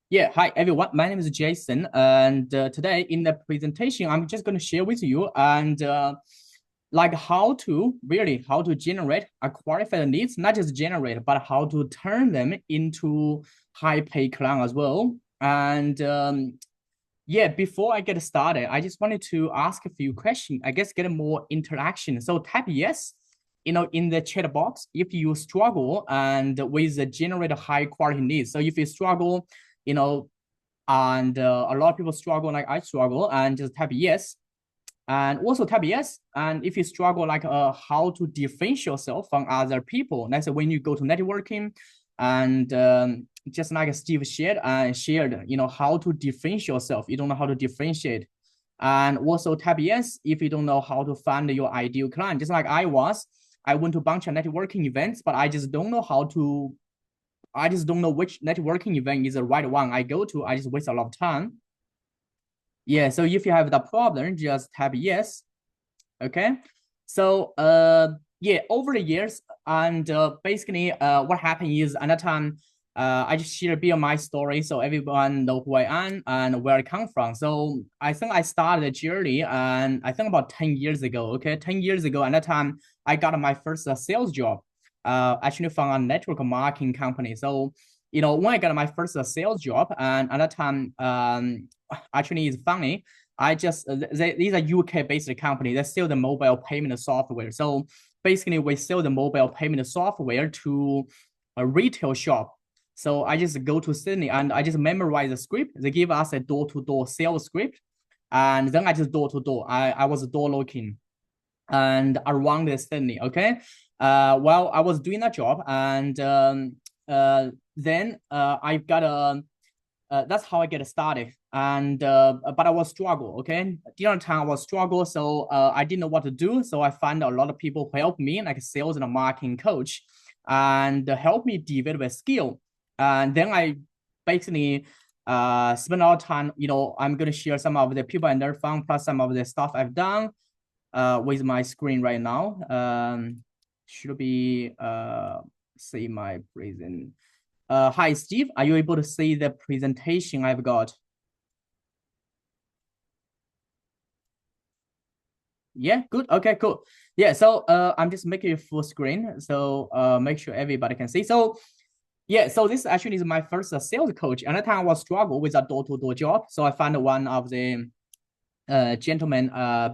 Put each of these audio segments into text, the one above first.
Yeah, hi everyone. My name is Jason, and today in the presentation, I'm just going to share with you and like how to generate a qualified leads, not just generate, but how to turn them into high pay client as well. And yeah, before I get started, I just wanted to ask a few questions. I guess get more interaction. So type yes, in the chat box if you struggle and with the generate high quality leads. So if you struggle, you know, and a lot of people struggle like I struggle, and just type yes. And also type yes. And if you struggle like how to differentiate yourself from other people, let's say when you go to networking and just like Steve shared, how to differentiate yourself. You don't know how to differentiate. And also type yes if you don't know how to find your ideal client. Just like I went to a bunch of networking events, but I just don't know which networking event is the right one I go to. I just waste a lot of time. Yeah, so if you have the problem, just type yes. Okay. So yeah, over the years, and basically what happened is another time I just share a bit of my story so everyone know who I am and where I come from. So I think I started a journey and I think about 10 years ago. Okay, 10 years ago, another time I got my first sales job, actually from a network marketing company. So when I got my first sales job, and at that time, actually it's funny. These are UK based company. They sell the mobile payment software. So basically, we sell the mobile payment software to a retail shop. So I just go to Sydney and I just memorize the script. They give us a door-to-door sales script, and then I just door to door. I was door knocking and around the Sydney. Okay. Well, I was doing that job, and then I got a that's how I get started. And but I was struggle. Okay, during time I was struggle, so I didn't know what to do. So I found a lot of people who help me, like a sales and a marketing coach, and help me develop a skill. And then I basically spend a lot of time. I'm gonna share some of the people I learned from, plus some of the stuff I've done with my screen right now. Should be see my present. Hi, Steve. Are you able to see the presentation I've got? Yeah, good. Okay, cool. Yeah, so I'm just making it full screen. So make sure everybody can see. So yeah, so this actually is my first sales coach. And that time I was struggle with a door-to-door job. So I found one of the gentleman,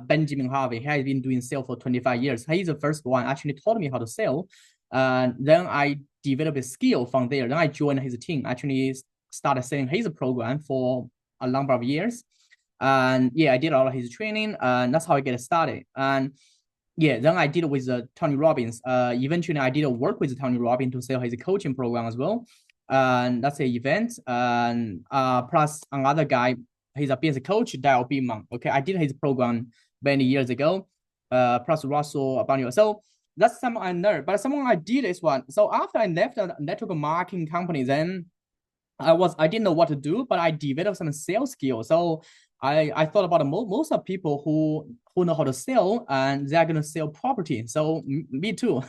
Benjamin Harvey. He has been doing sales for 25 years. He's the first one actually taught me how to sell. Then I developed a skill from there. Then I joined his team, actually started selling his program for a number of years. And yeah, I did all of his training, and that's how I get started. And yeah, then I did with Tony Robbins. Eventually, I did work with Tony Robbins to sell his coaching program as well. And that's the event. And plus another guy, he's a business coach, Dale Beeman. Okay, I did his program many years ago. Plus Russell Abunio. So that's someone I learned. But someone I did is one. So after I left the network marketing company, then I didn't know what to do, but I developed some sales skills. So I thought about most of people who know how to sell, and they're gonna sell property. So me too.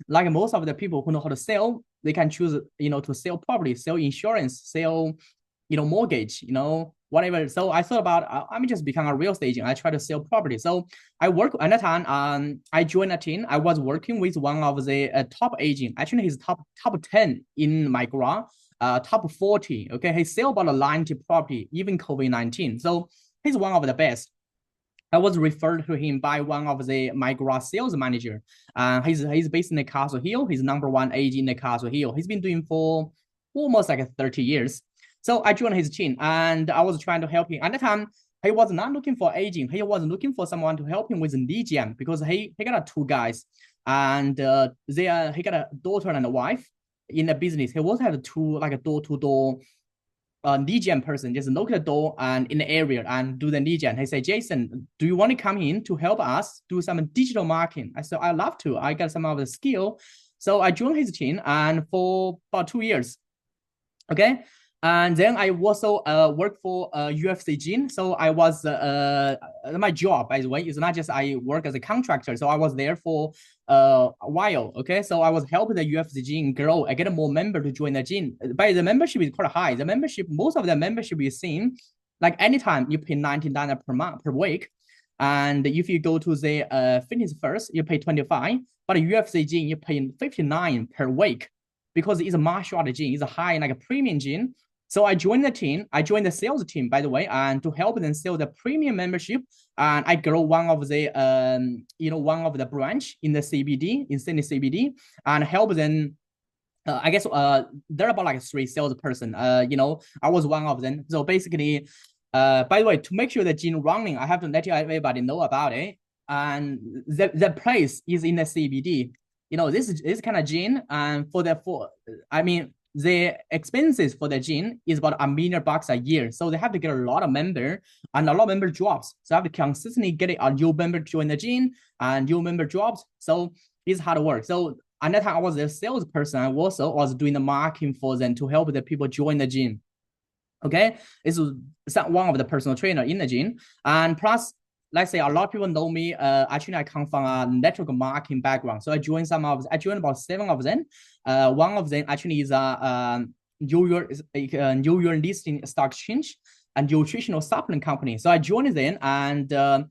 Like most of the people who know how to sell, they can choose to sell property, sell insurance, sell mortgage, whatever. So I thought about I'm just become a real estate agent. I try to sell property. So I work at that time. I joined a team. I was working with one of the top agent. Actually, he's top 10 in my graph, top 40. Okay, he sell about a 90 property, even COVID-19. So he's one of the best. I was referred to him by one of the my graph sales manager. He's based in the Castle Hill. He's number one agent in the Castle Hill. He's been doing for almost like 30 years. So I joined his team and I was trying to help him. At the time, he was not looking for agent. He was looking for someone to help him with lead gen because he got two guys, and he got a daughter and a wife in the business. He also had two like a door to door lead gen person, just knock the door and in the area and do the lead gen. He said, Jason, do you want to come in to help us do some digital marketing? I said, I love to. I got some of the skill. So I joined his team and for about 2 years. Okay. And then I also worked for UFC gym. So I was my job, by the way, is not just I work as a contractor. So I was there for while. Okay, so I was helping the UFC gym grow. I get more member to join the gym. But the membership is quite high. The membership, most of the membership is seen like anytime you pay $19 per month per week. And if you go to the fitness first, you pay 25. But UFC gym, you pay 59 per week because it's a martial art gym. It's a high, like a premium gym. So I joined the team. I joined the sales team, by the way, and to help them sell the premium membership. And I grow one of the, one of the branch in the CBD, in Sydney CBD, and help them. I guess there are about like 3 salesperson. I was one of them. So basically, by the way, to make sure the gym running, I have to let everybody know about it. And the place is in the CBD. This kind of gym, and the expenses for the gym is about $1 million a year. So they have to get a lot of member and a lot of member jobs. So I have to consistently get a new member to join the gym and new member jobs. So it's hard work. So at that time I was a salesperson. I also was doing the marketing for them to help the people join the gym. Okay, this is one of the personal trainer in the gym. And plus, let's say a lot of people know me. Actually, I come from a network marketing background. So I joined about 7 of them. One of them actually is a New York listing stock exchange and nutritional supplement company. So I joined them and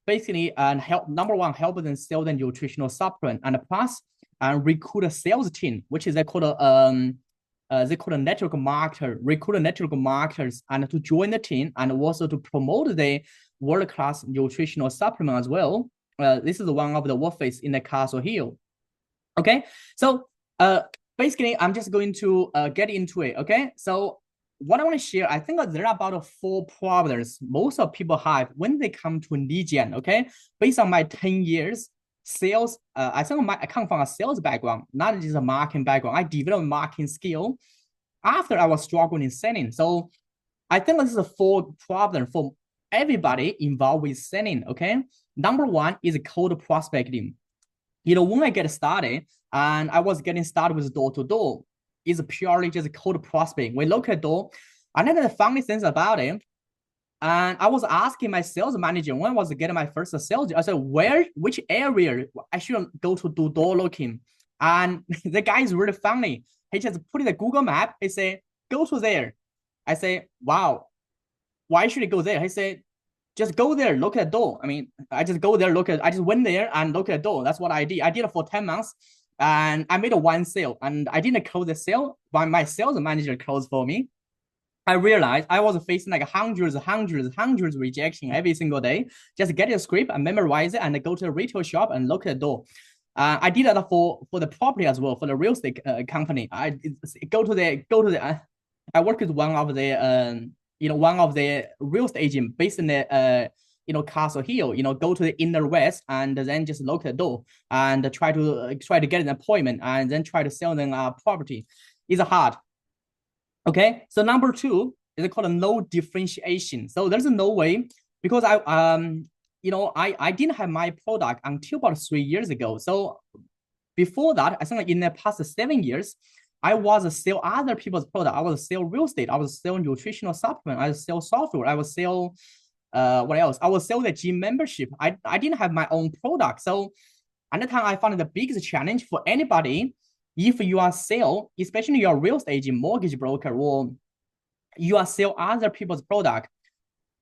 basically help them sell the nutritional supplement, and plus recruit a sales team, which is they call a network marketer, recruit network marketers, and to join the team and also to promote the world-class nutritional supplement as well. This is one of the office in the Castle Hill. Okay, so basically I'm just going to get into it. Okay, so what I want to share, I think there are about 4 problems most of people have when they come to lead gen. Okay, based on my 10 years sales, I think I come from a sales background, not just a marketing background. I developed marketing skill after I was struggling in selling. So I think this is a 4 problem for everybody involved with selling. Okay, number 1 is cold prospecting. When I get started, and I was getting started with door to door, is purely just cold prospecting. We look at door, and then the funny things about it. And I was asking my sales manager when I was getting my first sales, I said, which area I should go to do door looking? And the guy is really funny. He just put in the Google map. He said, go to there. I say, wow, why should I go there? He said, just go there, look at the door. I just go there, I just went there and look at the door. That's what I did. I did it for 10 months and I made 1 sale, and I didn't close the sale, but my sales manager closed for me. I realized I was facing like hundreds rejection every single day. Just get a script and memorize it and go to the retail shop and look at the door. I did that for the property as well, for the real estate company. I work with one of the real estate agent based in the Castle Hill. Go to the inner west and then just look at the door and try to get an appointment and then try to sell them property. It's hard. Okay, so number 2 is called no differentiation. So there's no way, because I didn't have my product until about 3 years ago. So before that, I think in the past 7 years, I was sell other people's product. I was sell real estate. I was sell nutritional supplement. I was sell software. I was sell what else? I was sell the gym membership. I didn't have my own product. So at the time, I found the biggest challenge for anybody, if you are sell, especially your real estate agent, mortgage broker, or you are sell other people's product,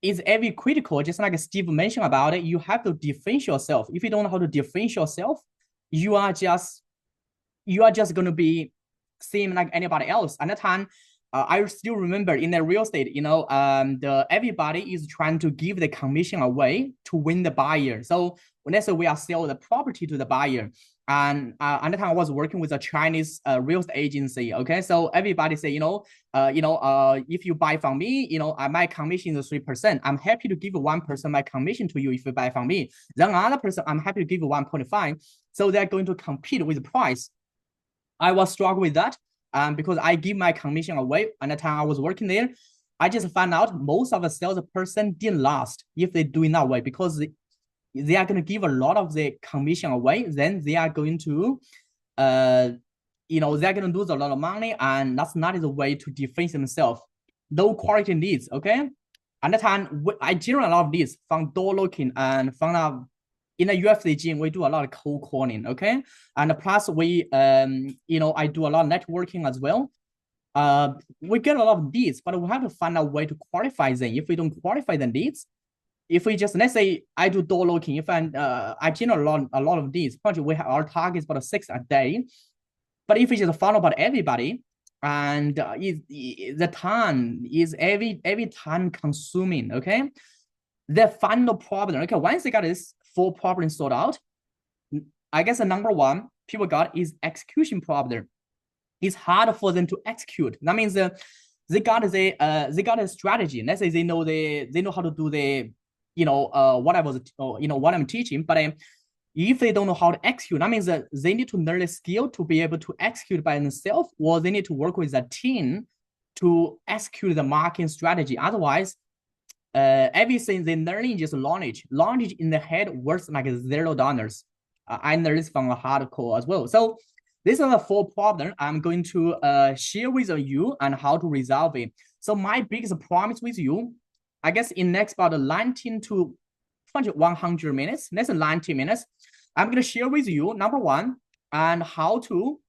is very critical. Just like Steve mentioned about it, you have to differentiate yourself. If you don't know how to differentiate yourself, you are just going to be same like anybody else. At the time, I still remember in the real estate, everybody is trying to give the commission away to win the buyer. So let's say we are selling the property to the buyer. And at the time I was working with a Chinese real estate agency. Okay, so everybody say, if you buy from me, my commission is 3%. I'm happy to give 1% my commission to you if you buy from me. Then another person, I'm happy to give 1.5. So they're going to compete with the price. I was struggling with that because I give my commission away. At the time I was working there, I just found out most of the salesperson didn't last if they do it that way, because they are going to give a lot of the commission away. Then they are going to, they're going to lose a lot of money, and that's not the way to differentiate themselves. Low quality leads, okay? At the time, I generate a lot of leads from door looking and from in the UFC gym, we do a lot of cold calling, okay? And plus we, I do a lot of networking as well. We get a lot of leads, but we have to find a way to qualify them. If we don't qualify the leads, if we just, let's say I do door looking, if I generate a lot of leads, probably we have our target is about 6 a day. But if we just follow about everybody, and the time is every time consuming, okay? The final problem, okay, once they got this 4 problems sorted out, I guess the number one people got is execution problem. It's hard for them to execute. That means they got a strategy. Let's say they know how to do the what I'm teaching, but if they don't know how to execute, that means that they need to learn the skill to be able to execute by themselves, or they need to work with a team to execute the marketing strategy. Otherwise, everything they learning is just knowledge. Knowledge in the head works like $0. I learned this from a hardcore as well. So these are the 4 problems I'm going to share with you and how to resolve it. So my biggest promise with you, I guess in next about 19 to 100 minutes, less than 90 minutes, I'm going to share with you, number one, and how to,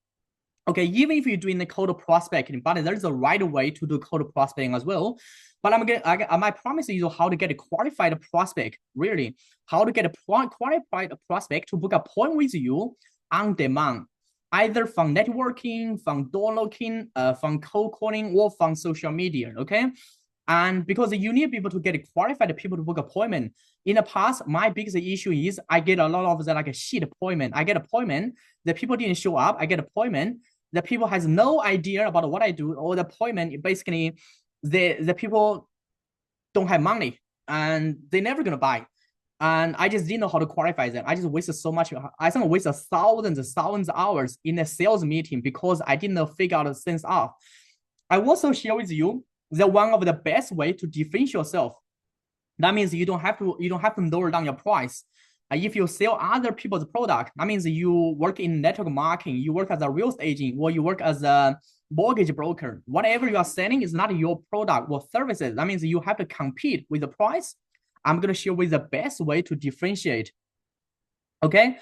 okay, even if you're doing the cold prospecting, but there's a right way to do cold prospecting as well. But my promise is how to get a qualified prospect, really, how to get a qualified prospect to book an appointment with you on demand, either from networking, from door knocking, from cold calling, or from social media, okay? And because you need people to get qualified people to book appointment. In the past, my biggest issue is I get a lot of the like a shit appointment. I get appointment, the people didn't show up. I get appointment, the people has no idea about what I do, or the appointment basically the people don't have money and they're never gonna buy. And I just didn't know how to qualify them. I just wasted so much. I think I wasted thousands of hours in a sales meeting because I didn't figure out things out. I also share with you that one of the best way to differentiate yourself. That means you don't have to lower down your price. If you sell other people's product, that means you work in network marketing, you work as a real estate agent, or you work as a mortgage broker. Whatever you are selling is not your product or services. That means you have to compete with the price. I'm going to share with the best way to differentiate. Okay,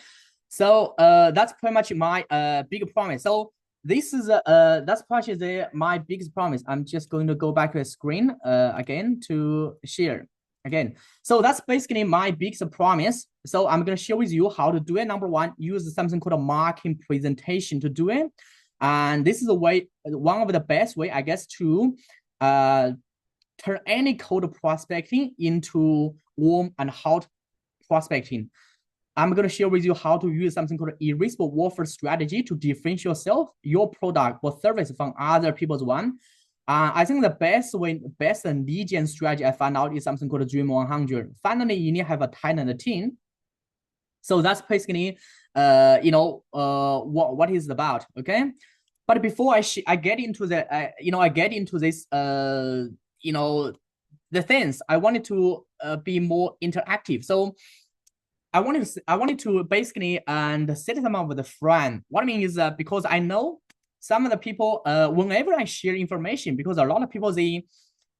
so that's pretty much my big promise. So this is that's probably my biggest promise. I'm just going to go back to the screen again to share again. So that's basically my biggest promise. So I'm going to share with you how to do it. Number one, use something called a marketing presentation to do it. And this is one of the best way, I guess, to turn any cold prospecting into warm and hot prospecting. I'm going to share with you how to use something called irresistible warfare strategy to differentiate yourself, your product or service from other people's one. I think the best lead gen strategy I found out is something called Dream 100. Finally, you need to have a talented team. So that's basically, what is about, okay? But before I get into this, the things I wanted to be more interactive. So I wanted to basically set them up with a friend. What I mean is because I know some of the people, whenever I share information, because a lot of people,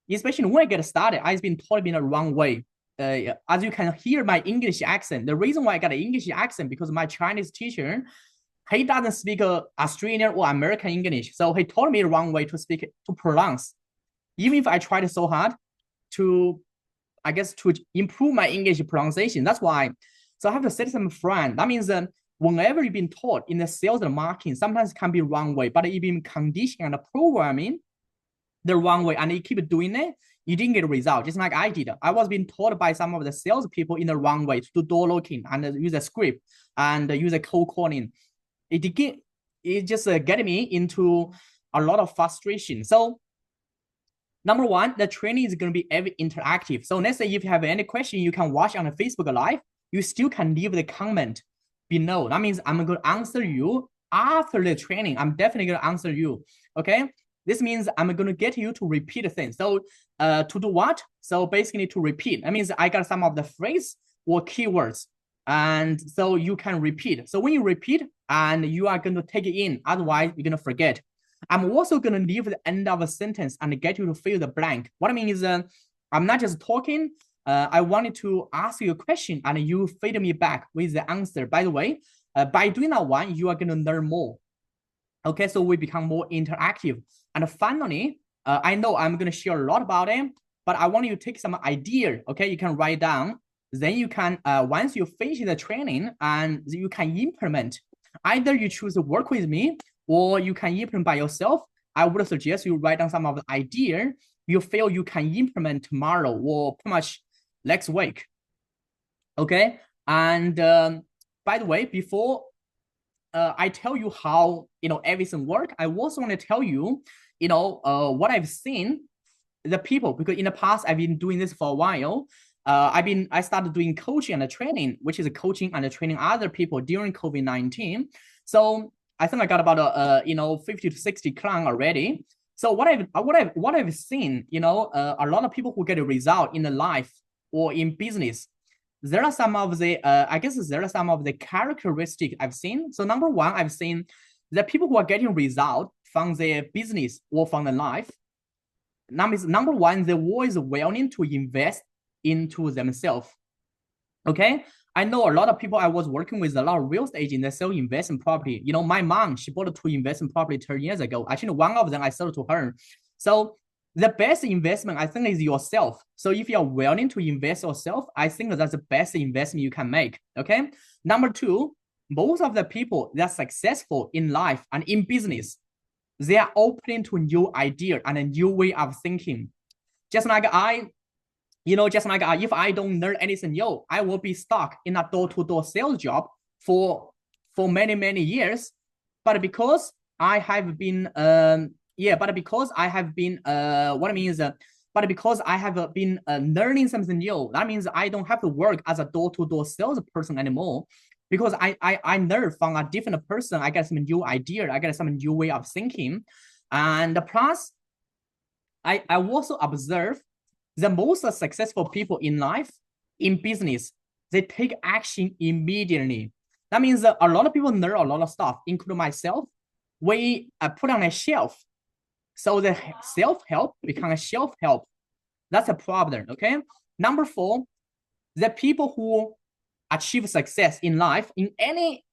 especially when I get started, I've been taught in the wrong way. As you can hear my English accent, the reason why I got an English accent because my Chinese teacher, he doesn't speak Australian or American English. So he taught me the wrong way to speak, to pronounce. Even if I tried so hard to, I guess, to improve my English pronunciation. That's why. So I have to set some friend. That means whenever you've been taught in the sales and marketing, sometimes it can be wrong way, but you've been conditioned and programming the wrong way and you keep doing it, you didn't get a result. Just like I did. I was being taught by some of the sales people in the wrong way to do door knocking and use a script and use a cold calling. It just get me into a lot of frustration. So number one, the training is going to be every interactive. So let's say if you have any question, you can watch on a Facebook Live. You still can leave the comment below. That means I'm going to answer you after the training. I'm definitely going to answer you. Okay. This means I'm going to get you to repeat things. So to do what? So basically to repeat. That means I got some of the phrase or keywords. And so you can repeat. So when you repeat and you are going to take it in, otherwise you're going to forget. I'm also going to leave the end of a sentence and get you to fill the blank. What I mean is I'm not just talking. I wanted to ask you a question and you feed me back with the answer. By the way, by doing that one, you are going to learn more. Okay, so we become more interactive. And finally, I know I'm going to share a lot about it, but I want you to take some idea. Okay, you can write down. Then you can, once you finish the training, and you can implement. Either you choose to work with me or you can implement by yourself. I would suggest you write down some of the idea you feel you can implement tomorrow or pretty much next week. Okay, and by the way, before I tell you how everything work, I also want to tell you what I've seen the people, because in the past I've been doing this for a while. I started doing coaching and training, which is coaching and training other people during COVID-19. So I think I got about 50 to 60 clients already. So what I've seen, a lot of people who get a result in the life or in business, there are some of the there are some of the characteristics I've seen. So number one, I've seen the people who are getting result from their business or from their life. Number one, they're always willing to invest into themselves. Okay, I know a lot of people I was working with, a lot of real estate agents that sell investment property. My mom, she bought 2 investment property 10 years ago. Actually, one of them I sold to her. So the best investment, I think, is yourself. So if you're willing to invest yourself, I think that's the best investment you can make. Okay. Number two, most of the people that are successful in life and in business, they are open to new idea and a new way of thinking. Just like if I don't learn anything new, I will be stuck in a door-to-door sales job for many, many years. But because I have been because I have been learning something new, that means I don't have to work as a door-to-door salesperson anymore. Because I learn from a different person, I get some new idea, I get some new way of thinking. And plus, I also observe the most successful people in life, in business, they take action immediately. That means a lot of people learn a lot of stuff, including myself. We put on a shelf. So the self-help become a shelf-help. That's a problem, okay? Number 4, the people who achieve success in life, in any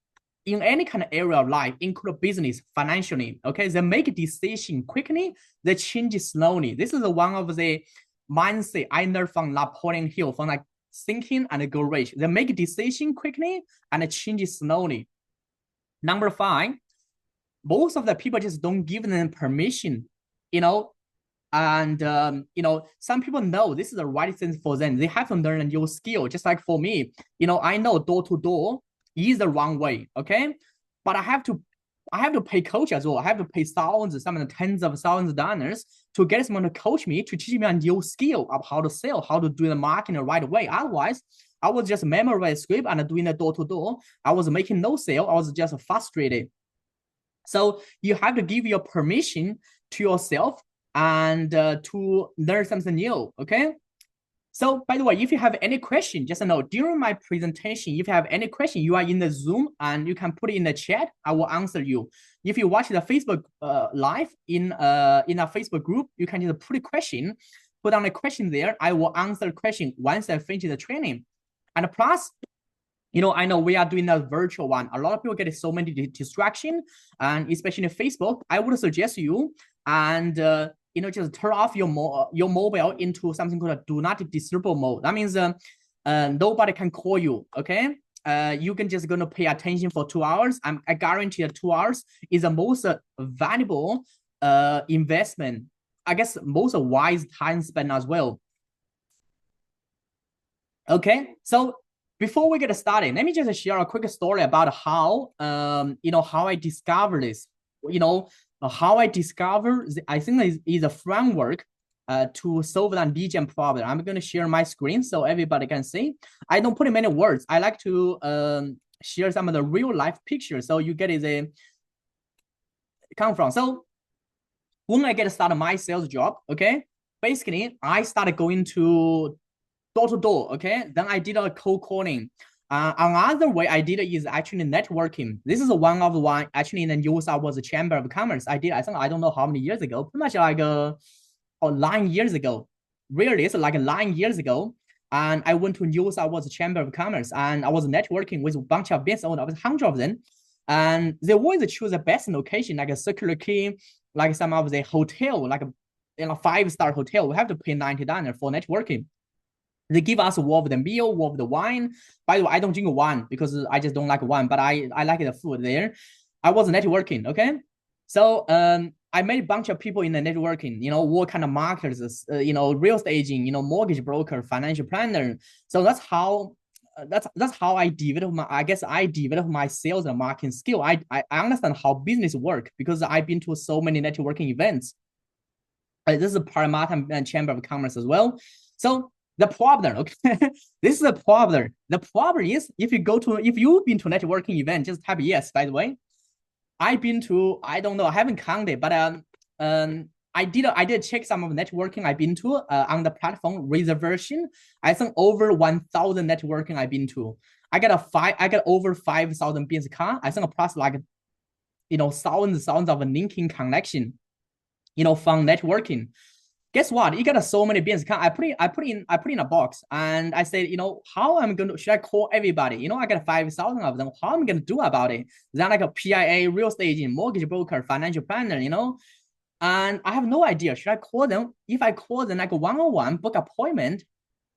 kind of area of life, include business, financially, okay? They make a decision quickly, they change slowly. This is one of the mindset I learned from Napoleon Hill, from like thinking and go rich. They make a decision quickly and change slowly. Number 5, most of the people just don't give them permission, and some people know this is the right thing for them. They have to learn a new skill. Just like for me, I know door-to-door is the wrong way, okay? But I have to pay coach as well. I have to pay thousands, some of the tens of thousands of dollars to get someone to coach me, to teach me a new skill of how to sell, how to do the marketing the right way. Otherwise, I was just memorize script and doing the door-to-door. I was making no sale. I was just frustrated. So you have to give your permission to yourself and to learn something new, okay? So by the way, if you have any question, just know during my presentation, if you have any question, you are in the Zoom and you can put it in the chat. I will answer you. If you watch the Facebook live in a Facebook group, you can just put a question, put down a question there. I will answer the question once I finish the training. And plus, I know we are doing a virtual one. A lot of people get so many distractions, and especially Facebook. I would suggest you and just turn off your mobile into something called a do not disturb mode. That means nobody can call you. Okay, you can just gonna pay attention for 2 hours. I guarantee that 2 hours is the most valuable investment. I guess most wise time spent as well. Okay, so before we get started, let me just share a quick story about how how I discovered this. How I discover, I think is a framework to solve an DGM problem. I'm going to share my screen so everybody can see. I don't put in many words. I like to share some of the real life pictures so you get it come from. So when I get started my sales job, okay, basically I started going to door-to-door, okay? Then I did a cold calling. Another way I did it is actually networking. This is one of the one actually in the news. I was a Chamber of Commerce. I think I don't know how many years ago, pretty much like 9 years ago. Really, it's like 9 years ago. And I went to news. I was Chamber of Commerce, and I was networking with a bunch of business owners. I was 100 of them, and they always choose the best location, like a Circular Quay, like some of the hotel, like a 5-star hotel. We have to pay $90 for networking. They give us one of the meal, one of the wine. By the way, I don't drink wine because I just don't like wine, but I like the food there. I was networking, okay? So I met a bunch of people in the networking, what kind of marketers, real estate agent, mortgage broker, financial planner. So that's how I develop my sales and marketing skill. I understand how business work because I've been to so many networking events. This is a Parramatta and Chamber of Commerce as well. So the problem, okay, this is the problem. The problem is if you've been to a networking event, just type yes. By the way, I've been to, I don't know, I haven't counted, but I did check some of the networking I've been to on the platform reservation. I think over 1,000 networking I've been to. I got over 5,000 business card. I think plus like thousands of linking connection, from networking. Guess what? You got so many business cards. I put in a box, and I said, how I'm gonna should I call everybody? I got 5,000 of them. How I'm gonna do about it? Then like a PIA, real estate agent, mortgage broker, financial planner, and I have no idea. Should I call them? If I call them like a one-on-one book appointment,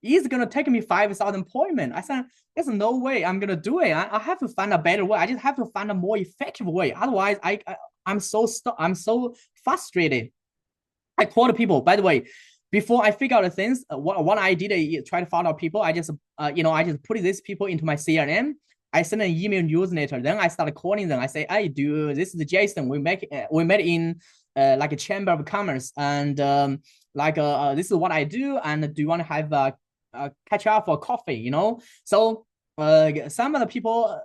it's gonna take me 5,000 appointment. I said, there's no way I'm gonna do it. I have to find a better way. I just have to find a more effective way. Otherwise, I'm so frustrated. I called people. By the way, before I figure out the things, what I did is try to follow people. I just put these people into my CRM. I send an email newsletter. Then I started calling them. I say, hey, dude, this is Jason. We met in like a Chamber of Commerce, and this is what I do. And do you want to have catch up for coffee? So some of the people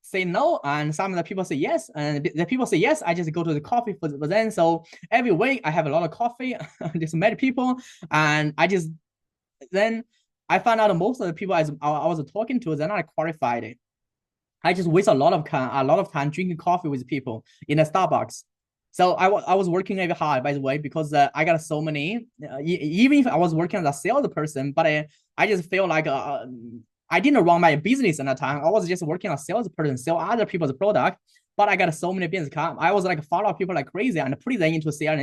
say no, and some of the people say yes, and the people say yes. I just go to the coffee for them. So every week I have a lot of coffee, just met people, and then I found out most of the people I was talking to, they're not qualified. I just waste a lot of time drinking coffee with people in a Starbucks. So I was working very hard, by the way, because I got so many. Even if I was working as a salesperson, but I just feel like I didn't run my business at that time. I was just working as a salesperson, sell other people's product. But I got so many business cards. I was like follow people like crazy and put them into CRM.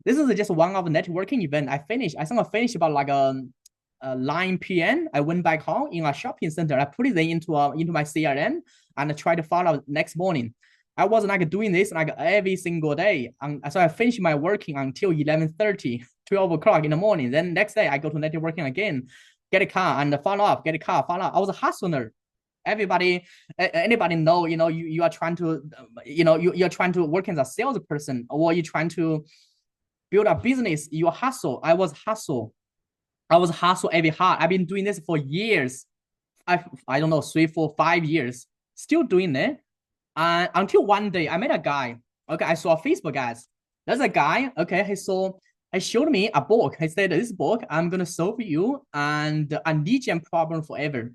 This is just one of the networking event I finished. I think I finished about like 9 p.m. I went back home in a shopping center. I put it into my CRM and tried to follow next morning. I was like doing this like every single day. So I finished my working until 11:30, 12 o'clock in the morning. Then next day I go to networking again, get a car and follow up, get a car, follow up. I was a hustler. Anybody know, you are trying to, you're trying to work as a salesperson, or you're trying to build a business, you hustle. I was hustle every hard. I've been doing this for years. I don't know, 3, 4, 5 years, still doing it. Until one day I met a guy. Okay, I saw Facebook ads. There's a guy. Okay, he showed me a book. He said, this book, I'm gonna solve you and a lead gen problem forever.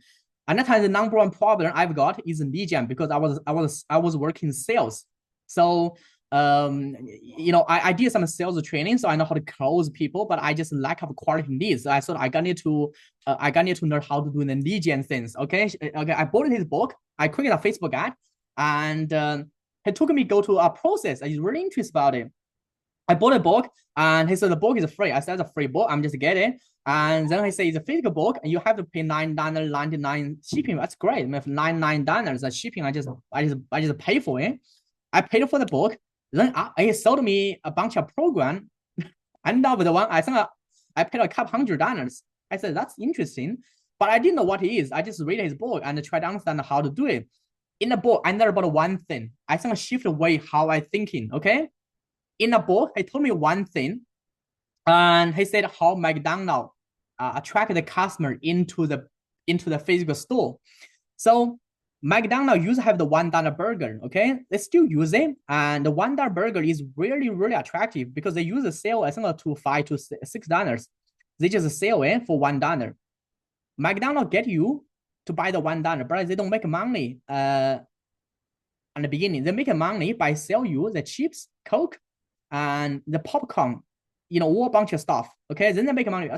And that time the number one problem I've got is lead gen, because I was working sales. So I did some sales training, so I know how to close people, but I just lack of quality leads. So I thought I got need to learn how to do the lead gen things. Okay, I bought his book. I created a Facebook ad, and he took me go to a process. I was really interested about it. I bought a book, and he said the book is free. I said it's a free book. I'm just get it. And then he said it's a physical book, and you have to pay $9.99 shipping. That's great. I mean, $99 that shipping, I just pay for it. I paid for the book. Then he sold me a bunch of program. And now with the one, I think I paid a couple $100. I said that's interesting, but I didn't know what it is. I just read his book and try to understand how to do it. In the book, I learned about one thing. I think I shift away how I thinking. Okay, in the book, he told me one thing, and he said how McDonald's attract the customer into the physical store. So McDonald's used to have the $1 burger. Okay, they still use it, and the $1 burger is really, really attractive because they use the sale, I think, to $5 to $6. They just sell it for $1. McDonald's get you to buy the $1, but they don't make money at the beginning. They make money by sell you the chips, Coke, and the popcorn, all a bunch of stuff. Okay, then they make money.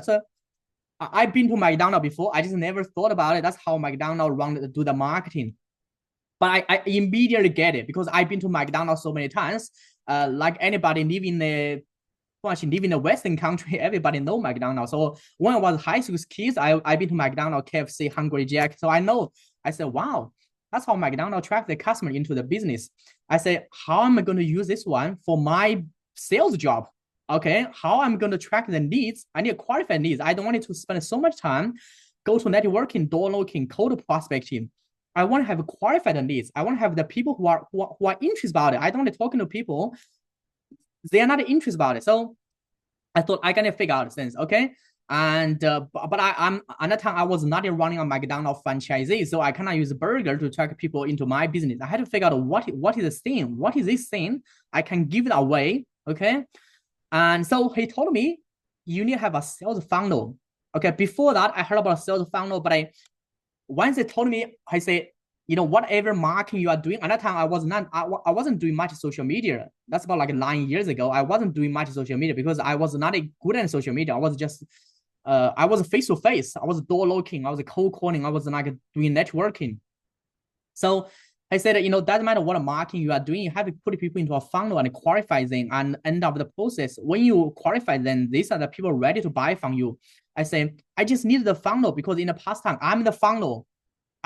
I've been to McDonald's before. I just never thought about it. That's how McDonald's do the marketing. But I immediately get it because I've been to McDonald's so many times. Like anybody living in a Western country, everybody know McDonald's. So when I was high school kids, I been to McDonald's, KFC, Hungry Jack. So I know. I said, wow, that's how McDonald's attract the customer into the business. I say, how am I going to use this one for my sales job? Okay, how I'm going to track the needs? I need to qualify needs. I don't want it to spend so much time go to networking, door knocking, cold prospecting. I want to have qualified needs. I want to have the people who are interested about it. I don't want to talking to people they are not interested about it. So I thought I gotta figure out things, okay? And but I'm at that time I was not running a McDonald's franchisee, so I cannot use burger to attract people into my business. I had to figure out what is this thing, what is this thing I can give it away, okay? And so he told me you need to have a sales funnel. Okay, before that I heard about a sales funnel, but once they told me, I said, whatever marketing you are doing. At that time, I wasn't doing much social media. That's about like 9 years ago. I wasn't doing much social media because I was not good at social media. I was just, I was face to face. I was door knocking. I was cold calling. I was like doing networking. So I said, doesn't matter what marketing you are doing, you have to put people into a funnel and qualify them and end up the process. When you qualify them, these are the people ready to buy from you. I say, I just need the funnel because in the past time, I'm the funnel.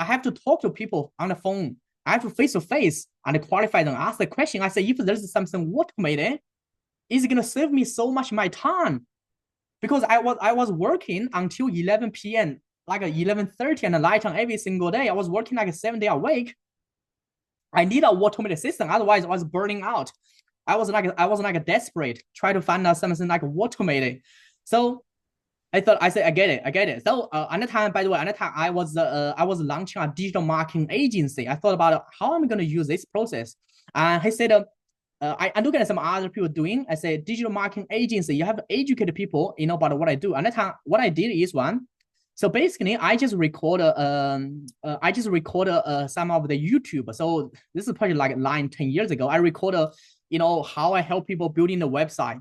I have to talk to people on the phone. I have to face to face and qualify them, ask the question. I say, if there's something automated, is it going to save me so much of my time? Because I was working until 11 p.m., like 11:30 and night on every single day. I was working like 7 days a week. I need a automated system. Otherwise, I was burning out. I was like desperate, try to find out something like automated. So I said, I get it. So at the time, by the way, at the time I was launching a digital marketing agency. I thought about how I'm going to use this process. And he said, I look at some other people doing. I said, digital marketing agency, you have to educate people, about what I do. And at the time, what I did is one. So basically, I just record some of the YouTube. So this is probably like 9-10 years ago. I recorded, how I help people building the website.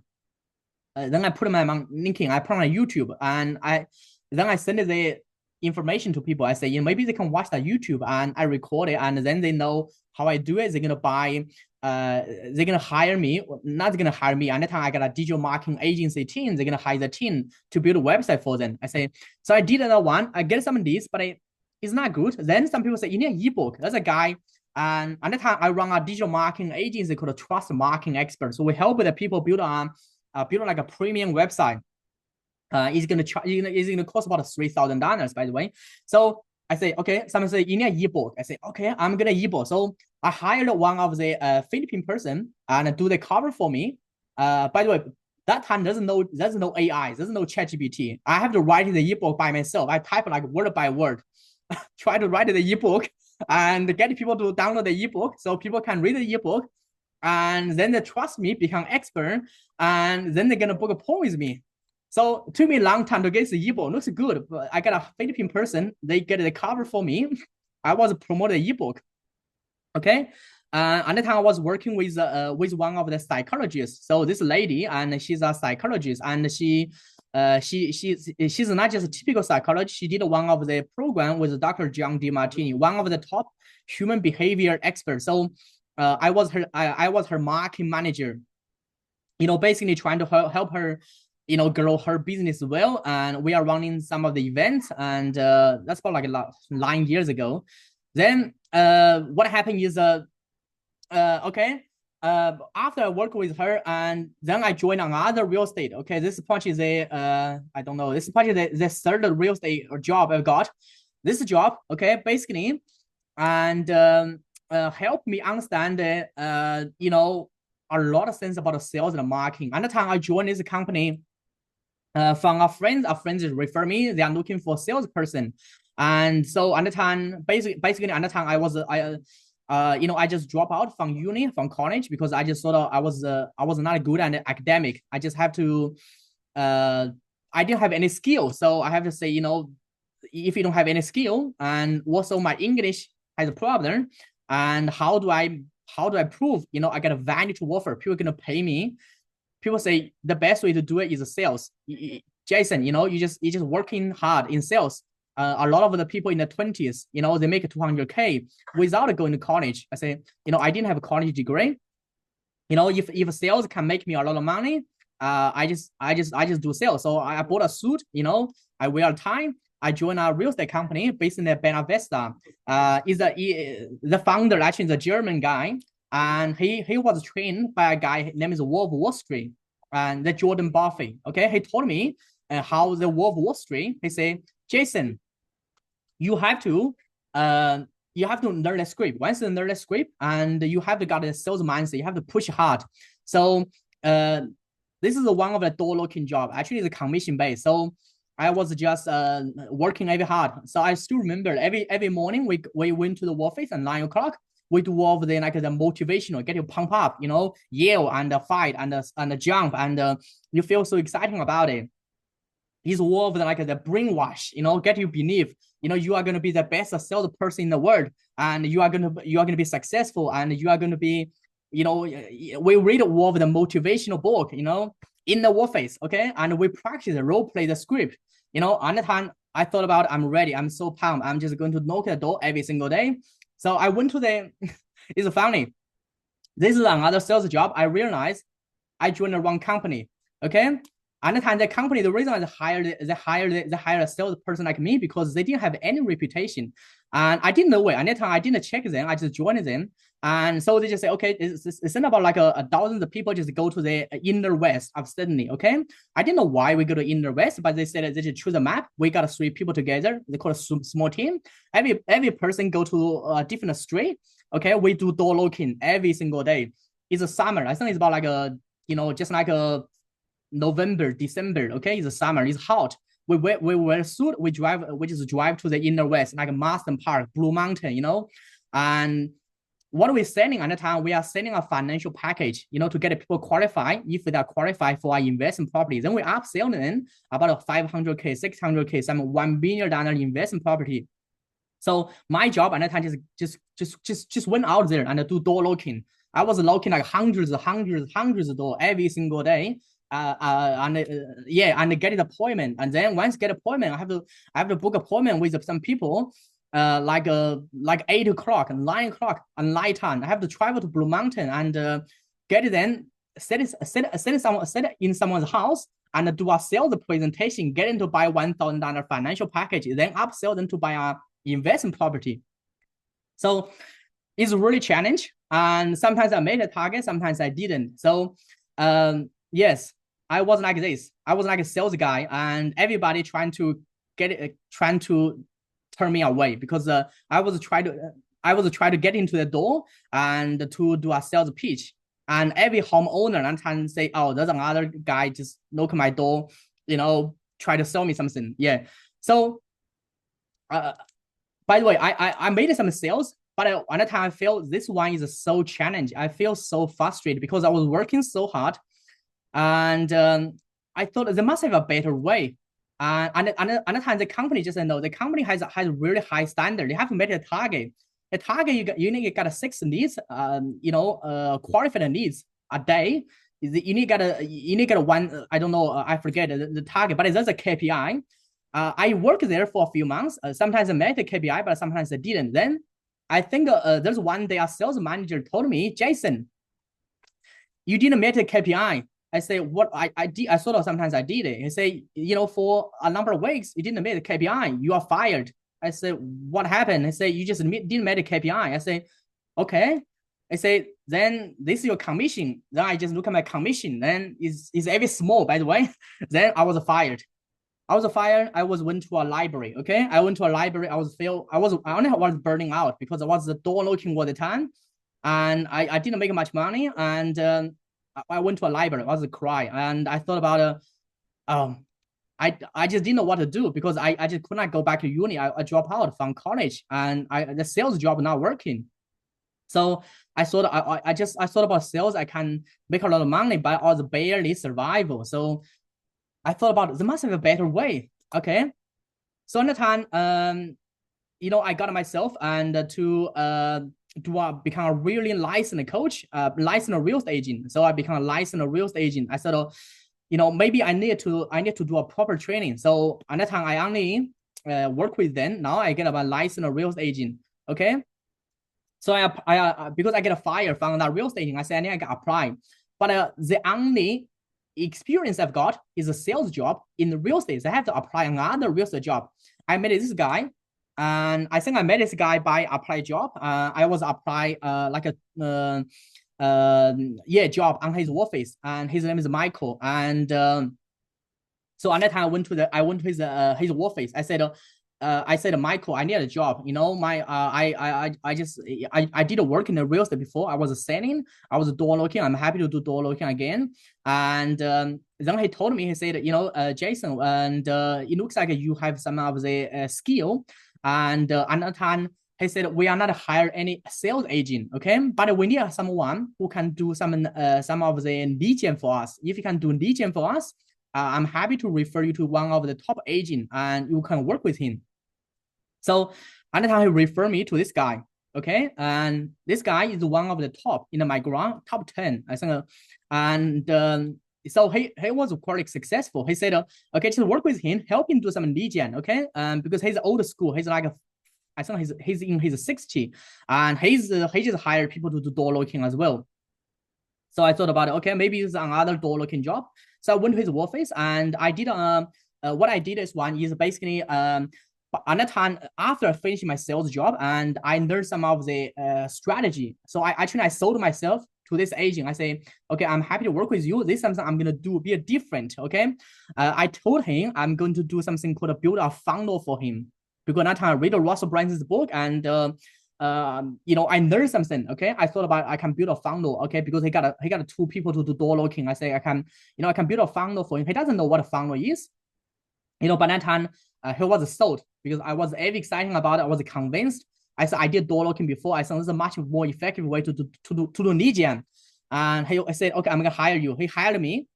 Then I put my linking, I put on YouTube, and then I send the information to people. I say, maybe they can watch that YouTube, and I record it, and then they know how I do it. They're gonna buy, they're gonna hire me. Not gonna hire me. At the time, I got a digital marketing agency team. They're gonna hire the team to build a website for them. I say, so I did that one. I get some of these, but it's not good. Then some people say, you need an ebook. There's a guy. And at the time, I run a digital marketing agency called Trust Marketing Expert. So we help the people build like a premium website. It's gonna cost about $3,000, by the way. So I say, okay. Someone say you need an ebook. I say, okay, I'm gonna ebook. So I hired one of the Philippine person and do the cover for me. By the way, that time there's no AI, there's no ChatGPT. I have to write the ebook by myself. I type like word by word, try to write the ebook and get people to download the ebook so people can read the ebook. And then they trust me, become expert, and then they're gonna book a poem with me. So it took me a long time to get the ebook. Looks good, but I got a Philippine person. They get the cover for me. I was promoting the ebook. Okay. At the time I was working with one of the psychologists. So this lady, and she's a psychologist, and she's not just a typical psychologist. She did one of the program with Dr. John DeMartini, one of the top human behavior experts. So I was her marketing manager, basically trying to help her, grow her business well. And we are running some of the events, and that's about like 9 years ago. Then what happened is okay, after I work with her, and then I joined another real estate. Okay, this is probably I don't know, this is probably the third real estate job I've got. This job, okay, basically, and help me understand a lot of things about sales and marketing. At the time I joined this company from a friend refer me. They are looking for a salesperson. And so at the time, basically at the time I just dropped out from college because I just thought I was not good at academic. I just have to I didn't have any skill. So I have to say, if you don't have any skill, and also my English has a problem, and how do I prove, I got a value to offer? People are gonna pay me. People say the best way to do it is sales. Jason, you just working hard in sales. A lot of the people in the 20s, they make 200K without going to college. I say, I didn't have a college degree. If sales can make me a lot of money, I just do sales. So I bought a suit, I wear a tie. I joined a real estate company based in the Benavista. The founder actually is a German guy, and he was trained by a guy named is Wolf Wall Street and the Jordan Buffett. Okay, he told me how the Wolf Wall Street. He said, Jason, you have to learn the script. Once you learn the script, and you have to got a sales mindset, you have to push hard. So this is one of the door locking job. Actually, it's a commission based. So I was just working very hard. So I still remember every morning we went to the office at 9 o'clock. We do all the motivational, get you pump up, yell and fight and jump, and you feel so exciting about it. It's all of the brainwash, get you believe, you are going to be the best salesperson in the world, and you are going to be successful, and you are going to be, we read all of the motivational book, in the office, okay, and we practice the role play the script, on the time I thought about, I'm ready, I'm so pumped, I'm just going to knock the door every single day. So I went to it's funny. This is another sales job. I realized I joined the wrong company, okay. At the time, the company, the reason they hired a salesperson like me because they didn't have any reputation, and I didn't know it. At that time, I didn't check them. I just joined them, and so they just say, okay, it's not about like a thousands of people just go to the inner west of Sydney. Okay, I didn't know why we go to inner west, but they said they just choose a map. We got 3 people together. They call a small team. Every person go to a different street. Okay, we do door locking every single day. It's a summer. I think it's about like just like a November, December, okay, it's summer, it's hot. We wear a suit, we just drive to the inner west, like Marston Park, Blue Mountain, and what we're selling at the time, we are selling a financial package, to get people qualified. If they are qualified for our investment property, then we upsell them about 500K, 600K, some $1 billion investment property. So my job at that time just went out there and do door locking. I was locking like hundreds of doors every single day. And get an appointment, and then once get appointment, I have to book appointment with some people, like 8 o'clock and 9 o'clock and night time. I have to travel to Blue Mountain and get it, then set in someone's house and do a sales presentation, get them to buy $1,000 financial package, then upsell them to buy a investment property. So it's really challenge, and sometimes I made a target, sometimes I didn't. So yes, I was like this. I was like a sales guy, and everybody trying to turn me away because I was trying to get into the door and to do a sales pitch. And every homeowner and can say, oh, there's another guy just knock my door, try to sell me something. Yeah. So, by the way, I made some sales, but at the time I felt this one is so challenging. I feel so frustrated because I was working so hard. And I thought there must have a better way. And at the time, the company just said, no, the company has really high standard. You have to make a target. The target, you need to get 6 leads, qualified leads a day. You need to get one, I don't know, I forget the target, but there's a KPI. I worked there for a few months. Sometimes I met the KPI, but sometimes I didn't. Then I think there's one day a sales manager told me, Jason, you didn't meet the KPI. I say, what I did, I sort of sometimes I did it. He say, for a number of weeks, you didn't meet the KPI, you are fired. I say, what happened? He say, you just didn't meet the KPI. I say, okay. I say, then this is your commission. Then I just look at my commission. Then is very small, by the way. Then I was fired. I went to a library. Okay. I went to a library. I only was burning out because I was the door looking all the time. And I didn't make much money. And I went to a library. I was crying, and I thought about I just didn't know what to do because I just could not go back to uni. I dropped out from college, and the sales job not working. So I thought about sales. I can make a lot of money, but I was barely survival. So I thought about there must have a better way. Okay, so at the time, I got myself and to become a really licensed coach, licensed real estate agent. So I become a licensed real estate agent. I said, maybe I need to do a proper training. So at that time, I only work with them. Now I get a licensed real estate agent. Okay. So I because I get a fire from that real estate agent, I said I need to apply. But the only experience I've got is a sales job in the real estate. So I have to apply another real estate job. I met this guy, and I think I met this guy by apply job. I was apply like a job on his office, and his name is Michael. And so at that time, I went to his office. I said, Michael, I need a job. I did work in the real estate before. I was selling, I was door locking. I'm happy to do door locking again. And then he told me, he said, Jason, and it looks like you have some of the skill. And at that time, he said, we are not hire any sales agent, okay? But we need someone who can do some of the lead gen for us. If you can do lead gen for us, I'm happy to refer you to one of the top agent, and you can work with him. So at the time, he referred me to this guy, okay? And this guy is one of the top in my ground, top 10, I think. And so he was quite successful. He said, okay, just work with him, help him do some lead gen, okay? Because he's old school. He's like I think he's in his 60, and he just hired people to do door locking as well. So I thought about it. Okay, maybe it's another door locking job. So I went to his office, and I did what I did is basically at that time, after I finished my sales job, and I learned some of the strategy. So I sold myself to this agent. I say, okay, I'm happy to work with you. This is something I'm gonna do, be different. Okay, I told him I'm going to do something called build a funnel for him, because at that time I read Russell Brunson's book, and I learned something. Okay, I thought about I can build a funnel. Okay, because he got two people to do door locking. I say I can build a funnel for him. He doesn't know what a funnel is. By that time he was sold, because I was very excited about it. I was convinced. I said I did door locking before. I said this is a much more effective way to do lead gen. And I said, okay, I'm gonna hire you. He hired me.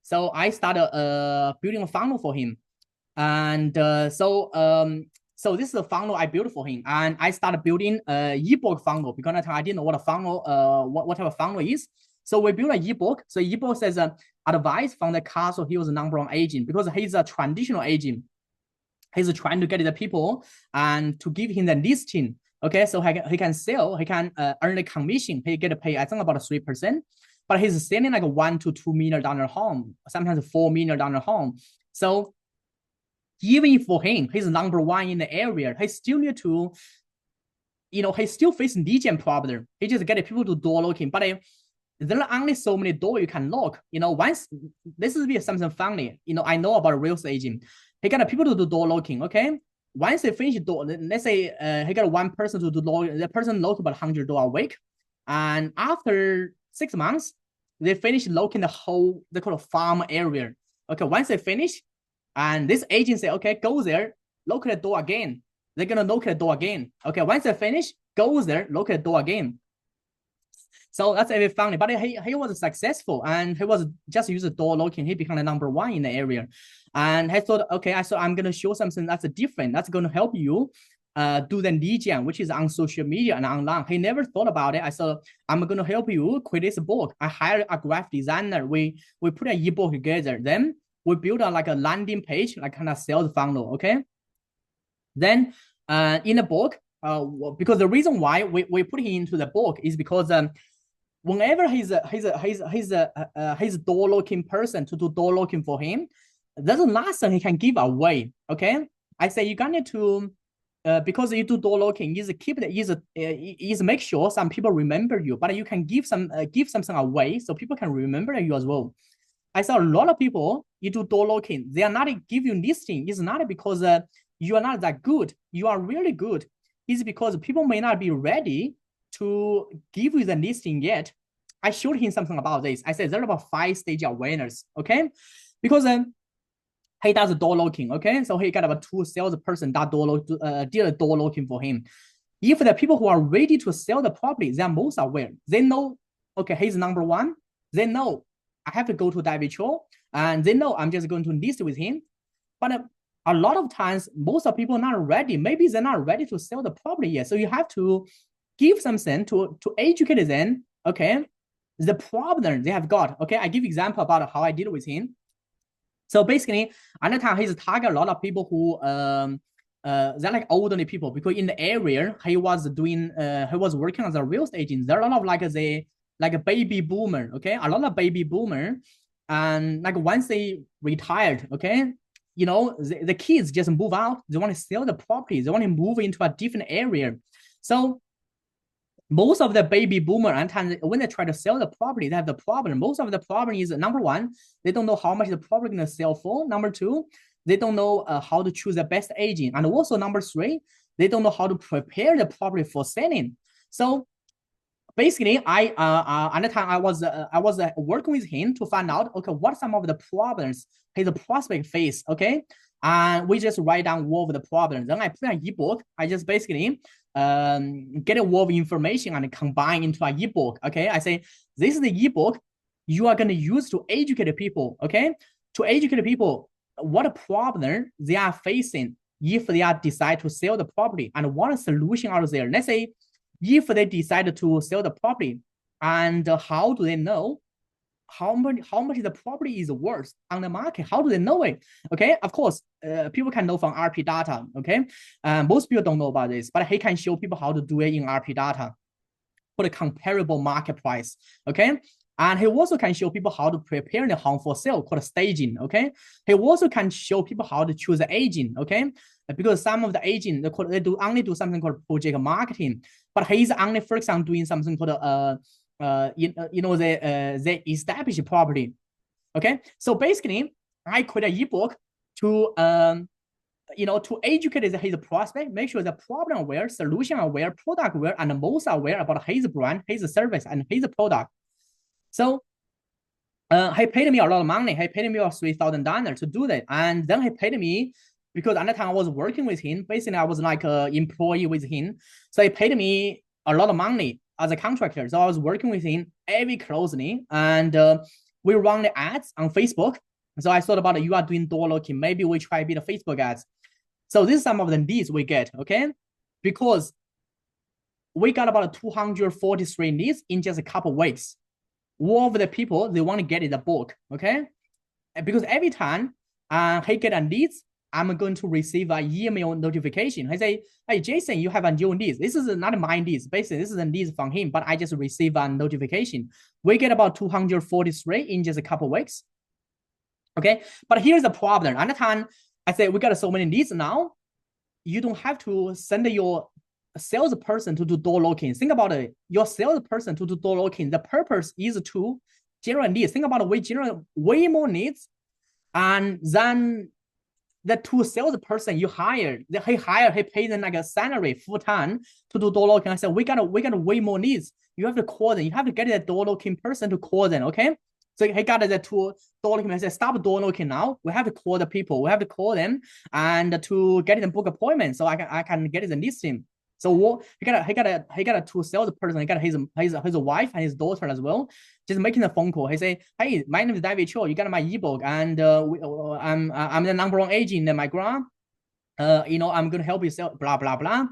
So I started building a funnel for him. And so this is the funnel I built for him, and I started building a ebook funnel, because at the time I didn't know what a funnel, what type of funnel is. So we built an ebook. So ebook says advice from the Castle Hills #1 agent, because he's a traditional agent. He's trying to get the people and to give him the listing. Okay, so he can sell, he can earn the commission. He get paid, I think, about 3%. But he's selling like $1 to $2 million home, sometimes $4 million home. So even for him, he's #1 in the area, he still need to, he still facing lead gen problem. He just get people to door locking, but there are only so many doors you can lock. Once this is something funny. I know about a real estate agent. He got people to do door locking. Okay, once they finish door, let's say he got one person to do door. The person lock about 100 door a week, and after 6 months, they finish locking the whole, they call it farm area. Okay, once they finish, and this agent say, okay, go there, lock the door again. They're gonna lock the door again. Okay, once they finish, go there, lock the door again. So that's very funny. But he was successful, and he was just use the door locking. He became the #1 in the area. And I thought, okay, I'm gonna show something that's different. That's gonna help you do the lead gen, which is on social media and online. He never thought about it. I said, I'm gonna help you create this book. I hired a graphic designer. We put an ebook together. Then we build like a landing page, like kind of sales funnel. Okay. Then in the book, because the reason why we put him into the book is because whenever he's door locking person to do door locking for him, there's nothing he can give away. Okay, I say you gonna need to because you do door locking, is keep the is make sure some people remember you, but you can give something away so people can remember you as well. I saw a lot of people, you do door locking, they are not give you listing. It's not because you are not that good. You are really good. It's because people may not be ready to give you the listing yet. I showed him something about this. I said there are about 5-stage awareness. Okay, because he does door locking. Okay, so he got about 2 salesperson that did door locking for him. If the people who are ready to sell the property, they are most aware. They know, okay, he's #1. They know I have to go to David Cho, and they know I'm just going to list with him. But a lot of times, most of people are not ready. Maybe they're not ready to sell the property yet. So you have to give something to educate them. Okay, the problem they have got. Okay, I give example about how I did with him. So basically, at the time, he's target a lot of people who they're like elderly people, because in the area he was doing he was working as a real estate agent. There are a lot of like a baby boomer, okay, a lot of baby boomer, and like once they retired, okay, you know, the kids just move out. They want to sell the property. They want to move into a different area. So most of the baby boomer, and when they try to sell the property, they have the problem. Most of the problem is, number one, they don't know how much the property is going to sell for. Number two, they don't know how to choose the best agent. And also number three, they don't know how to prepare the property for selling. So basically, at the time I was working with him to find out, okay, what are some of the problems his prospect face, okay, and we just write down all of the problems. Then I put an ebook. I just basically get a lot of information and combine into an ebook. Okay, I say this is the ebook you are going to use to educate people. Okay, to educate people what problem they are facing if they are decide to sell the property, and what solution out there. Let's say if they decide to sell the property, and how do they know how much the property is worth on the market? How do they know it? Okay, of course, people can know from RP data. Okay, most people don't know about this, but he can show people how to do it in RP data for the comparable market price. Okay, and he also can show people how to prepare the home for sale, called staging. Okay, he also can show people how to choose the agent. Okay, because some of the agents they only do something called project marketing, but he's only, for example, doing something called you know, the established property. Okay, so basically, I create an ebook to you know, to educate his prospect, make sure the problem aware, solution aware, product aware, and most aware about his brand, his service, and his product. So he paid me a lot of money. He paid me $3,000 to do that, and then he paid me, because at the time I was working with him. Basically, I was like an employee with him, so he paid me a lot of money as a contractor. So I was working with him very closely, and we run the ads on Facebook. So I thought about it, you are doing door knocking, maybe we try a bit of Facebook ads. So this is some of the leads we get, okay? Because we got about 243 leads in just a couple of weeks. All of the people, they want to get in the book, okay? Because every time he get a leads, I'm going to receive an email notification. I say, hey, Jason, you have a new lead. This is not my leads. Basically, this is a lead from him, but I just receive a notification. We get about 243 in just a couple of weeks. Okay, but here's the problem. At the time, I say, we got so many leads now. You don't have to send your salesperson to do door knocking. Think about it. Your salesperson to do door knocking, the purpose is to generate leads. Think about it. We generate way more leads, and then the two salesperson you hired, he paid them like a salary full time to do door knocking. I said, we got way more leads. You have to call them. You have to get the door knocking person to call them. Okay. So he got the two door knocking. I said, stop door knocking now. We have to call the people. We have to call them and to get them book appointment, so I can get the listing. So he got a two salesperson. He got his wife and his daughter as well, just making a phone call. He say, hey, my name is David Cho. You got my ebook, and I'm the number one agent in my grant. You know, I'm gonna help you sell. Blah blah blah.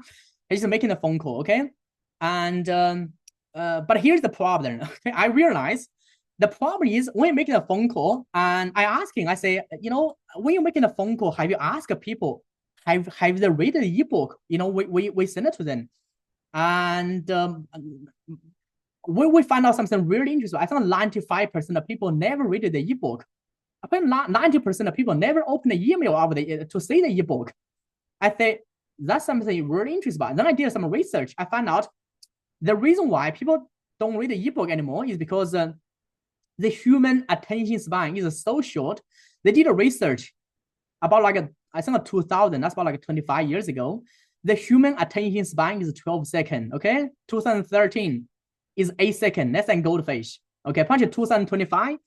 He's just making a phone call, okay? And but here's the problem. Okay, I realize the problem is when you're making a phone call, and I asking, I say, you know, when you're making a phone call, have you asked people? Have they read the ebook? You know, we send it to them, and we find out something really interesting. I think 95% of people never read the ebook. I think 90% of people never open the email of to see the ebook. I think that's something really interesting about. Then I did some research. I found out the reason why people don't read the ebook anymore is because the human attention span is so short. They did a research about I think 2000, that's about 25 years ago. The human attention span is 12 seconds, okay? 2013 is 8 seconds, less than goldfish. Okay, punch 2025,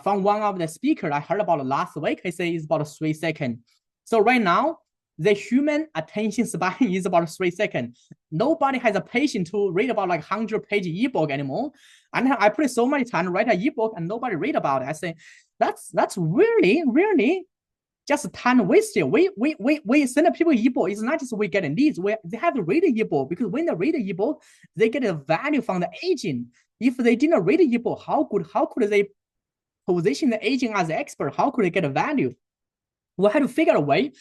from one of the speakers I heard about last week, he said it's about 3 seconds. So right now, the human attention span is about 3 seconds. Nobody has a patience to read about 100-page ebook anymore. And I put so many time to write an ebook and nobody read about it. I say, that's really, really just time wasted. We send people ebook. It's not just we get leads. They have to read the ebook, because when they read the ebook, they get a value from the agent. If they didn't read the ebook, how could they position the agent as an expert, how could they get a value? We had to figure a way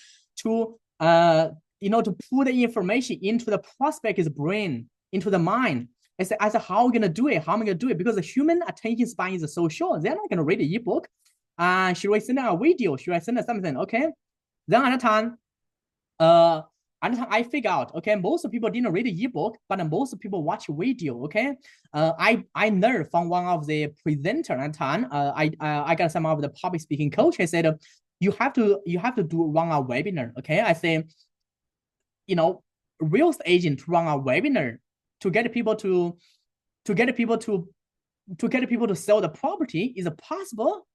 to to put the information into the prospect's brain, into the mind. I said, how are we gonna do it? How am I gonna do it? Because the human attention span is so short, they're not gonna read the ebook. Should I send a video? Should I send something? Okay. Then at the time, I figure out, okay, most people didn't read the ebook, but most people watch video. Okay, I learned from one of the presenter at the time. I got some of the public speaking coach. I said, you have to run a webinar. Okay, I say, real estate agent run a webinar to get people to sell the property. Is it possible?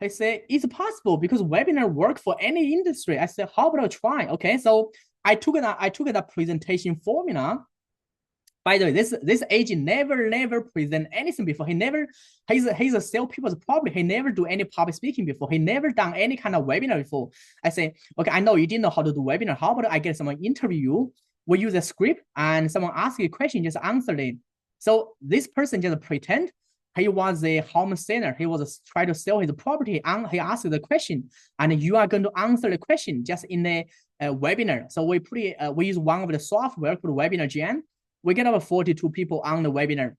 I say, it's possible because webinar work for any industry. I said, how about I try? Okay, so I took that presentation formula. By the way, this agent never present anything before. He's a sell people's property. He never do any public speaking before. He never done any kind of webinar before. I say, okay, I know you didn't know how to do webinar. How about I get someone interview you? We use a script and someone ask you a question, just answer it. So this person just pretend he was a home seller. He was trying to sell his property, and he asked the question, and you are going to answer the question just in a webinar. So we use one of the software called Webinar Gen. We get over 42 people on the webinar.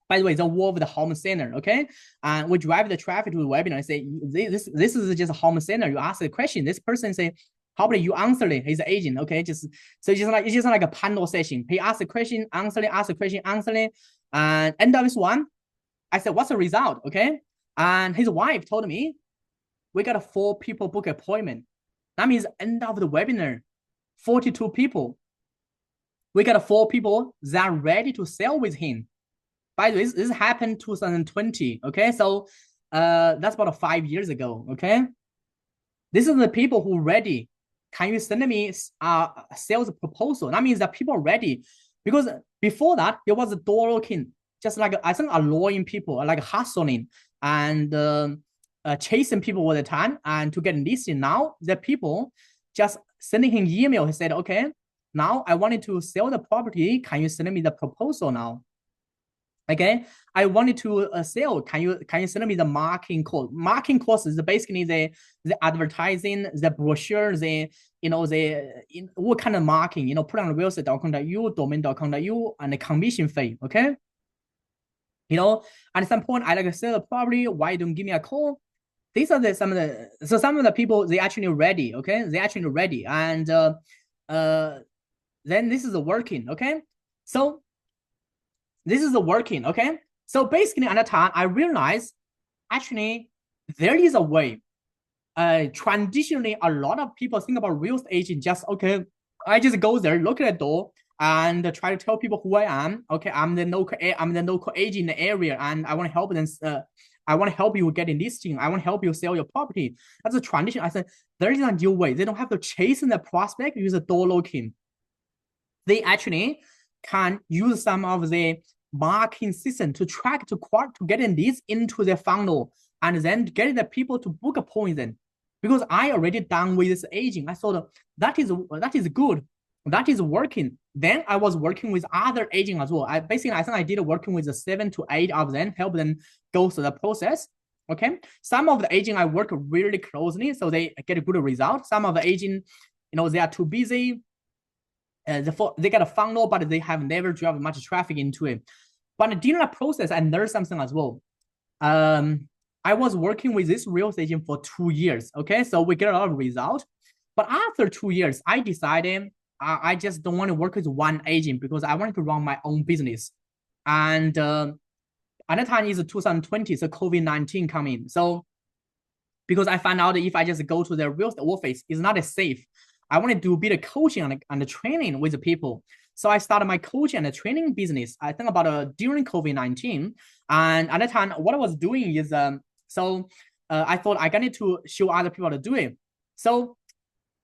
By the way, the wall of the home center, okay? And we drive the traffic to the webinar and say, this is just a home center. You ask the question. This person say, how about you answer it? He's an agent, okay? It's just like a panel session. He asks the question, answer it, ask the question, answer it. And end of this one, I said, what's the result, okay? And his wife told me, we got 4 people book appointment. That means end of the webinar, 42 people. We got 4 people that are ready to sell with him. By the way, this happened 2020, okay? So that's about 5 years ago, okay? This is the people who ready. Can you send me a sales proposal? That means that people are ready. Because before that, there was a door knocking, just like, I think, annoying people, like hustling and chasing people all the time and to get listed. Now, the people just sending him email. He said, okay, now I wanted to sell the property. Can you send me the proposal now? Okay, I wanted to sell. Can you send me the marketing cost? Marketing cost is basically the advertising, the brochure, what kind of marketing, put on realestate.com.au, domain.com.au, and the commission fee. Okay, at some point I like to sell the property. Why don't give me a call? These are some of the people, they actually ready. Okay, they actually ready, and then this is working. Okay, so this is working. Okay, so basically at the time I realized actually there is a way. Traditionally, a lot of people think about real estate agent just, okay, I just go there, look at the door, and try to tell people who I am. Okay, I'm the local agent in the area, and I want to help them. I want to help you get a listing. I want to help you sell your property. That's a tradition. I said there is a new way. They don't have to chase in the prospect, use a door knocking. They actually can use some of the marketing system to track to get leads into their funnel, and then get the people to book appointment. Because I already done with this agent, I thought that is good, that is working. Then I was working with other agents as well. I think I did working with 7 to 8 of them, help them go through the process. Okay, some of the agent I work really closely, so they get a good result. Some of the agent, they are too busy. They got a funnel, but they have never driven much traffic into it. But during that process, I learned something as well. I was working with this real estate agent for 2 years. Okay, so we get a lot of results. But after 2 years, I decided I just don't want to work with one agent because I wanted to run my own business. And at that time is 2020, so COVID-19 coming. So because I found out if I just go to the real estate office, it's not as safe. I wanted to do a bit of coaching and the training with the people. So I started my coaching and the training business, I think about during COVID-19. And at that time, what I was doing is, I thought I need to show other people how to do it. So,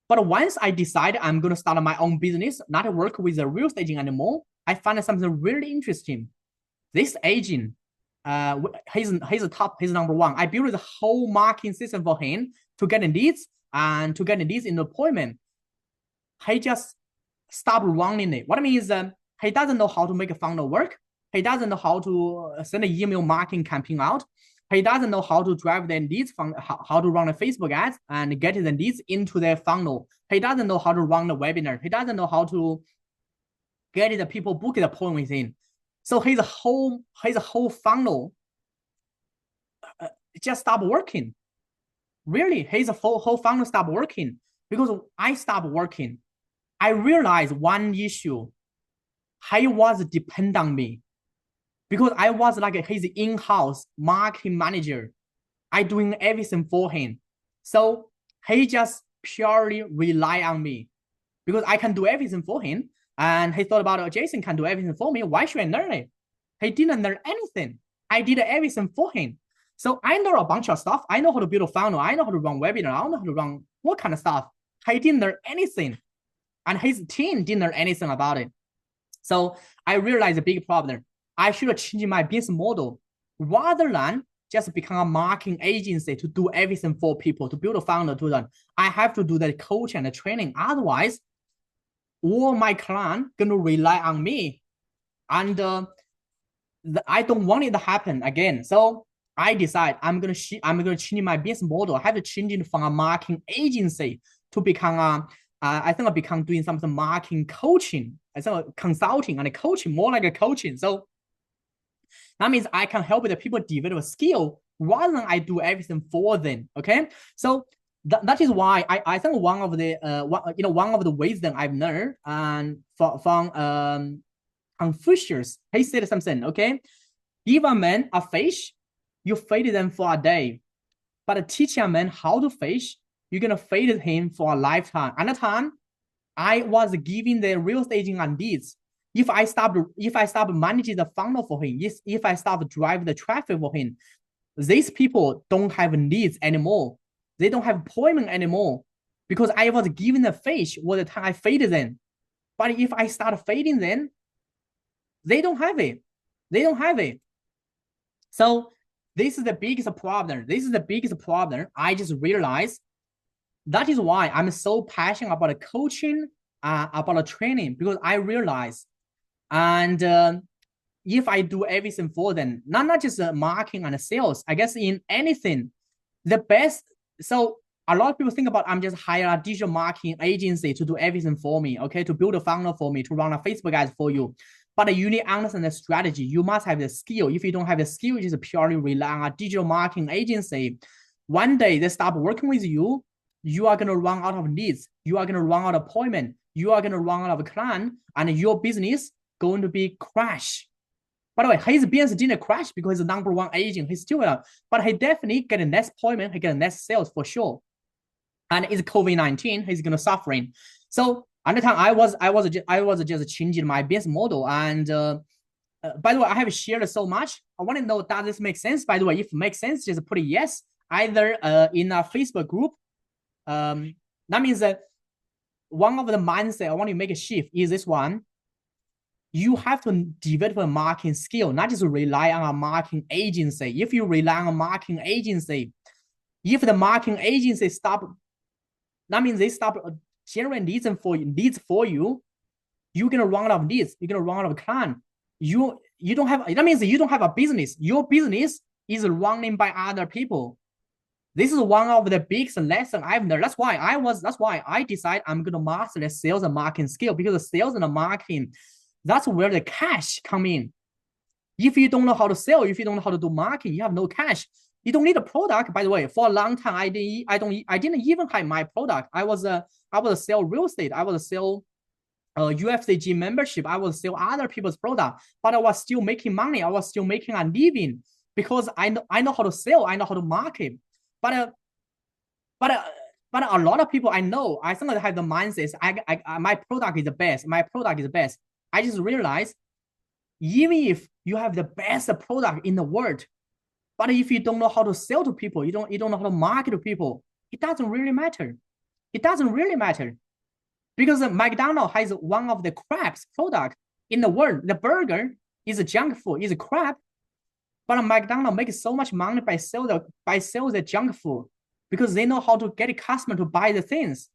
but once I decided I'm going to start my own business, not work with a real estate agent anymore, I found something really interesting. This agent, he's number one. I built the whole marketing system for him to get leads and to get leads in the appointment. He just stopped running it. What I mean is he doesn't know how to make a funnel work. He doesn't know how to send an email marketing campaign out. He doesn't know how to drive the leads from how to run the Facebook ads and get the leads into their funnel. He doesn't know how to run the webinar. He doesn't know how to get the people book the appointment in. So his whole funnel just stopped working. Really, his whole funnel stopped working because I stopped working. I realized one issue. He was dependent on me because I was like his in-house marketing manager. I doing everything for him. So he just purely rely on me because I can do everything for him. And he thought about, oh, Jason can do everything for me. Why should I learn it? He didn't learn anything. I did everything for him. So I know a bunch of stuff. I know how to build a funnel. I know how to run webinar. I know how to run what kind of stuff. He didn't learn anything. And his team didn't learn anything about it. So I realized a big problem. I should change my business model rather than just become a marketing agency to do everything for people, to build a funnel to them. I have to do the coaching and the training. Otherwise, all my clients gonna rely on me. And I don't want it to happen again. So I decide I'm gonna change my business model. I have to change it from a marketing agency to become I think I become doing something marketing coaching. I think consulting and coaching, more like a coaching. So that means I can help the people develop a skill rather than I do everything for them. Okay, so that is why I think one of the ways that I've learned and from Confucius, he said something. Okay, give a man a fish, you feed them for a day, but teach a man how to fish, you're gonna feed him for a lifetime. At the time, I was giving the real estate agent leads. If I stop managing the funnel for him, if I stop driving the traffic for him, these people don't have leads anymore. They don't have appointment anymore because I was giving the fish all the time I feed them. But if I start feeding them, they don't have it. They don't have it. So this is the biggest problem. This is the biggest problem. I just realized that is why I'm so passionate about coaching, about training, because I realize, and if I do everything for them, not just marketing and sales, I guess in anything, the best. So a lot of people think about I'm just hire a digital marketing agency to do everything for me, okay, to build a funnel for me, to run a Facebook ads for you. But you need to understand the strategy. You must have the skill. If you don't have the skill, you just purely rely on a digital marketing agency. One day they stop working with you, you are going to run out of leads. You are going to run out of appointment. You are going to run out of client, and your business going to be crash. By the way, his business didn't crash because he's the number one agent. He's still but he definitely get less appointment. He get less sales for sure. And it's COVID-19. He's going to suffering. So at the time, I was just changing my business model. And by the way, I have shared so much. I want to know, does this make sense? By the way, if it makes sense, just put a yes. Either in a Facebook group. That means that one of the mindset I want to make a shift is this one. You have to develop a marketing skill, not just rely on a marketing agency. If you rely on a marketing agency, if the marketing agency stop, that means they stop generating leads for you, you're gonna run out of leads. You're gonna run out of client. You don't have. That means you don't have a business. Your business is running by other people. This is one of the biggest lessons I've learned. That's why I decide I'm gonna master the sales and marketing skill, because the sales and the marketing, that's where the cash come in. If you don't know how to sell, if you don't know how to do marketing, you have no cash. You don't need a product. By the way, for a long time, I didn't even have my product. I was sell real estate. I was sell UFCG membership. I was sell other people's product, but I was still making money. I was still making a living because I know how to sell. I know how to market. But a lot of people I know, I think I have the mindset, my product is the best. My product is the best. I just realized, even if you have the best product in the world, but if you don't know how to sell to people, you don't know how to market to people, it doesn't really matter. It doesn't really matter. Because McDonald's has one of the crap's product in the world. The burger is a junk food, is a crap. But McDonald's makes so much money by sell the junk food because they know how to get a customer to buy the things.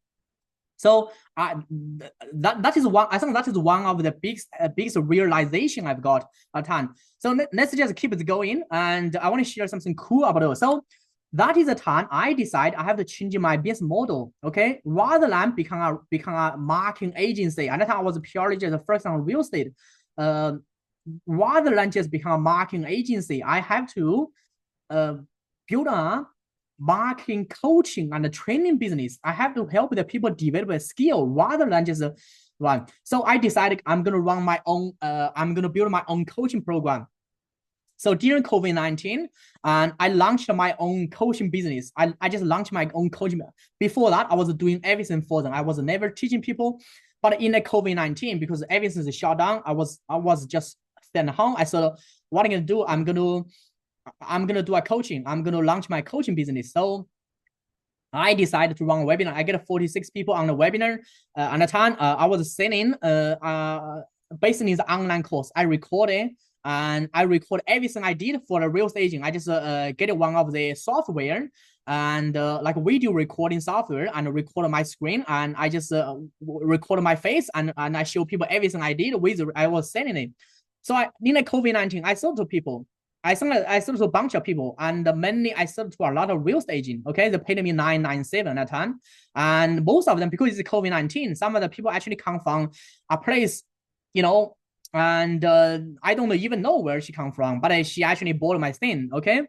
So that is one. I think that is one of the biggest realization I've got at time. So let's just keep it going, and I want to share something cool about it. So that is the time I decide I have to change my business model. Okay, rather than become a marketing agency. And that time I was purely just focused on real estate. Rather than just become a marketing agency, I have to build a marketing, coaching, and training business. I have to help the people develop a skill rather than just run. So I decided I'm gonna run my own. I'm gonna build my own coaching program. So during COVID-19, and I launched my own coaching business. I just launched my own coaching. Before that, I was doing everything for them. I was never teaching people. But in the COVID-19, because everything is shut down, I was just staying home. I said, what I'm gonna do? I'm gonna do a coaching. I'm gonna launch my coaching business. So I decided to run a webinar. I get 46 people on the webinar. At the time, I was selling basically the online course. I recorded and I record everything I did for the real estate agent. I just get one of the software and like video recording software and record my screen, and I just record my face and I show people everything I did with I was selling it. So in the COVID-19, I sold to people. I sold to a bunch of people, and mainly I sold to a lot of real estate agents. Okay, they paid me $997 at that time, and most of them, because it's COVID-19, some of the people actually come from a place, and I don't even know where she come from, but she actually bought my thing. Okay,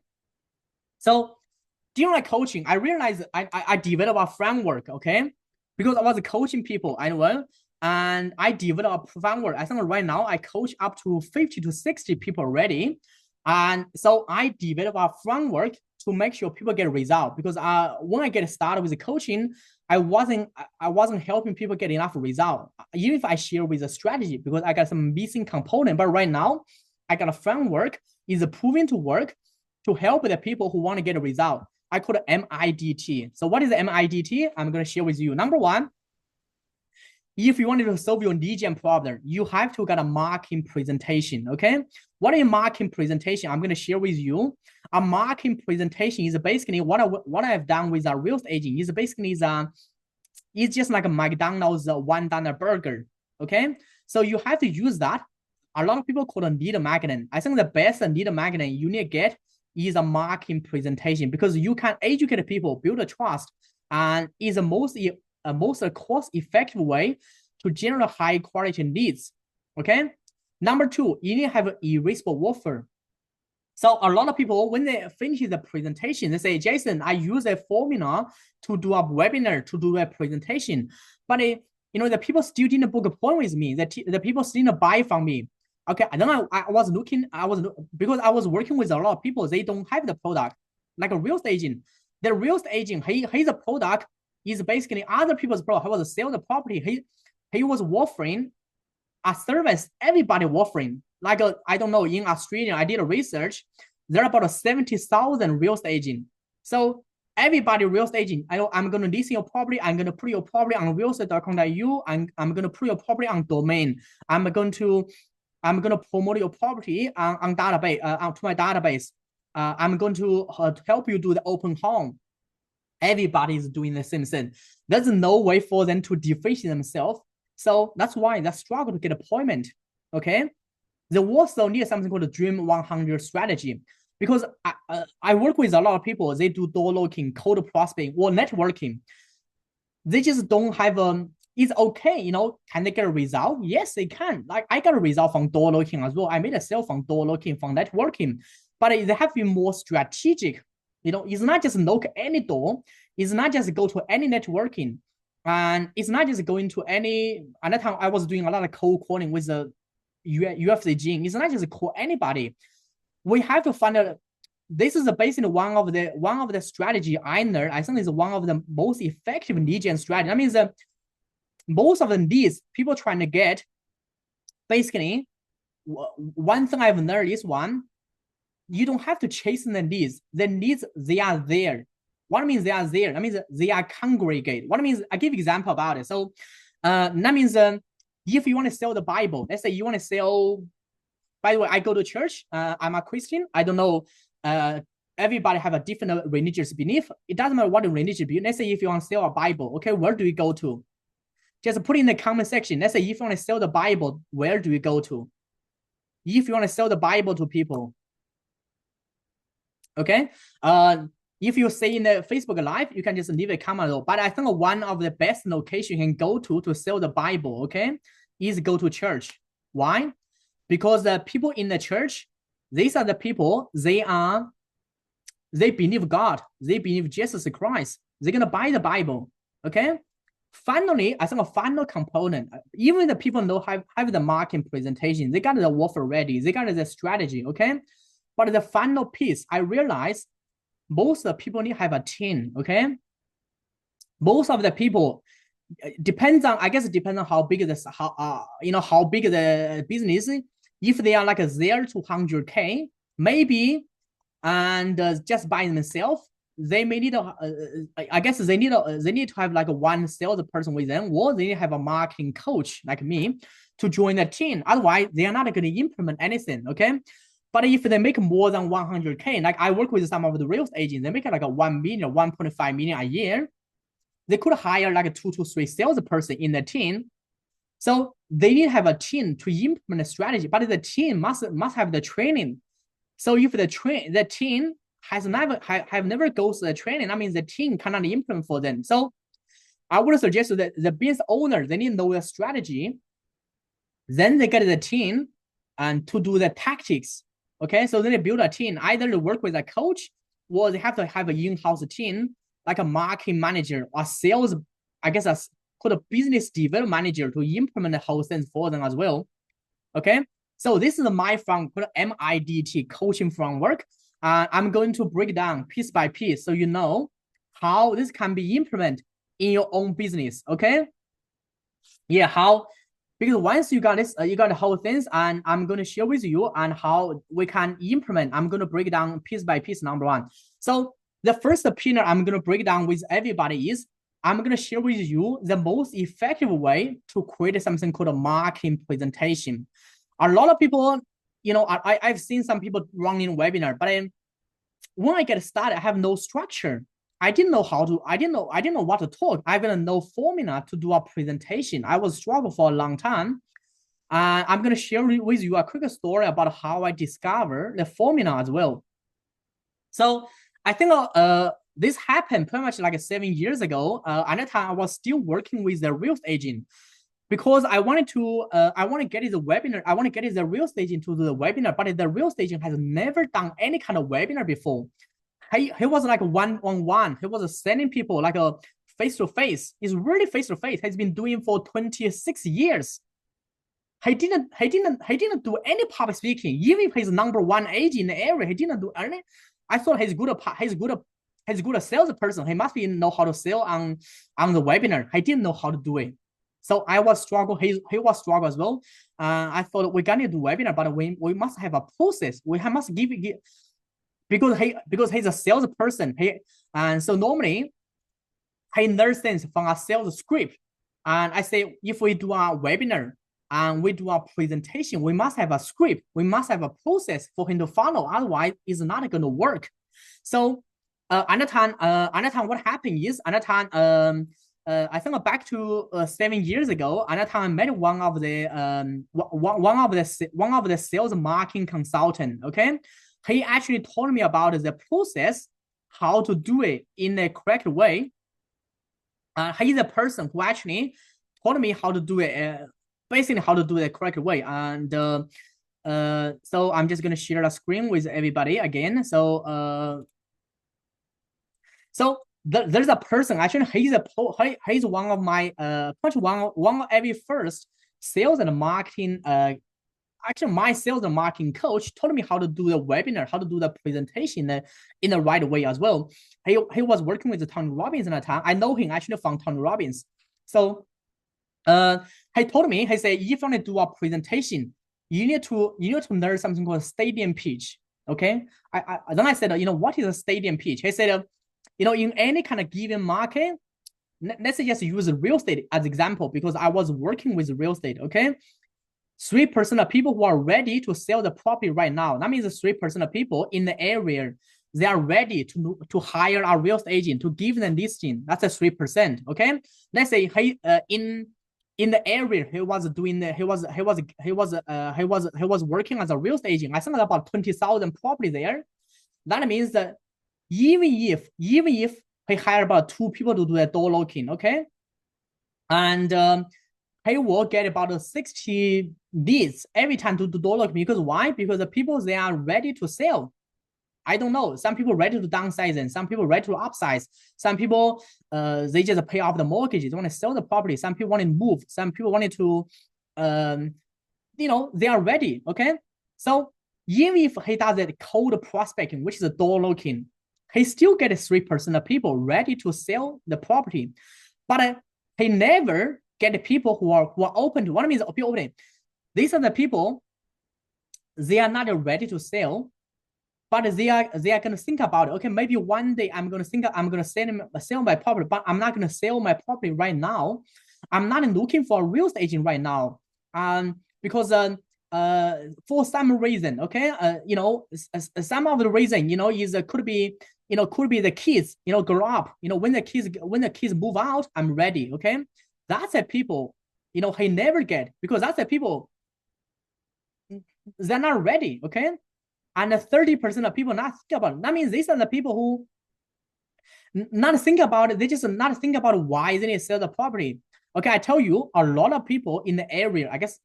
so during my coaching, I realized I developed a framework. Okay, because I was coaching people, and I developed a framework. I think right now I coach up to 50 to 60 people already. And so I develop a framework to make sure people get results. Because when I get started with the coaching, I wasn't helping people get enough result. Even if I share with a strategy, because I got some missing component. But right now, I got a framework is proven to work to help the people who want to get a result. I call it MIDT. So what is the MIDT? I'm going to share with you. Number one, if you wanted to solve your lead gen problem, you have to get a marketing presentation. Okay, what is marketing presentation? I'm going to share with you. A marketing presentation is basically what I've done with a real estate agent. Is basically it's just like a McDonald's $1 burger. Okay, so you have to use that. A lot of people call it lead magnet. I think the best lead magnet you need to get is a marketing presentation, because you can educate people, build a trust, and is the most cost-effective way to generate high-quality leads. Okay. Number two, you need to have an irresistible offer. So a lot of people, when they finish the presentation, they say, Jason, I use a formula to do a webinar, to do a presentation. But the people still didn't book a point with me. The people still didn't buy from me. Okay, I don't know. Because I was working with a lot of people, they don't have the product. Like a real estate agent. The real estate agent, he's a product is basically other people's product. He was sell the property. He was offering a service everybody offering. Like I don't know, in Australia, I did a research. There are about 70,000 real estate agents. So everybody real estate agent, I'm going to list your property. I'm going to put your property on realestate.com.au. I'm going to put your property on domain. I'm going to promote your property on database to my database. I'm going to help you do the open home. Everybody is doing the same thing. There's no way for them to differentiate themselves. So that's why they struggle to get appointment. Okay. They also need something called the Dream 100 strategy, because I work with a lot of people. They do door knocking, cold prospecting, or networking. They just don't have it's okay, can they get a result? Yes, they can. Like I got a result from door knocking as well. I made a sale from door knocking, from networking, but they have to be more strategic. It's not just knock any door. It's not just go to any networking. And it's not just going to any. At that time, I was doing a lot of cold calling with the UFC gym. It's not just call anybody. We have to find out. This is basically one of the strategy I learned. I think it's one of the most effective lead gen strategy. That means that most of the leads people trying to get, basically, one thing I've learned is you don't have to chase the leads. The leads, they are there. What means they are there? That means they are congregate. What means, I give example about it. So that means if you want to sell the Bible, let's say you want to sell, by the way, I go to church. I'm a Christian. I don't know. Everybody have a different religious belief. It doesn't matter what the religion be. Let's say if you want to sell a Bible, okay, where do you go to? Just put in the comment section. Let's say if you want to sell the Bible, where do you go to? If you want to sell the Bible to people, okay? If you say in the Facebook Live, you can just leave a comment. But I think one of the best locations you can go to sell the Bible, okay, is go to church. Why? Because the people in the church, these are the people, they believe God, they believe Jesus Christ. They're gonna buy the Bible, okay? Finally, I think a final component, even the people know have the marketing presentation, they got the offer ready, they got the strategy, okay? But the final piece, I realized most of the people need to have a team, okay? Most of the people, depends on, I guess it depends on how big this, how big the business. If they are like a 0 to 100K, maybe, and just by themselves, they may need I guess they need to have like one salesperson with them, or they need to have a marketing coach like me to join the team. Otherwise, they are not going to implement anything, okay? But if they make more than 100K, like I work with some of the real estate agents, they make like a 1 million, 1.5 million a year. They could hire like a 2 to 3 salesperson in the team. So they need to have a team to implement a strategy, but the team must have the training. So if the team have never goes to the training, that means the team cannot implement for them. So I would suggest that the business owner, they need to know the strategy. Then they get the team and to do the tactics. Okay, so then they build a team, either to work with a coach, or they have to have an in-house team, like a marketing manager or sales, I guess called a business development manager to implement the whole thing for them as well. Okay, so this is my from MIDT coaching framework. I'm going to break down piece by piece so you know how this can be implemented in your own business. Okay, yeah, how, because once you got this, you got the whole things, and I'm going to share with you and how we can implement. I'm going to break down piece by piece. Number one. So the first pillar I'm going to break down with everybody is I'm going to share with you the most effective way to create something called a marketing presentation. A lot of people, I've seen some people running webinar, but when I get started, I have no structure. I didn't know what to talk. I have no formula to do a presentation. I was struggling for a long time. I'm going to share with you a quick story about how I discovered the formula as well. So I think this happened pretty much like 7 years ago. At that time, I was still working with the real estate agent because I want to get the webinar. I want to get the real estate agent to do the webinar, but the real estate agent has never done any kind of webinar before. He was like one-on-one. He was sending people like a face-to-face. It's really face-to-face. He's been doing for 26 years. He didn't do any public speaking. Even if he's number one agent in the area, he didn't do any. I thought he's good salesperson. He must know how to sell on the webinar. He didn't know how to do it. So I was struggle. He was struggle as well. I thought we gonna do webinar, but we must have a process. We must give because he's a salesperson. And so normally he learns things from a sales script. And I say if we do a webinar and we do a presentation, we must have a script. We must have a process for him to follow. Otherwise, it's not going to work. So another time, what happened is another time. I think back to 7 years ago. Another time, I met one of the sales marketing consultant. Okay, he actually told me about the process, how to do it in the correct way. He's the person who actually told me how to do it, basically how to do it the correct way. And so I'm just going to share the screen with everybody again. So there's a person, actually he's one of my one of every first sales and marketing actually my sales and marketing coach told me how to do the webinar, how to do the presentation in the right way as well. He was working with Tony Robbins at the time. I know him actually from Tony Robbins. So he told me, he said, if you want to do a presentation, you need to learn something called stadium pitch. Okay. Then I said, what is a stadium pitch? He said, in any kind of given market, let's say just use real estate as example, because I was working with real estate. Okay. 3% of people who are ready to sell the property right now. That means 3% of people in the area, they are ready to hire a real estate agent to give them listing. That's a 3%. Okay. Let's say, hey, in in the area he was doing he was working as a real estate agent. I think about 20,000 property there. That means that even if he hired about 2 people to do the door locking, okay, and he will get about 60 leads every time to do door locking. Because why? Because the people, they are ready to sell. I don't know. Some people ready to downsize, and some people ready to upsize. Some people, they just pay off the mortgage. They want to sell the property. Some people want to move. Some people wanted to, they are ready. Okay. So even if he does that cold prospecting, which is a door locking, he still gets 3% of people ready to sell the property. But he never get people who are open to, what I mean is people open. These are the people, they are not ready to sell, but they are going to think about it. Okay, maybe one day I'm going to sell my property, but I'm not going to sell my property right now. I'm not looking for a real estate agent right now. Because for some reason, okay, some of the reason, is could be the kids, grow up. When the kids move out, I'm ready. Okay, that's the people, he never get, because that's the people, they're not ready. Okay. And 30% of people not think about it. That means these are the people who not think about it. They just not think about why they need to sell the property. Okay, I tell you, a lot of people in the area, I guess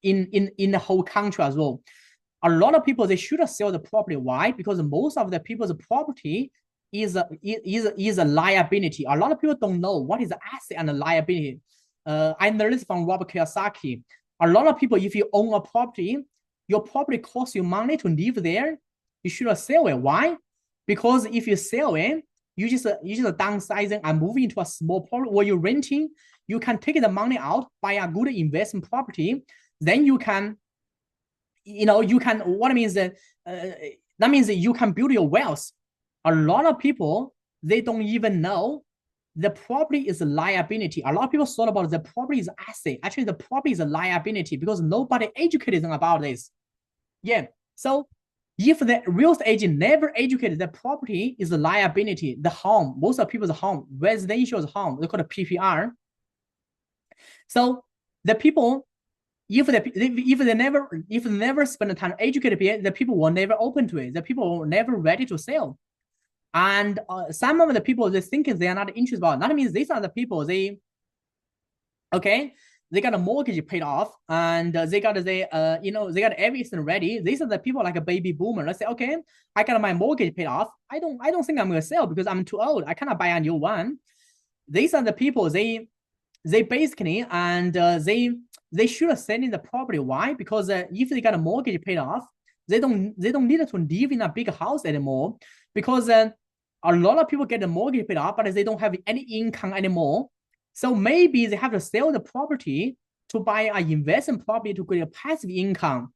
in the whole country as well, a lot of people, they should sell the property. Why? Because most of the people's property is a liability. A lot of people don't know what is the asset and the liability. I learned this from Robert Kiyosaki. A lot of people, if you own a property, your property costs you money to live there, you should sell it. Why? Because if you sell it, you just downsizing and moving into a small property, or you're renting, you can take the money out, buy a good investment property. Then you can, what I mean is that means that you can build your wealth. A lot of people, they don't even know the property is a liability. A lot of people thought about the property is asset. Actually, the property is a liability because nobody educated them about this. Yeah. So if the real estate agent never educated the property is a liability, the home, most of people's home, residential home, they call it PPR. So the people, if they never spend the time to educate it, the people will never open to it. The people will never ready to sell. And some of the people, they think they are not interested about it. That means these are the people, they got a mortgage paid off, and they got everything ready. These are the people like a baby boomer. Let's say, okay, I got my mortgage paid off. I don't think I'm gonna sell because I'm too old. I cannot buy a new one. These are the people, they basically, and they should have sell in the property. Why? Because if they got a mortgage paid off, they don't need to live in a big house anymore, because a lot of people get a mortgage paid off, but they don't have any income anymore. So maybe they have to sell the property to buy an investment property to get a passive income.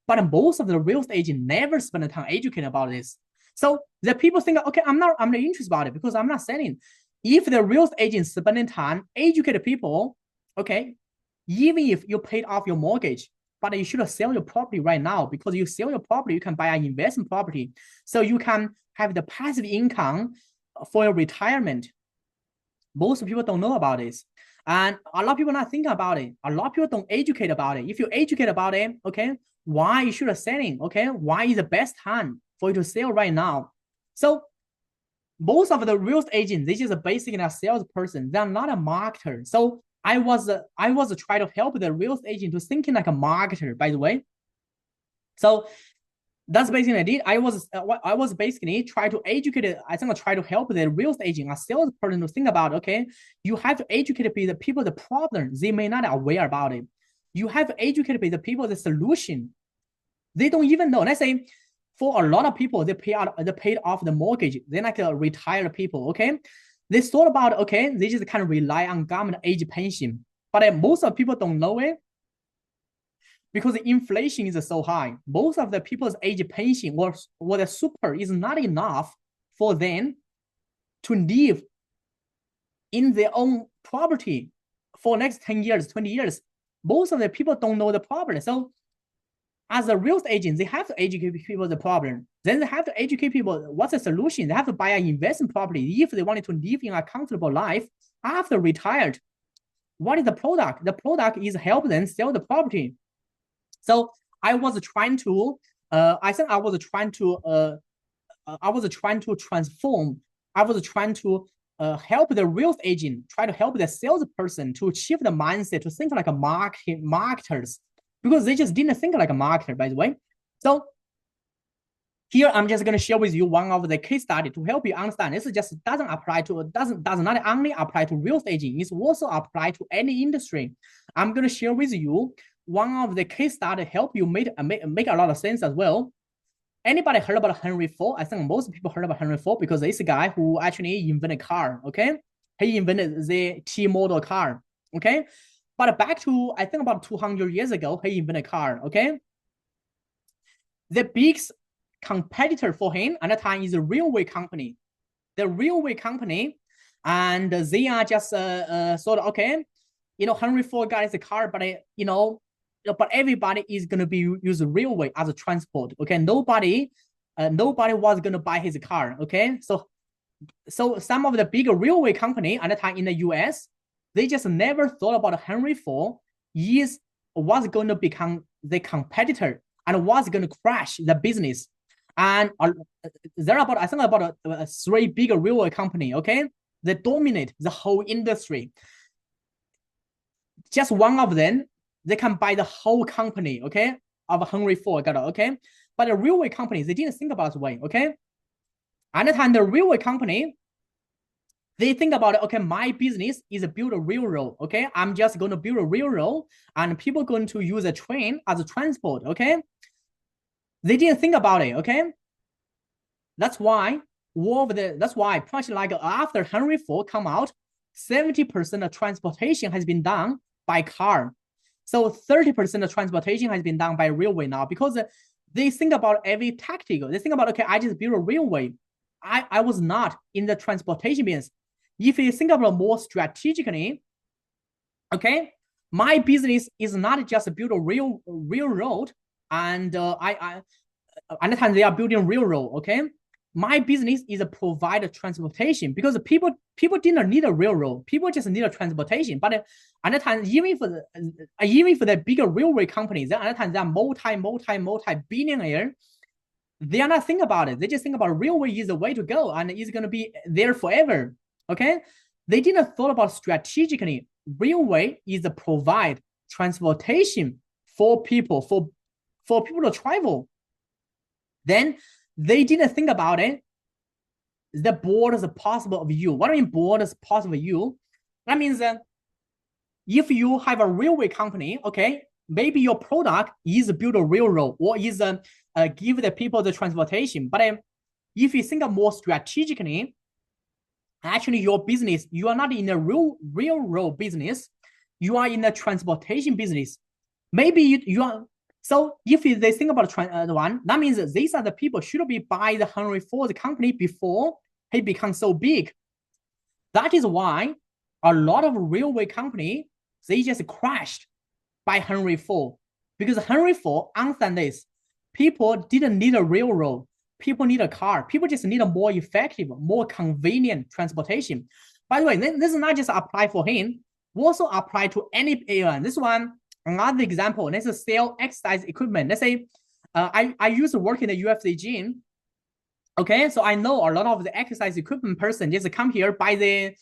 But most of the real estate agents never spend the time educating about this. So the people think, okay, I'm not interested about it because I'm not selling. If the real estate agent spending time educate people, okay, even if you paid off your mortgage, but you should sell your property right now, because you sell your property, you can buy an investment property, so you can have the passive income for your retirement. Most people don't know about this, and a lot of people not think about it. A lot of people don't educate about it. If you educate about it, okay, why you should selling? Okay, why is the best time for you to sell right now? So most of the real estate agents, they just basically a salesperson. They're not a marketer. So I was trying to help the real estate agent to thinking like a marketer, by the way. So that's basically what I did. I was basically trying to educate it. I think I try to help the real estate agent, a salesperson, to think about, okay, you have to educate the people the problem. They may not aware about it. You have to educate the people the solution. They don't even know. Let's say for a lot of people, they paid off the mortgage. They're like retired people, okay? They thought about, okay, they just kind of rely on government age pension. But most of people don't know it, because the inflation is so high. Most of the people's age pension or the super is not enough for them to live in their own property for next 10 years, 20 years. Most of the people don't know the problem. So as a real estate agent, they have to educate people the problem. Then they have to educate people what's the solution. They have to buy an investment property if they wanted to live in a comfortable life after retired. What is the product? The product is help them sell the property. So I was trying to, I think I was trying to transform. I was trying to help the real estate agent, try to help the salesperson to achieve the mindset to think like a marketers, because they just didn't think like a marketer, by the way. So here I'm just going to share with you one of the case study to help you understand. This just doesn't apply to does not only apply to real estate agent. It's also apply to any industry. I'm going to share with you one of the case study help you make a lot of sense as well. Anybody heard about Henry Ford? I think most people heard about Henry Ford because it's a guy who actually invented a car. Okay, he invented the T model car. Okay, but back to I think about 200 years ago, he invented a car. Okay, the biggest competitor for him at the time is a railway company. The railway company, and they are just sort of okay. Henry Ford got his car, but but everybody is going to be use railway as a transport. Okay, nobody was going to buy his car. Okay, so some of the bigger railway company at the time in the US, they just never thought about Henry Ford was going to become the competitor and was going to crash the business. And there are I think about 3 bigger railway company. Okay, they dominate the whole industry. Just one of them, they can buy the whole company, okay, of Henry Ford. Okay, but the railway companies, they didn't think about this way. Okay, at the time, the railway company, they think about it. Okay, my business is to build a railroad. Okay, I'm just going to build a railroad, and people are going to use a train as a transport. Okay, they didn't think about it. Okay, that's why pretty like after Henry Ford come out, 70% of transportation has been done by car. So 30% of transportation has been done by railway now, because they think about every tactical. They think about, okay, I just build a railway. I was not in the transportation business. If you think about more strategically, okay, my business is not just build a railroad, and I understand they are building railroad. Okay, my business is to provide transportation, because people didn't need a railroad. People just need a transportation. But at the time, even for the bigger railway companies, at the time they are multi-billionaire. They are not thinking about it. They just think about railway is the way to go and it's going to be there forever. Okay, they didn't thought about strategically. Railway is to provide transportation for people to travel. Then they didn't think about it. The borders possible of you. What do you mean borders possible of you? That means that if you have a railway company, okay, maybe your product is build a railroad or is give the people the transportation. But if you think of more strategically, actually your business, you are not in a railroad business. You are in a transportation business. Maybe you are. So if they think about one, that means that these are the people should be buy the Henry Ford company before he becomes so big. That is why a lot of railway company, they just crashed by Henry Ford, because Henry Ford understand this. People didn't need a railroad. People need a car. People just need a more effective, more convenient transportation. By the way, this is not just apply for him, also apply to any airline. This one, another example, let's sell exercise equipment. Let's say I used to work in the UFC gym. Okay, so I know a lot of the exercise equipment person just come here buy the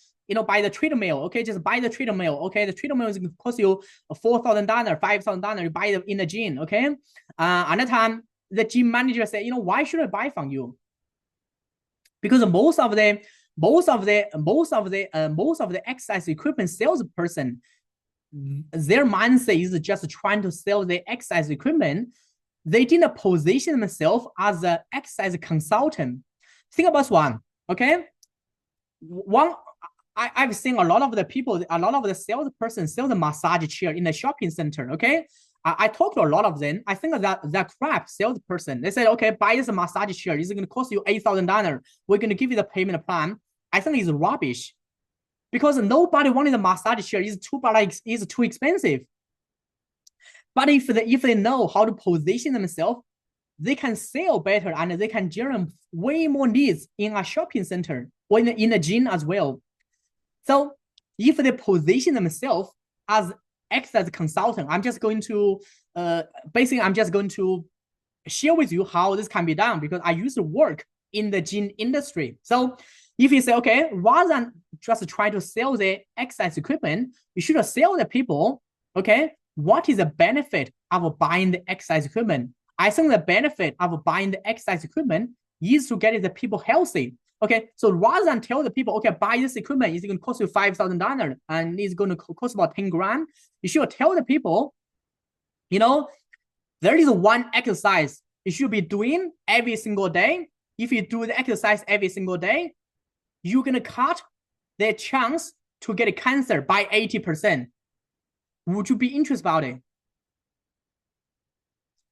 treadmill. Okay, just buy the treadmill. Okay, the treadmill is going to cost you $4,000, $5,000. You buy it in the gym. Okay, another time the gym manager said, why should I buy from you? Because most of the exercise equipment salesperson, their mindset is just trying to sell the exercise equipment. They didn't position themselves as an exercise consultant. Think about one. Okay, I've seen a lot of the salesperson sell the massage chair in the shopping center. Okay, I talked to a lot of them. I think that crap salesperson. They said, okay, buy this massage chair. It's going to cost you $8,000. We're going to give you the payment plan. I think it's rubbish, because nobody wanted the massage chair. It's too expensive. But if they know how to position themselves, they can sell better and they can generate way more leads in a shopping center or in a gym as well. So if they position themselves, as access consultant. I'm just going to basically I'm just going to share with you how this can be done because I used to work in the gene industry. So if you say, okay, rather than just try to sell the exercise equipment, you should sell the people, okay, what is the benefit of buying the exercise equipment? I think the benefit of buying the exercise equipment is to get the people healthy. Okay, so rather than tell the people, okay, buy this equipment, it's going to cost you $5,000 and it's going to cost about 10 grand. You should tell the people, you know, there is one exercise you should be doing every single day. If you do the exercise every single day, you're going to cut the chance to get cancer by 80%. Would you be interested about it?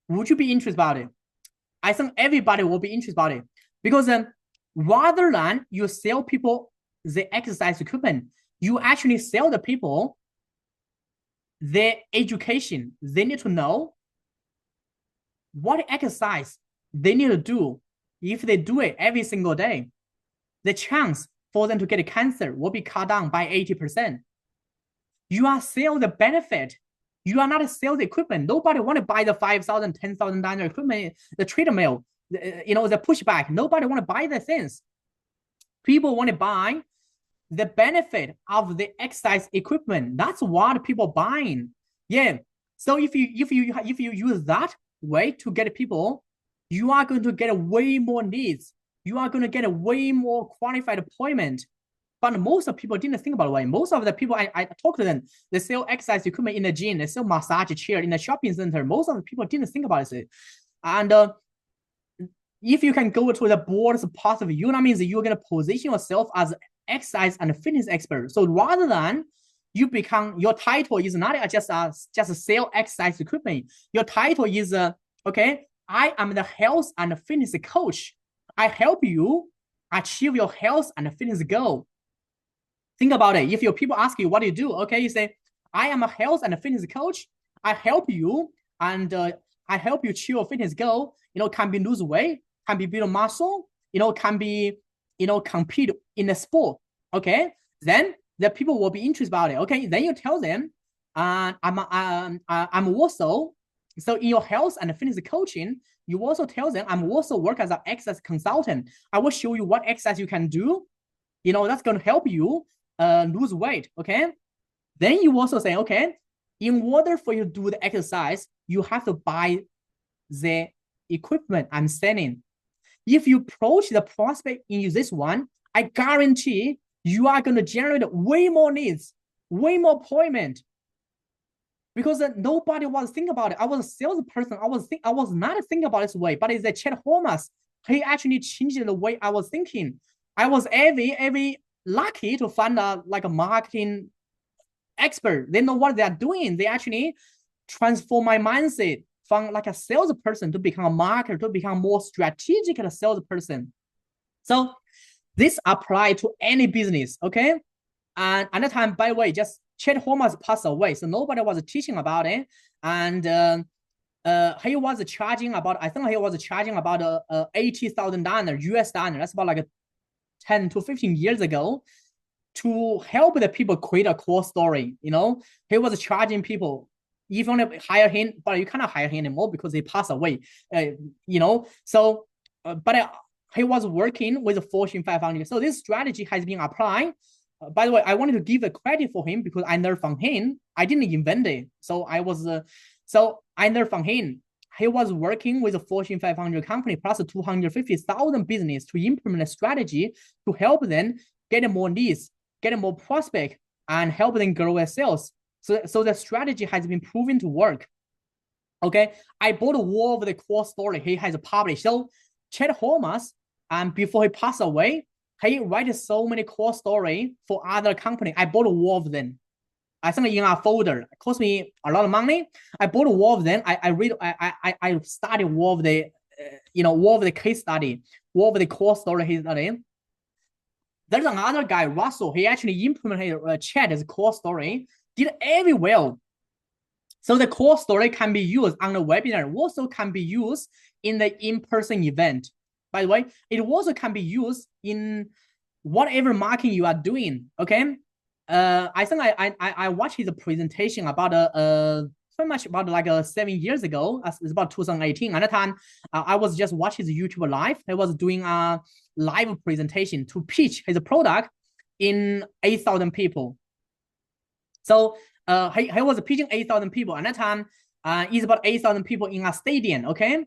Would you be interested about it? I think everybody will be interested about it because rather than you sell people the exercise equipment, you actually sell the people the education. They need to know what exercise they need to do. If they do it every single day, the chance for them to get cancer will be cut down by 80%. You are selling the benefit. You are not selling the equipment. Nobody want to buy the $5,000, $10,000 equipment, the treadmill, the pushback. Nobody want to buy the things. People want to buy the benefit of the exercise equipment. That's what people buying. Yeah. So if you use that way to get people, you are going to get way more leads. You are going to get a way more qualified appointment. But most of people didn't think about it. Most of the people I talk to them, they sell exercise equipment in the gym, they sell massage chair in the shopping center. Most of the people didn't think about it. And if you can go to the board's part of you, that means you're going to position yourself as exercise and fitness expert. So rather than you become, your title is not just sell exercise equipment. Your title is, okay, I am the health and fitness coach. I help you achieve your health and fitness goal. Think about it. If your people ask you, what do you do? Okay, you say, I am a health and fitness coach. I help you and I help you achieve your fitness goal. Can be lose weight, can be build muscle, can be, compete in a sport. Okay, then the people will be interested about it. Okay, then you tell them, I'm also, so in your health and fitness coaching, you also tell them, I'm also work as an exercise consultant. I will show you what exercise you can do. That's going to help you lose weight. Okay. Then you also say, okay, in order for you to do the exercise, you have to buy the equipment I'm selling. If you approach the prospect in this one, I guarantee you are going to generate way more leads, way more appointment. Because nobody was thinking about it. I was a salesperson. I was not thinking about this way, but it's a Chet Holmes. He actually changed the way I was thinking. I was every lucky to find a marketing expert. They know what they are doing. They actually transform my mindset from like a salesperson to become a marketer, to become more strategic as a salesperson. So this applies to any business, okay? And at the time, by the way, just Chet Holmes passed away, so nobody was teaching about it. And he was charging about, I think he was charging about $80,000 US dollar. That's about like 10 to 15 years ago, to help the people create a core story. He was charging people. If you want to hire him, but you cannot hire him anymore because he passed away. So, but he was working with the Fortune 500. So this strategy has been applied. By the way, I wanted to give the credit for him because I learned from him. I didn't invent it. So I learned from him. He was working with a Fortune 500 company plus 250,000 business to implement a strategy to help them get more leads, get more prospect, and help them grow their sales. So the strategy has been proven to work. Okay, I bought all of the core story he has published. So Chet Holmes, before he passed away, he wrote so many core story for other company. I bought all of them. I think in a folder. It cost me a lot of money. I bought all of them. I studied all of the, all of the case study, all of the core story he studied. There's another guy, Russell. He actually implemented Chat as a core story. Did very well. So the core story can be used on the webinar. Also can be used in the in-person event. By the way, it also can be used in whatever marketing you are doing. Okay. I think I watched his presentation about so much about like 7 years ago. It's about 2018. At the time, I was just watching his YouTube live. He was doing a live presentation to pitch his product in 8,000 people. So he was pitching 8,000 people. At that time, it's about 8,000 people in a stadium. Okay,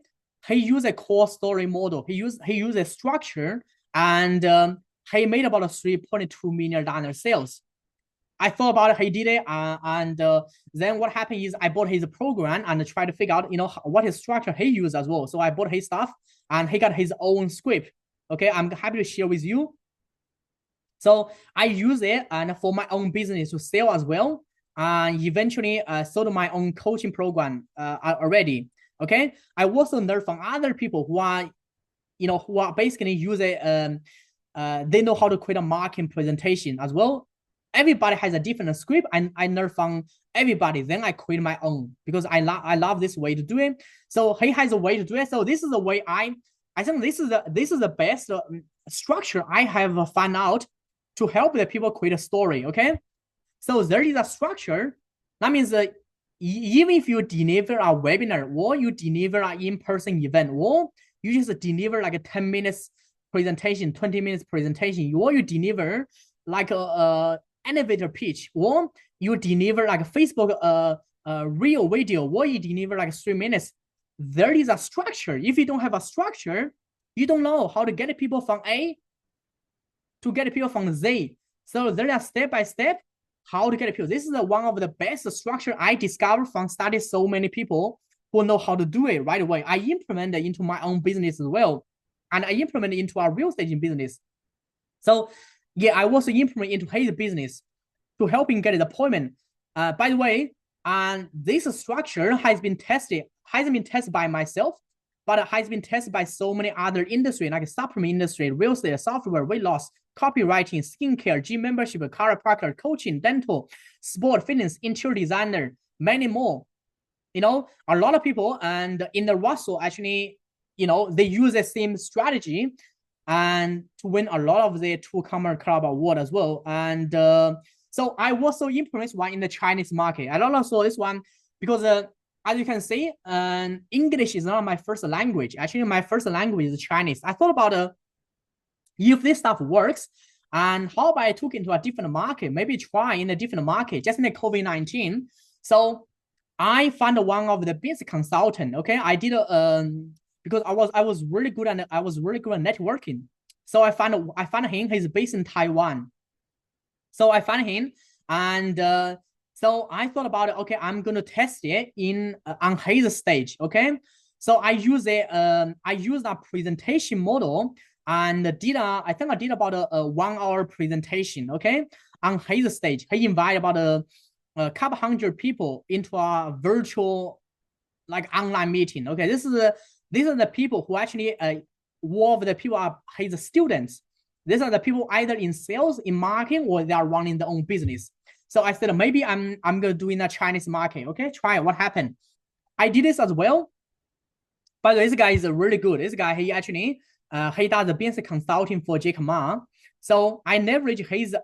he used a core story model. He used a structure, and he made about a $3.2 million sales. I thought about it, he did it, and then what happened is I bought his program and tried to figure out, what his structure he used as well. So I bought his stuff, and he got his own script. Okay, I'm happy to share with you. So I use it and for my own business to sell as well. And eventually sold my own coaching program already. Okay, I also learned from other people who are basically use it. They know how to create a marketing presentation as well. Everybody has a different script, and I learn from everybody. Then I create my own because I love this way to do it. So he has a way to do it. So this is the way I think this is the best structure I have found out to help the people create a story. Okay, so there is a structure. That means even if you deliver a webinar or you deliver an in-person event or you just deliver like a 10 minutes presentation, 20 minutes presentation, or you deliver like a elevator pitch, or you deliver like a Facebook real video, or you deliver like 3 minutes. There is a structure. If you don't have a structure, you don't know how to get people from A to get people from Z. So there is step by step how to get people. This is one of the best structure I discovered from studying so many people who know how to do it right away. I implement it into my own business as well, and I implement it into our real estate business. So yeah, I also implement into his business to help him get an appointment. By the way, and this structure hasn't been tested by myself, but it has been tested by so many other industries like supplement industry, real estate, software, weight loss, copywriting, skincare, gym membership, chiropractor, coaching, dental, sport, fitness, interior designer, many more. A lot of people and in the Russell actually, they use the same strategy and to win a lot of the two-comer club award as well. And so I also implement one in the Chinese market. I don't know, so this one because as you can see, English is not my first language. Actually, my first language is Chinese. I thought about if this stuff works, and how about I took it into a different market, maybe try in a different market, just in the COVID-19. So I found one of the business consultant. Okay, I did because I was really good at networking. So I found him. He's based in Taiwan. So I found him, and so I thought about it. Okay, I'm gonna test it on his stage. Okay, so I use a presentation model and I think I did about a 1 hour presentation. Okay, on his stage, he invited about a couple hundred people into a virtual like online meeting. Okay, these are the people who actually all of the people are his students. These are the people either in sales, in marketing, or they are running their own business. So I said maybe I'm gonna do in the Chinese market. Okay, try it. What happened? I did this as well. But this guy is really good. This guy he actually he does the business consulting for Jack Ma. So I leverage his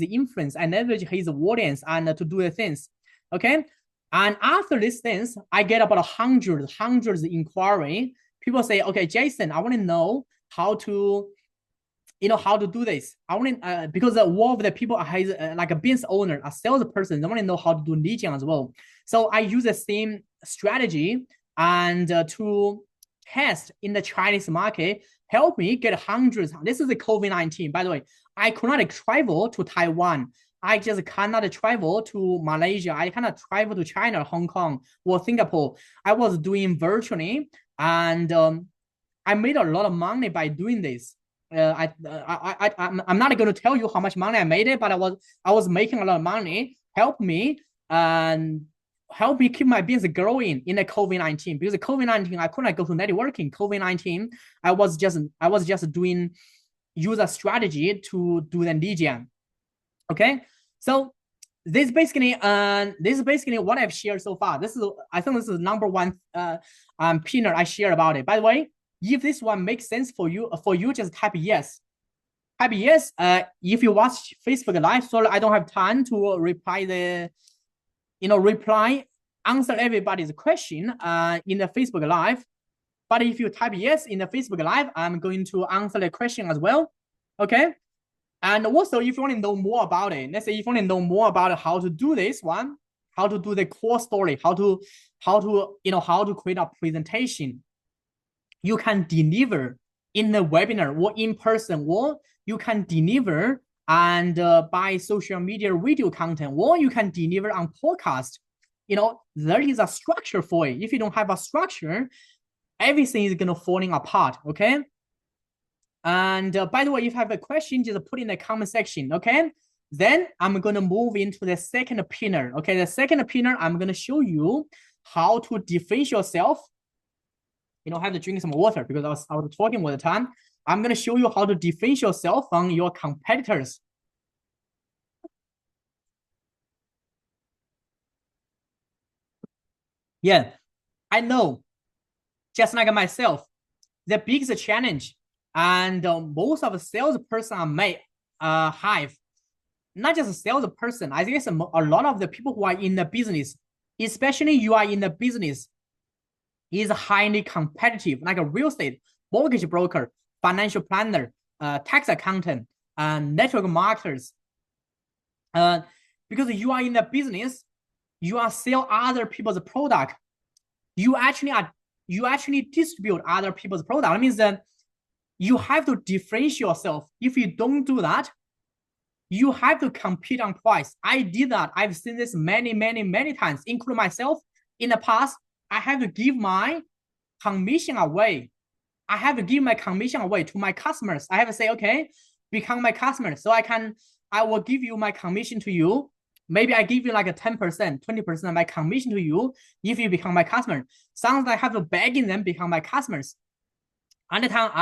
influence, I leverage his audience and to do the things. Okay. And after these things, I get about hundreds inquiry. People say, okay, Jason, I want to know how to do this. I want to because all of the people has like a business owner, a salesperson, they want to know how to do lead gen as well. So I use the same strategy and to test in the Chinese market, help me get hundreds. This is the COVID-19, by the way. I could not travel to Taiwan. I just cannot travel to Malaysia. I cannot travel to China, Hong Kong, or Singapore. I was doing virtually, and I made a lot of money by doing this. I'm not going to tell you how much money I made it, but I was making a lot of money. Help me and help me keep my business growing in the COVID-19, because the COVID-19 I couldn't go to networking. COVID-19 I was just doing user strategy to do the lead gen. Okay, so this is basically what I've shared so far. I think this is number one pillar I share about it. By the way, if this one makes sense for you just type yes. type yes. If you watch Facebook Live, sorry, I don't have time to reply answer everybody's question in the Facebook Live. But if you type yes in the Facebook Live, I'm going to answer the question as well. Okay. And also, if you want to know more about it, let's say if you want to know more about how to do this one, how to do the core story, how to create a presentation, you can deliver in the webinar or in person, or you can deliver and by social media video content, or you can deliver on podcast. There is a structure for it. If you don't have a structure, everything is gonna falling apart. Okay. And by the way, if you have a question, just put in the comment section. Okay. Then I'm gonna move into the second pillar. Okay, the second pillar, I'm gonna show you how to differentiate yourself. I have to drink some water because I was talking all the time. I'm gonna show you how to differentiate yourself from your competitors. Yeah, I know. Just like myself, the biggest challenge and most of the salesperson I may have, not just a salesperson, I think it's a lot of the people who are in the business, especially you are in the business, is highly competitive, like a real estate, mortgage broker, financial planner, tax accountant, network marketers. Because you are in the business, you are sell other people's product. You actually distribute other people's product. That means that you have to differentiate yourself. If you don't do that, you have to compete on price. I did that. I've seen this many times, including myself. In the past, I have to give my commission away. I have to give my commission away to my customers. I have to say, okay, become my customer. So I will give you my commission to you. Maybe I give you like a 10%, 20% of my commission to you if you become my customer. Sounds like I have to begging them become my customers. And the time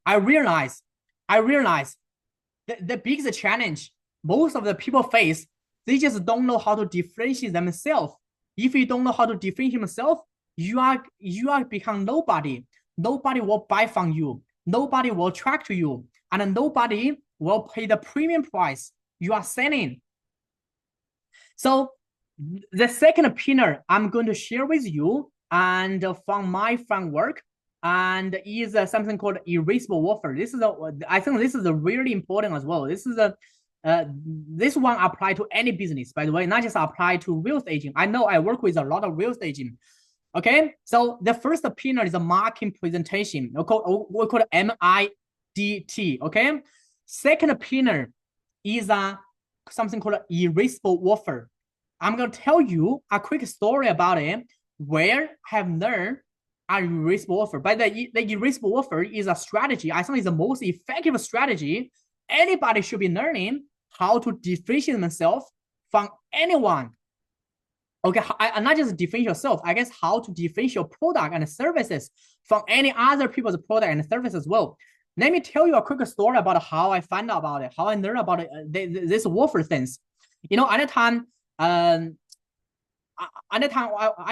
I realize the biggest challenge most of the people face, they just don't know how to differentiate themselves. If you don't know how to differentiate yourself, you are become nobody. Nobody will buy from you. Nobody will track to you, and nobody will pay the premium price you are selling. So the second pillar I'm going to share with you, and from my framework, and is something called irresistible offer. I think this is really important as well. This one apply to any business, by the way, not just apply to real estate agent. I know I work with a lot of real estate agent. Okay, so the first pillar is a marketing presentation. We call it MIDT. Okay, second pillar is something called irresistible offer. I'm gonna tell you a quick story about it where I have learned an irresistible offer. But the irresistible offer is a strategy. I think it's the most effective strategy. Anybody should be learning how to differentiate themselves from anyone. Okay, not just differentiate yourself, I guess how to differentiate your product and services from any other people's product and service as well. Let me tell you a quick story about how I found out about it, how I learned about it, this offer things. At the time, I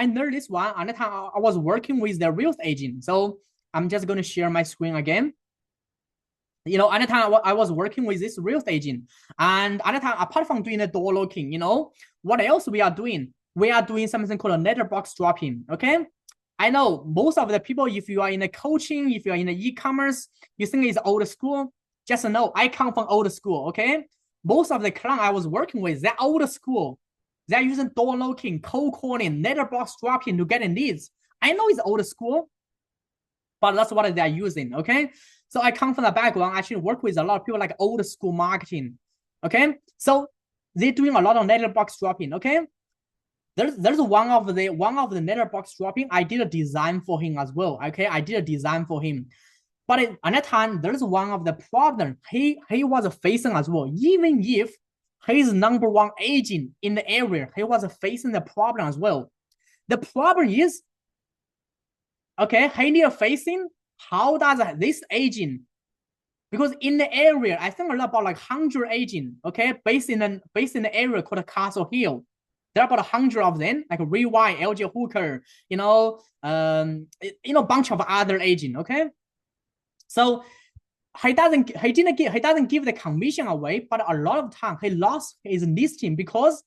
learned this one. At the time, I was working with the real estate agent. So I'm just going to share my screen again. At the time, I was working with this real estate agent. And at the time, apart from doing the door locking, what else we are doing? We are doing something called a letterbox dropping. Okay. I know most of the people, if you are in the coaching, if you are in the e-commerce, you think it's old school. Just know I come from old school. Okay. Most of the clients I was working with, they're old school. They're using door knocking, cold calling, letterbox dropping to get in leads. I know it's old school, but that's what they're using. Okay. So I come from the background, I actually work with a lot of people like old school marketing. Okay. So they're doing a lot of letterbox dropping. Okay. There's one of the letterbox dropping. I did a design for him as well. Okay. I did a design for him. But at that time, there's one of the problem he was facing as well. Even if he's number one agent in the area, he was facing the problem as well. The problem is, okay, he facing, how does this agent, because in the area, I think about like 100 agents, okay, based in the area called Castle Hill. There are about 100 of them, like Rewind, LG Hooker, bunch of other agents, okay? So he doesn't give the commission away, but a lot of time he lost his listing because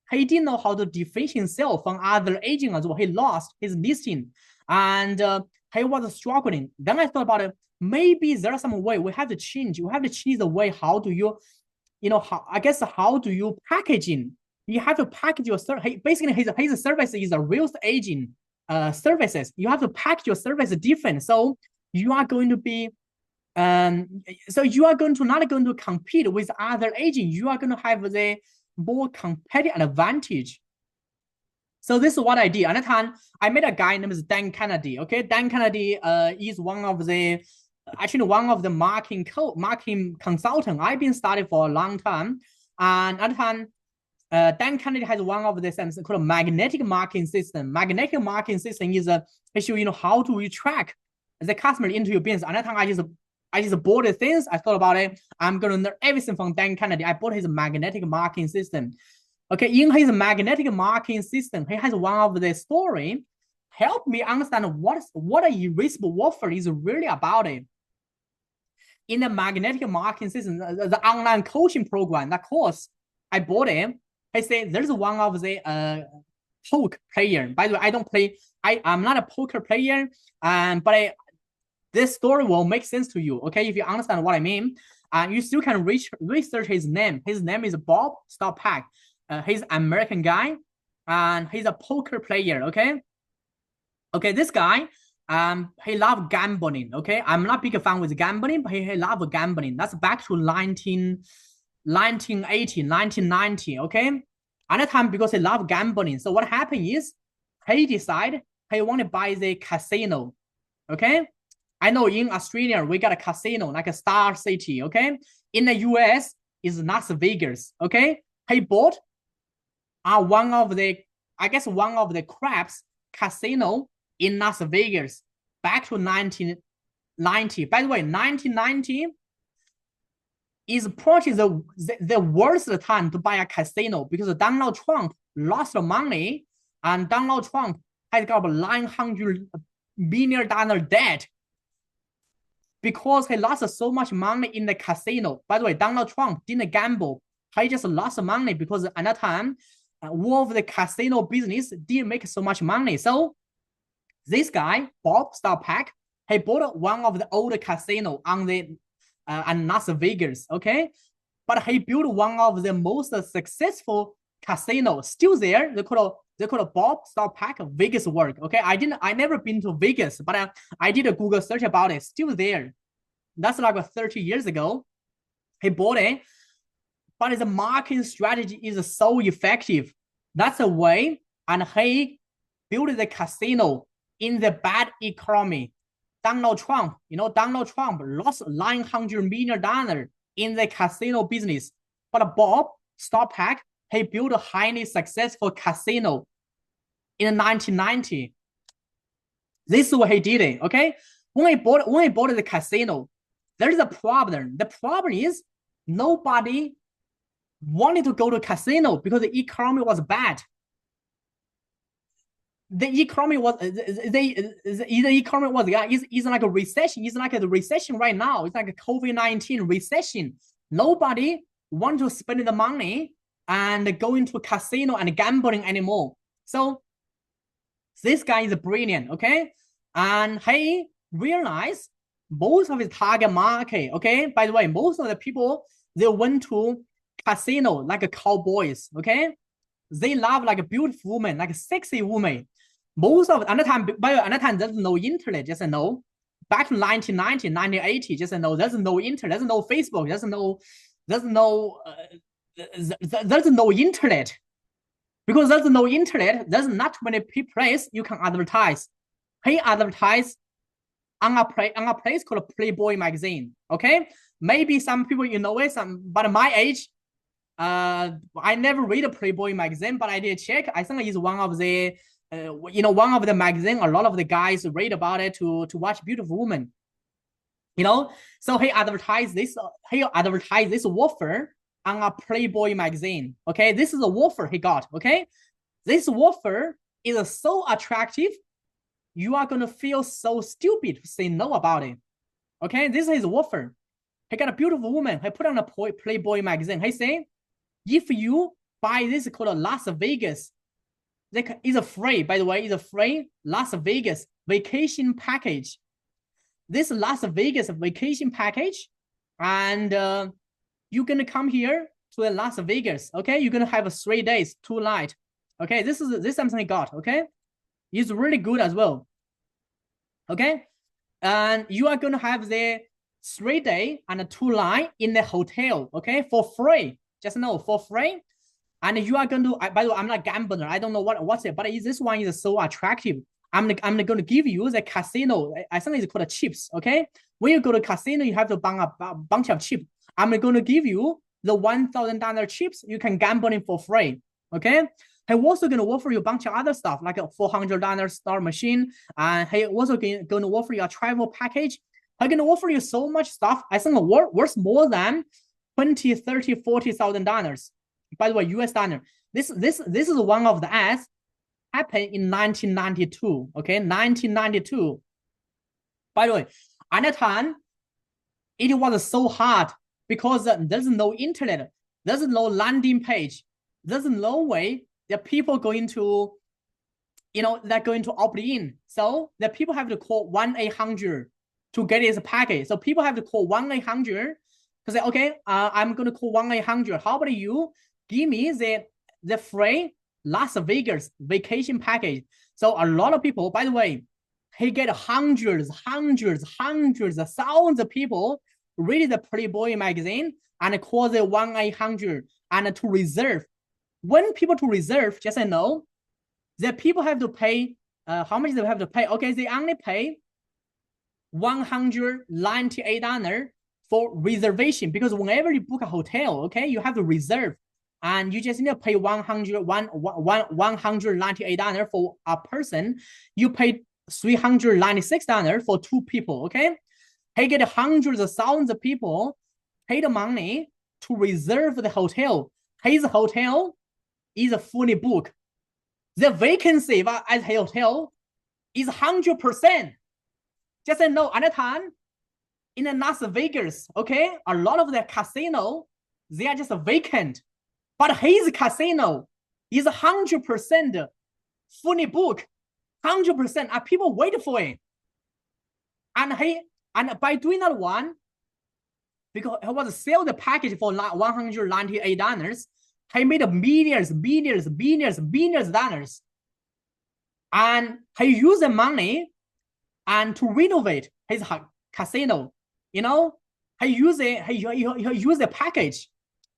he didn't know how to defend himself from other agents as well. He lost his listing, and he was struggling. Then I thought about it. Maybe there's some way we have to change. We have to change the way. How do you, how do you packaging? You have to package your service. Basically, his service is a real estate agent services. You have to package your service different. So you are going to be so you are going to not going to compete with other agents. You are going to have the more competitive advantage. So this is what I did. At the time, I met a guy named Dan Kennedy. Okay, Dan Kennedy is one of the marketing consultant. I've been studying for a long time, and at the time, Dan Kennedy has one of the things called magnetic marketing system. Magnetic marketing system is a issue. How do you track the customer into your business? And at the time, I just bought the things. I thought about it. I'm gonna learn everything from Dan Kennedy. I bought his magnetic marketing system. Okay, in his magnetic marketing system, he has one of the story help me understand what a irresistible offer is really about. It in the magnetic marketing system, the online coaching program, that course I bought it. I say there's one of the poker player. By the way, I don't play. I'm not a poker player, but this story will make sense to you. Okay, if you understand what I mean, you still can research his name. His name is Bob Stopak. He's an American guy, and he's a poker player. Okay, this guy, he loves gambling. Okay, I'm not big fan with gambling, but he loves gambling. That's back to 1980, 1990. Okay, at the time because he loved gambling. So what happened is he decided he want to buy the casino. Okay, I know in Australia we got a casino like a Star City. Okay, in the US is Las Vegas. Okay, he bought one of the craps casino in Las Vegas back to 1990. By the way, 1990 is probably the worst time to buy a casino because Donald Trump lost money, and Donald Trump has got $900 million debt because he lost so much money in the casino. By the way, Donald Trump didn't gamble. He just lost money because at that time, all of the casino business didn't make so much money. So this guy, Bob Stopak, he bought one of the old casino on the Las Vegas. Okay, but he built one of the most successful casinos still there. They call Bob Stopak Vegas World. Okay, I never been to Vegas, but I did a Google search about it. Still there. That's like 30 years ago. He bought it, but the marketing strategy is so effective. That's a way, and he built the casino in the bad economy. Donald Trump lost $900 million in the casino business, but Bob Stopak, he built a highly successful casino in 1990. This is what he did. Okay, when he bought the casino, there is a problem. The problem is nobody wanted to go to casino because the economy was bad. The economy was is like a recession. It's like a recession right now. It's like a COVID-19 recession. Nobody want to spend the money and go into casino and gambling anymore. So this guy is brilliant. Okay, and he realized most of his target market. Okay, by the way, most of the people, they went to casino like a cowboys. Okay, they love like a beautiful woman, like a sexy woman. Most of at the time, there's no internet. Just know back to 1990, 1980. Just know there's no internet, there's no Facebook, there's no internet. Because there's no internet, there's not many places you can advertise. He advertised on a place called Playboy magazine. Okay, maybe some people know it, but my age, I never read a Playboy magazine, but I did check. I think it's one of the one of the magazine. A lot of the guys read about it to watch beautiful women. So he advertised this offer on a Playboy magazine. Okay, this is the offer he got. Okay, this offer is so attractive, you are gonna feel so stupid to say no about it. Okay, this is his offer. He got a beautiful woman. He put on a Playboy magazine. He say, if you buy this called Las Vegas, it's a free, by the way, it's a free Las Vegas vacation package. This Las Vegas vacation package, and you're gonna come here to Las Vegas. Okay, you're gonna have 3 days, 2 nights. Okay, this is something I got. Okay, it's really good as well. Okay, and you are gonna have the 3 day and 2 night in the hotel. Okay, for free. Just know for free. And you are going to, by the way, I'm not a gambler. I don't know what's it, but this one is so attractive. I'm going to give you the casino. I think it's called chips. Okay, when you go to casino, you have to buy a bunch of chips. I'm going to give you the $1,000 chips. You can gamble in for free. Okay. I'm also going to offer you a bunch of other stuff like a $400 star machine. And I'm also going to offer you a travel package. I'm going to offer you so much stuff. I think worth more than $20,000, $30,000, $40,000. By the way, US dollar. This is one of the ads happened in 1992. Okay, 1992. By the way, at that time, it was so hard because there's no internet, there's no landing page, there's no way that people going to, they're going to opt in. So the people have to call 1-800 to get this package. So people have to call 1-800 to say, okay, I'm going to call 1-800. How about you give me the free Las Vegas vacation package? So a lot of people, by the way, he get hundreds, thousands of people read the Playboy magazine and call the 1-800 and to reserve. When people to reserve, just know the people have to pay, how much they have to pay? Okay, they only pay $198 for reservation, because whenever you book a hotel, okay, you have to reserve. And you just need to pay $198 for a person. You pay $396 for 2 people. Okay, he get hundreds of thousands of people pay the money to reserve the hotel. His hotel is fully booked. The vacancy at his hotel is 100%. Just know at the time in Las Vegas, okay, a lot of the casino, they are just vacant. But his casino is 100% fully booked, 100%. And people wait for it. And by doing that one, because he was sell the package for $198, he made millions of dollars. And he used the money and to renovate his casino. He used the package.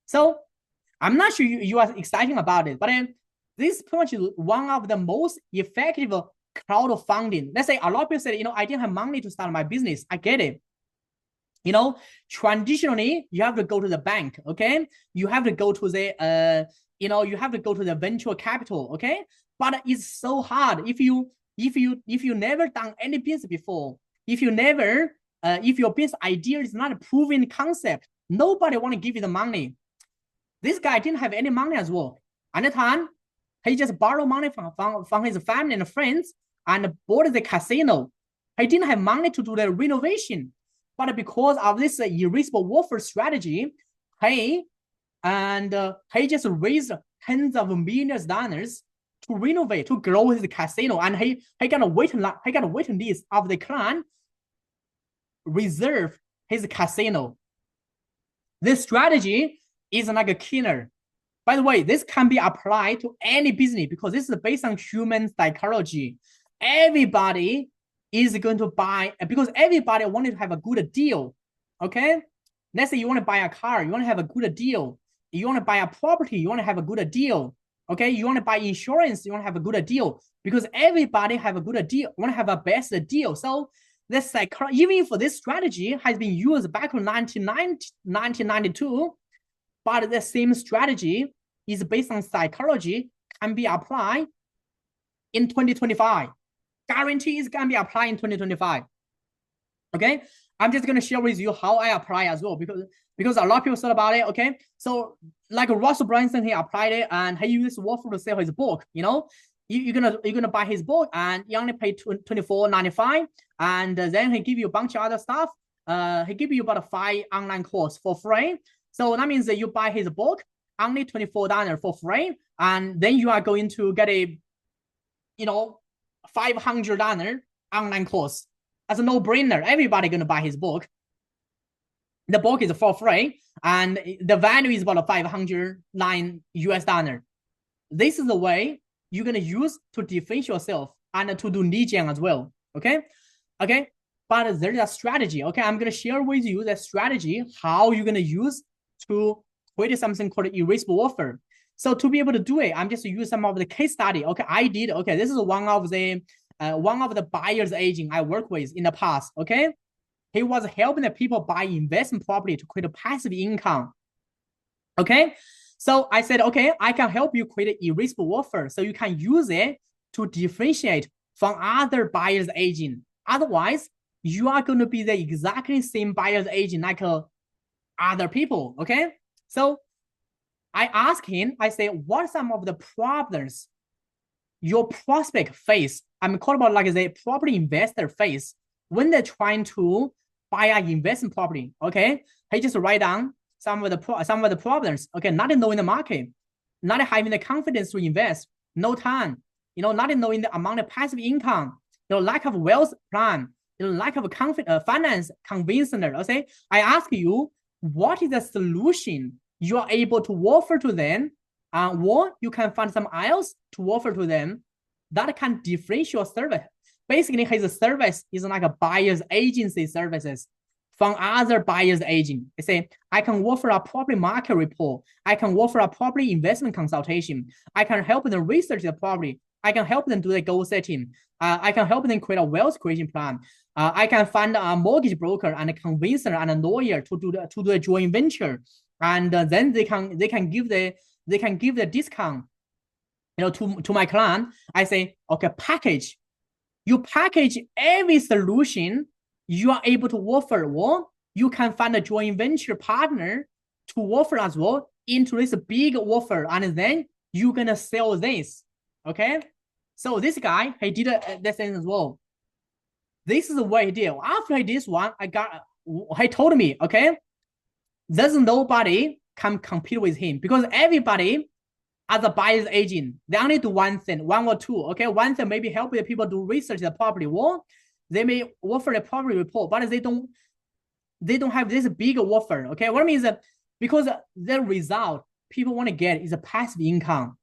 So I'm not sure you are excited about it, but this is pretty much one of the most effective crowdfunding. Let's say a lot of people say, I didn't have money to start my business. I get it. Traditionally, you have to go to the bank, okay? You have to go to the, you have to go to the venture capital, okay? But it's so hard if you never done any business before, if your business idea is not a proven concept, nobody want to give you the money. This guy didn't have any money as well. At the time, he just borrowed money from his family and friends and bought the casino. He didn't have money to do the renovation. But because of this irresistible warfare strategy, he just raised tens of millions of dollars to renovate, to grow his casino. And he got a waiting list of the clan reserve his casino. This strategy is like a killer. By the way, this can be applied to any business because this is based on human psychology. Everybody is going to buy because everybody wanted to have a good deal. Okay, let's say you want to buy a car, you want to have a good deal. You want to buy a property, you want to have a good deal. Okay, you want to buy insurance, you want to have a good deal because everybody have a good deal, want to have a best deal. So this even for this strategy has been used back in 1992. But the same strategy is based on psychology, can be applied in 2025. Guarantee is going to be applied in 2025. Okay, I'm just going to share with you how I apply as well because a lot of people thought about it. Okay, so like Russell Brunson, he applied it and he used Waffle to sell his book. You're gonna buy his book and you only pay $24.95, and then he give you a bunch of other stuff. he give you about 5 online course for free. So that means that you buy his book, only $24 for free, and then you are going to get a, $500 online course. That's a no-brainer. Everybody gonna buy his book. The book is for free, and the value is about $509 US. This is the way you're gonna use to differentiate yourself and to do lead gen as well. Okay. But there's a strategy. Okay, I'm gonna share with you the strategy how you're gonna use to create something called irresistible offer. So to be able to do it, I'm just use some of the case study. Okay, I did. Okay, this is one of the buyer's agent I work with in the past. Okay, he was helping the people buy investment property to create a passive income. Okay, so I said, okay, I can help you create an irresistible offer, so you can use it to differentiate from other buyer's agent. Otherwise, you are going to be the exactly same buyer's agent like other people. Okay, so I asked him, I say, what are some of the problems your prospect face? I'm calling about like the property investor face when they're trying to buy an investment property. Okay, he just write down some of the problems. Okay, not knowing the market, not having the confidence to invest, no time, not knowing the amount of passive income, lack of wealth plan, lack of finance convincing. Okay, I ask you, what is the solution you are able to offer to them, or you can find some else to offer to them that can differentiate your service. Basically, his service is like a buyer's agency services from other buyer's agent. They say, I can offer a property market report. I can offer a property investment consultation. I can help them research the property. I can help them do the goal setting. I can help them create a wealth creation plan. I can find a mortgage broker and a convincer and a lawyer to do a joint venture, and then they can give the discount, to my client. I say, okay, package. You package every solution you are able to offer. Well, you can find a joint venture partner to offer as well into this big offer, and then you're gonna sell this. Okay, so this guy, he did that thing as well. This is the way he did. After I did this one, he told me, okay, there's nobody can compete with him, because everybody as a buyer's agent, they only do one thing, one or two. Okay, one thing maybe help the people to research the property. Well, they may offer a property report, but they don't have this big offer. Okay, what I mean is that because the result people want to get is a passive income.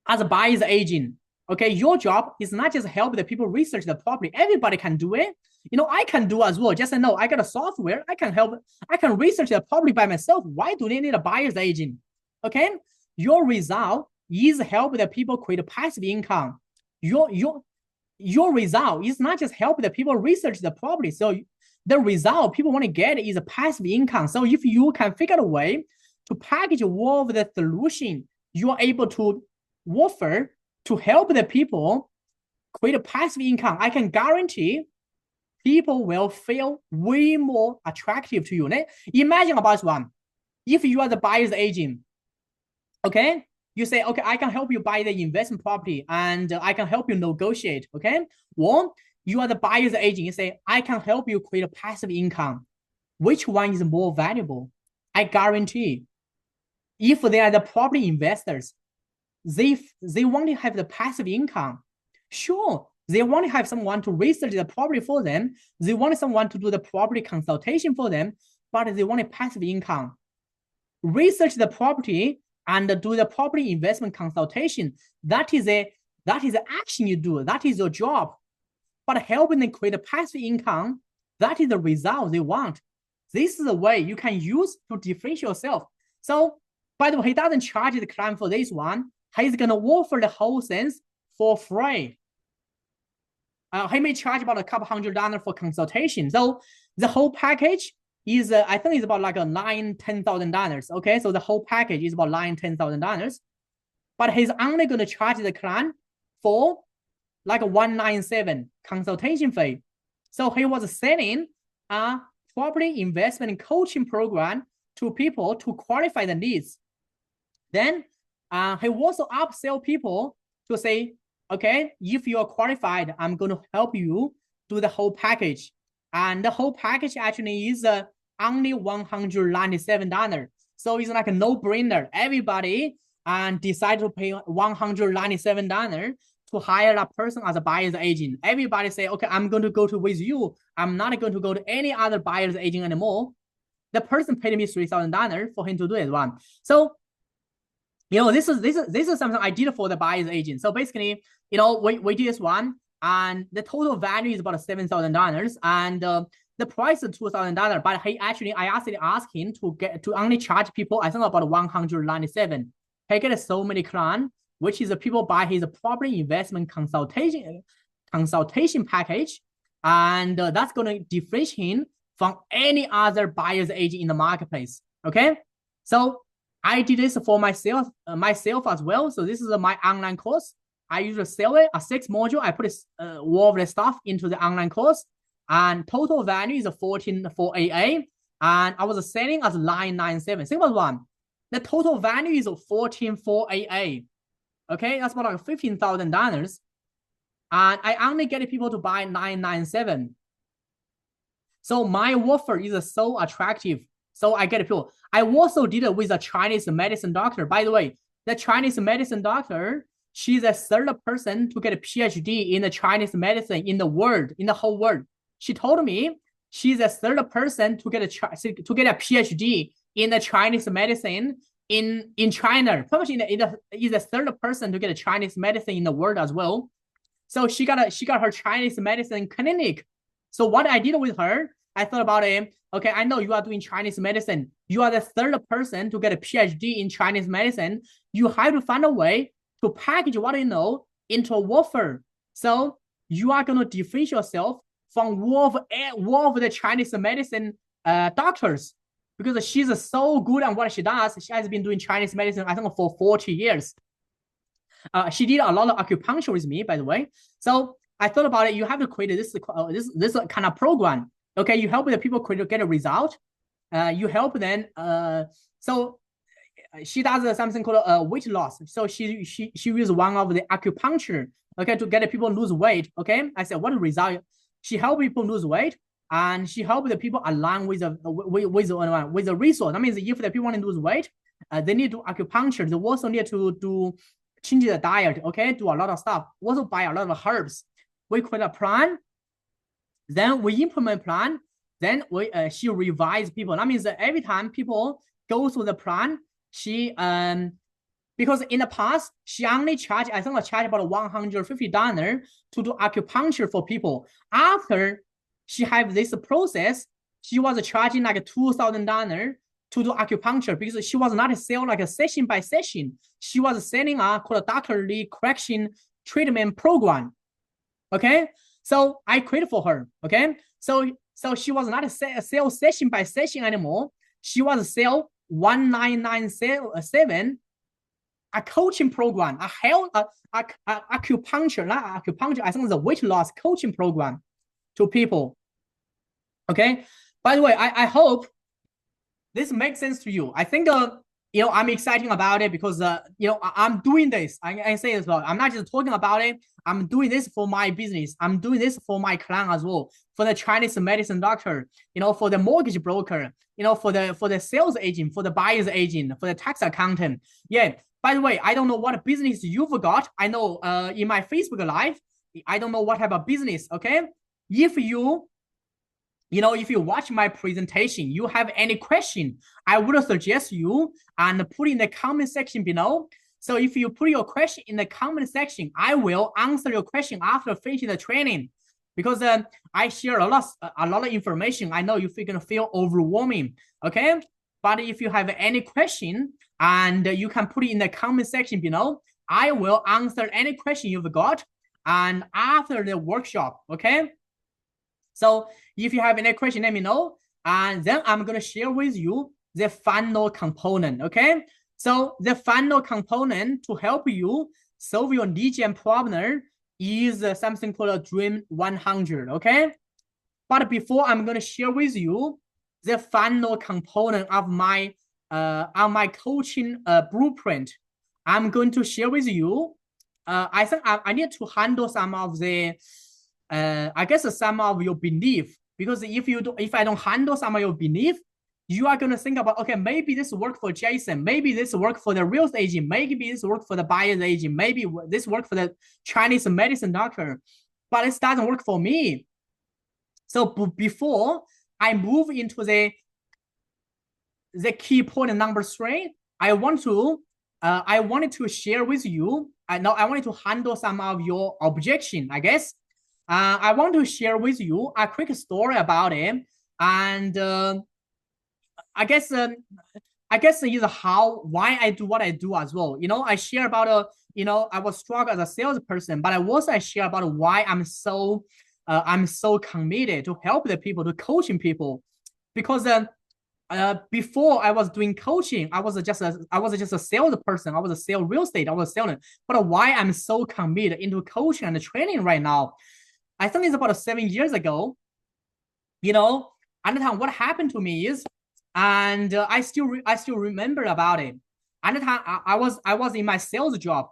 As a buyer's agent, okay, your job is not just help the people research the property. Everybody can do it. I can do as well. Just say, no, I got a software. I can research the property by myself. Why do they need a buyer's agent? Okay, your result is help the people create a passive income. Your result is not just help the people research the property. So the result people want to get is a passive income. So if you can figure out a way to package all of the solution you are able to offer to help the people create a passive income, I can guarantee people will feel way more attractive to you. Imagine about one. If you are the buyer's agent, okay, you say, okay, I can help you buy the investment property and I can help you negotiate. Okay, well, you are the buyer's agent. You say, I can help you create a passive income. Which one is more valuable? I guarantee, if they are the property investors, they want to have the passive income. Sure, they want to have someone to research the property for them. They want someone to do the property consultation for them, but they want a passive income. Research the property and do the property investment consultation. That is the action you do. That is your job. But helping them create a passive income, that is the result they want. This is the way you can use to differentiate yourself. So, by the way, he doesn't charge the client for this one. He's going to offer the whole things for free. He may charge about a couple $100 for consultation. So the whole package is, I think it's about like $9,000-$10,000. Okay, so the whole package is about $9,000-$10,000. But he's only going to charge the client for like a $197 consultation fee. So he was selling a property investment coaching program to people to qualify the needs. Then he also upsell people to say, okay, if you are qualified, I'm going to help you do the whole package. And the whole package actually is only $197. So it's like a no-brainer. Everybody and decide to pay $197 to hire that person as a buyer's agent. Everybody say, okay, I'm going to go to with you. I'm not going to go to any other buyer's agent anymore. The person paid me $3,000 for him to do it one. So, this is something I did for the buyer's agent. So basically, we did this one, and the total value is about $7,000, and the price is $2,000. But I actually asked him to only charge people, I think about $197. He get so many clients, which is people buy his property investment consultation package, and that's going to differentiate him from any other buyer's agent in the marketplace. Okay, so I did this for myself as well. So this is my online course. I usually sell it a 6 module. I put all of the stuff into the online course, and total value is 14,488, and I was selling as 997. Simple one. The total value is 14,488. Okay, that's about like $15,000, and I only get people to buy 997. So my offer is so attractive. So I get people. I also did it with a Chinese medicine doctor. By the way, the Chinese medicine doctor, she's a third person to get a PhD in the Chinese medicine in the whole world. She told me she's a third person to get a PhD in the Chinese medicine in China. Probably is the third person to get a Chinese medicine in the world as well. So she got her Chinese medicine clinic. So what I did with her, I thought about it. Okay, I know you are doing Chinese medicine. You are the third person to get a PhD in Chinese medicine. You have to find a way to package what you know into a offer. So you are going to differentiate yourself from all of the Chinese medicine doctors, because she's so good at what she does. She has been doing Chinese medicine, I think, for 40 years. She did a lot of acupuncture with me, by the way. So I thought about it. You have to create this kind of program. Okay, you help the people get a result. You help them. So she does something called weight loss. So she uses one of the acupuncture, okay, to get the people lose weight. Okay, I said, what result? She help people lose weight, and she help the people align with the resource. That means if the people want to lose weight, they need to acupuncture. They also need to change the diet. Okay, do a lot of stuff. Also buy a lot of herbs. We create a plan. Then we implement plan. Then she revise people. That means that every time people go through the plan, she because in the past she only charged, I think, about $150 to do acupuncture for people. After she had this process, she was charging like $2,000 to do acupuncture, because she was not selling like a session by session. She was selling called a doctorly correction treatment program. Okay, so I created for her. Okay, so she was not a sell session by session anymore. She was sell 1997, a coaching program, acupuncture, not acupuncture. I think it's a weight loss coaching program to people. Okay. By the way, I hope this makes sense to you. I think I'm excited about it because I'm doing this. I say as well. I'm not just talking about it. I'm doing this for my business. I'm doing this for my client as well. For the Chinese medicine doctor, for the mortgage broker, for the sales agent, for the buyer's agent, for the tax accountant. Yeah. By the way, I don't know what business you forgot. I know in my Facebook Live, I don't know what type of business. Okay. If you watch my presentation, you have any question, I would suggest you and put in the comment section below. So if you put your question in the comment section, I will answer your question after finishing the training, because I share a lot of information. I know you're going to feel overwhelming. Okay. But if you have any question, and you can put it in the comment section below, I will answer any question you've got, and after the workshop. Okay. So if you have any question, let me know. And then I'm going to share with you the final component. Okay. So the final component to help you solve your lead gen problem is something called a Dream 100. Okay. But before I'm going to share with you the final component of my coaching blueprint, I'm going to share with you. I think I need to handle some of the I guess some of your belief. Because if I don't handle some of your belief, you are going to think about, okay, maybe this work for Jason, maybe this work for the real estate agent, maybe this work for the buyer's agent, maybe this work for the Chinese medicine doctor, but it doesn't work for me. So before I move into the key point number 3, I wanted to share with you. I wanted to handle some of your objection, I guess. I want to share with you a quick story about it, and I guess is why I do what I do as well. I share about I was struggle as a salesperson, but I share about why I'm so committed to help the people, to coaching people, because before I was doing coaching, I was just a salesperson. I was a sales real estate. I was selling. But why I'm so committed into coaching and training right now? I think it's about 7 years ago. And what happened to me is, and I still remember about it. And I was in my sales job,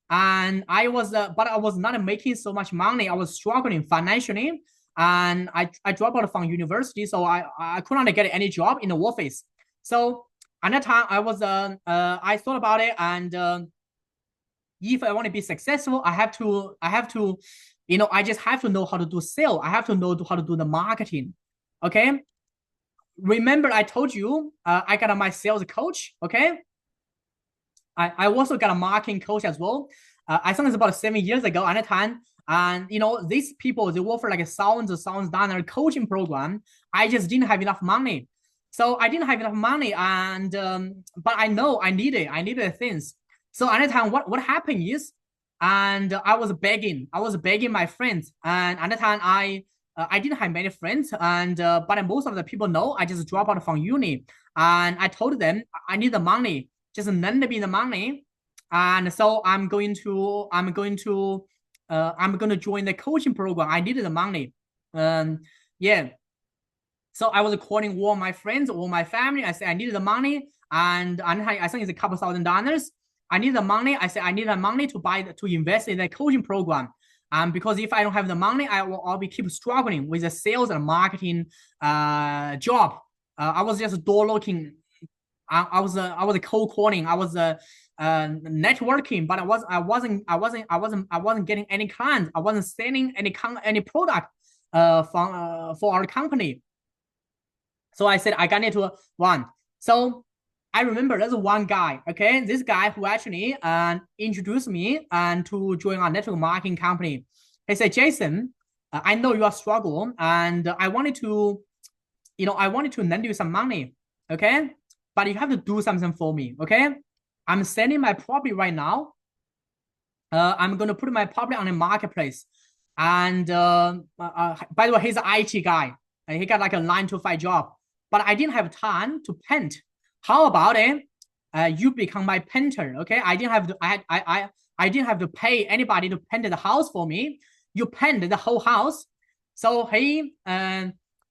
and but I was not making so much money. I was struggling financially, and I dropped out from university, so I could not get any job in the office. So at that time, I thought about it, and if I want to be successful, I have to I just have to know how to do sales. I have to know how to do the marketing. Okay. Remember, I told you I got my sales coach. Okay. I also got a marketing coach as well. I think it's about 7 years ago at the time. And these people, they offer like $1,000 coaching program. I just didn't have enough money. So I didn't have enough money, and but I know I needed things. So at the time, what happened is, and I was begging my friends, and at the time I didn't have many friends, and but most of the people know I just dropped out from uni, and I told them I need the money, just lend me the money, and so I'm going to join the coaching program. I needed the money, yeah. So I was calling all my friends, all my family. I said I needed the money, and I think it's a couple $1,000s. I need the money. I said I need the money to invest in the coaching program. Because if I don't have the money, I'll be keep struggling with the sales and marketing job. I was just door knocking. I was cold calling. I was networking, but I wasn't getting any clients. I wasn't selling any product for our company. So I said I got into one. So I remember there's one guy, okay, this guy who actually introduced me to join our network marketing company. He said, Jason, I know you are struggling, and I wanted to lend you some money, okay, but you have to do something for me, okay? I'm selling my property right now. I'm going to put my property on the marketplace, and by the way, he's an IT guy. He got like a 9 to 5 job, but I didn't have time to paint. How about it? You become my painter, okay? I didn't have to pay anybody to paint the house for me. You paint the whole house. So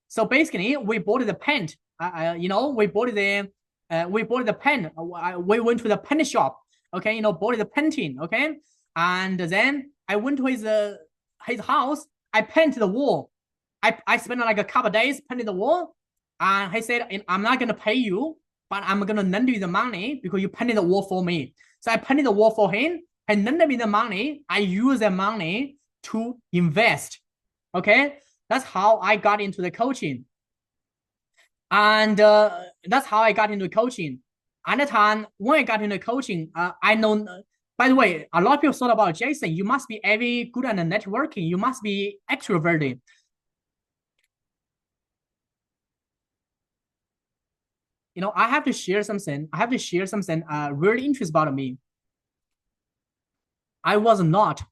so basically we bought the paint. We bought the pen. We went to the paint shop, okay? Bought the painting, okay? And then I went to his house. I painted the wall. I spent like a couple of days painting the wall, and he said, I'm not gonna pay you, but I'm gonna lend you the money because you painted the wall for me. So I painted the wall for him and lend me the money. I use the money to invest. Okay, that's how I got into the coaching, and that's how I got into coaching. At the time when I got into coaching, I know. By the way, a lot of people thought about Jason. You must be very good at networking. You must be extroverted. I have to share something. Really interesting about me. I was not.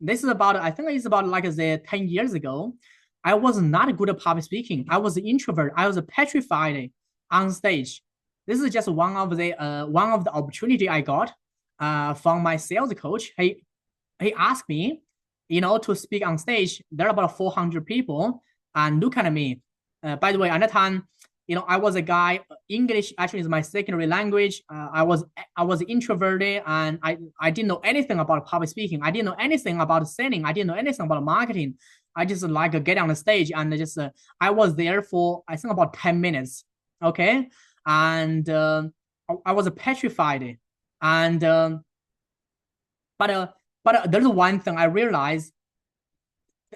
This is about, I think it's about like 10 years ago. I was not good at public speaking. I was an introvert. I was petrified on stage. This is just one of the opportunity I got from my sales coach. He asked me, to speak on stage. There are about 400 people, and look at me. By the way, at that time, I was a guy. English actually is my secondary language. I was introverted, and I didn't know anything about public speaking. I didn't know anything about selling. I didn't know anything about marketing. I just like get on the stage and just I was there for I think about 10 minutes. Okay. And I was petrified. And but there's one thing I realized.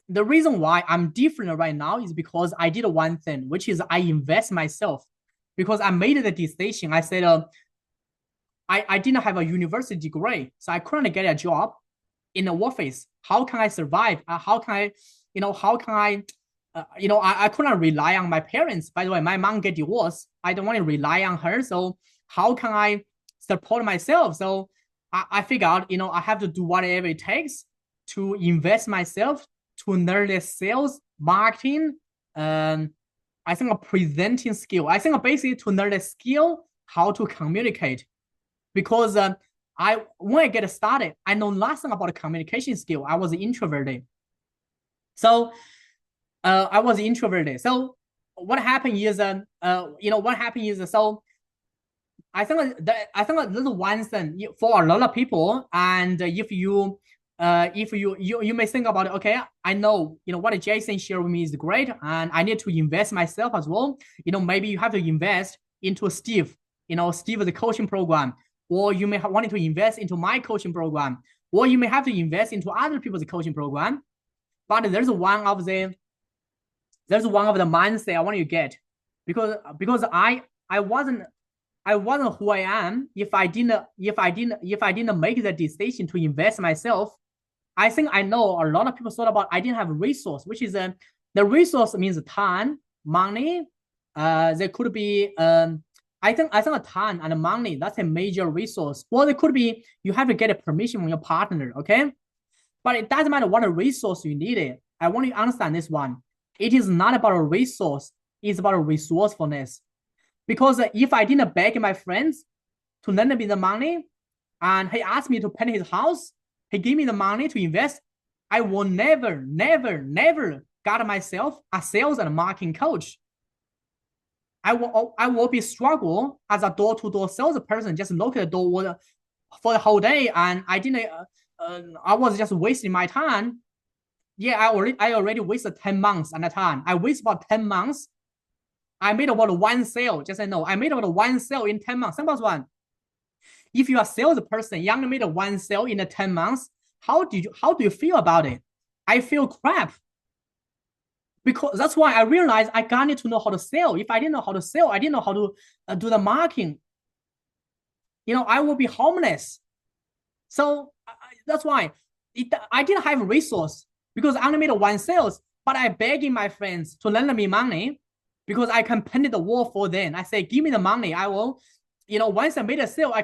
The reason why I'm different right now is because I did one thing, which is I invest myself. Because I made the decision. I said I didn't have a university degree, so I couldn't get a job in the office. How can I survive? How can I, how can I, I couldn't rely on my parents. By the way, my mom get divorced. I don't want to rely on her. So how can I support myself? So I figured out, I have to do whatever it takes to invest myself, to learn the sales, marketing, I think a presenting skill. I think basically to learn the skill how to communicate. Because when I get started, I know nothing about the communication skill. I was introverted. So I was introverted. So what happened is, so I think this is one thing for a lot of people. And if you may think about it, okay, I know, what Jason shared with me is great, and I need to invest myself as well. Maybe you have to invest into Steve, Steve the coaching program, or you may have wanted to invest into my coaching program, or you may have to invest into other people's coaching program. But there's one of the mindset I want you to get, because I wasn't who I am if I didn't make the decision to invest myself. I think I know a lot of people thought about I didn't have a resource, which is the resource means time, money. There could be I think a time and money, that's a major resource. Or it could be you have to get a permission from your partner, okay? But it doesn't matter what a resource you need. I want you to understand this one. It is not about a resource, it's about a resourcefulness. Because if I didn't beg my friends to lend me the money, and he asked me to paint his house, he gave me the money to invest, I will never got myself a sales and marketing coach. I will be struggle as a door-to-door salesperson, just knock at the door for the whole day, and I didn't. I was just wasting my time. Yeah, I already wasted 10 months at a time. I wasted about 10 months. I made about one sale. Just say no. I made about one sale in 10 months. Simple as one. If you are a salesperson, you only made one sale in the 10 months, how do you feel about it? I feel crap. Because that's why I realized I got to know how to sell. If I didn't know how to sell, I didn't know how to do the marketing, I will be homeless. So that's why I didn't have a resource, because I only made one sales, but I begging my friends to lend me money because I can paint the wall for them. I say, give me the money. I will, once I made a sale, I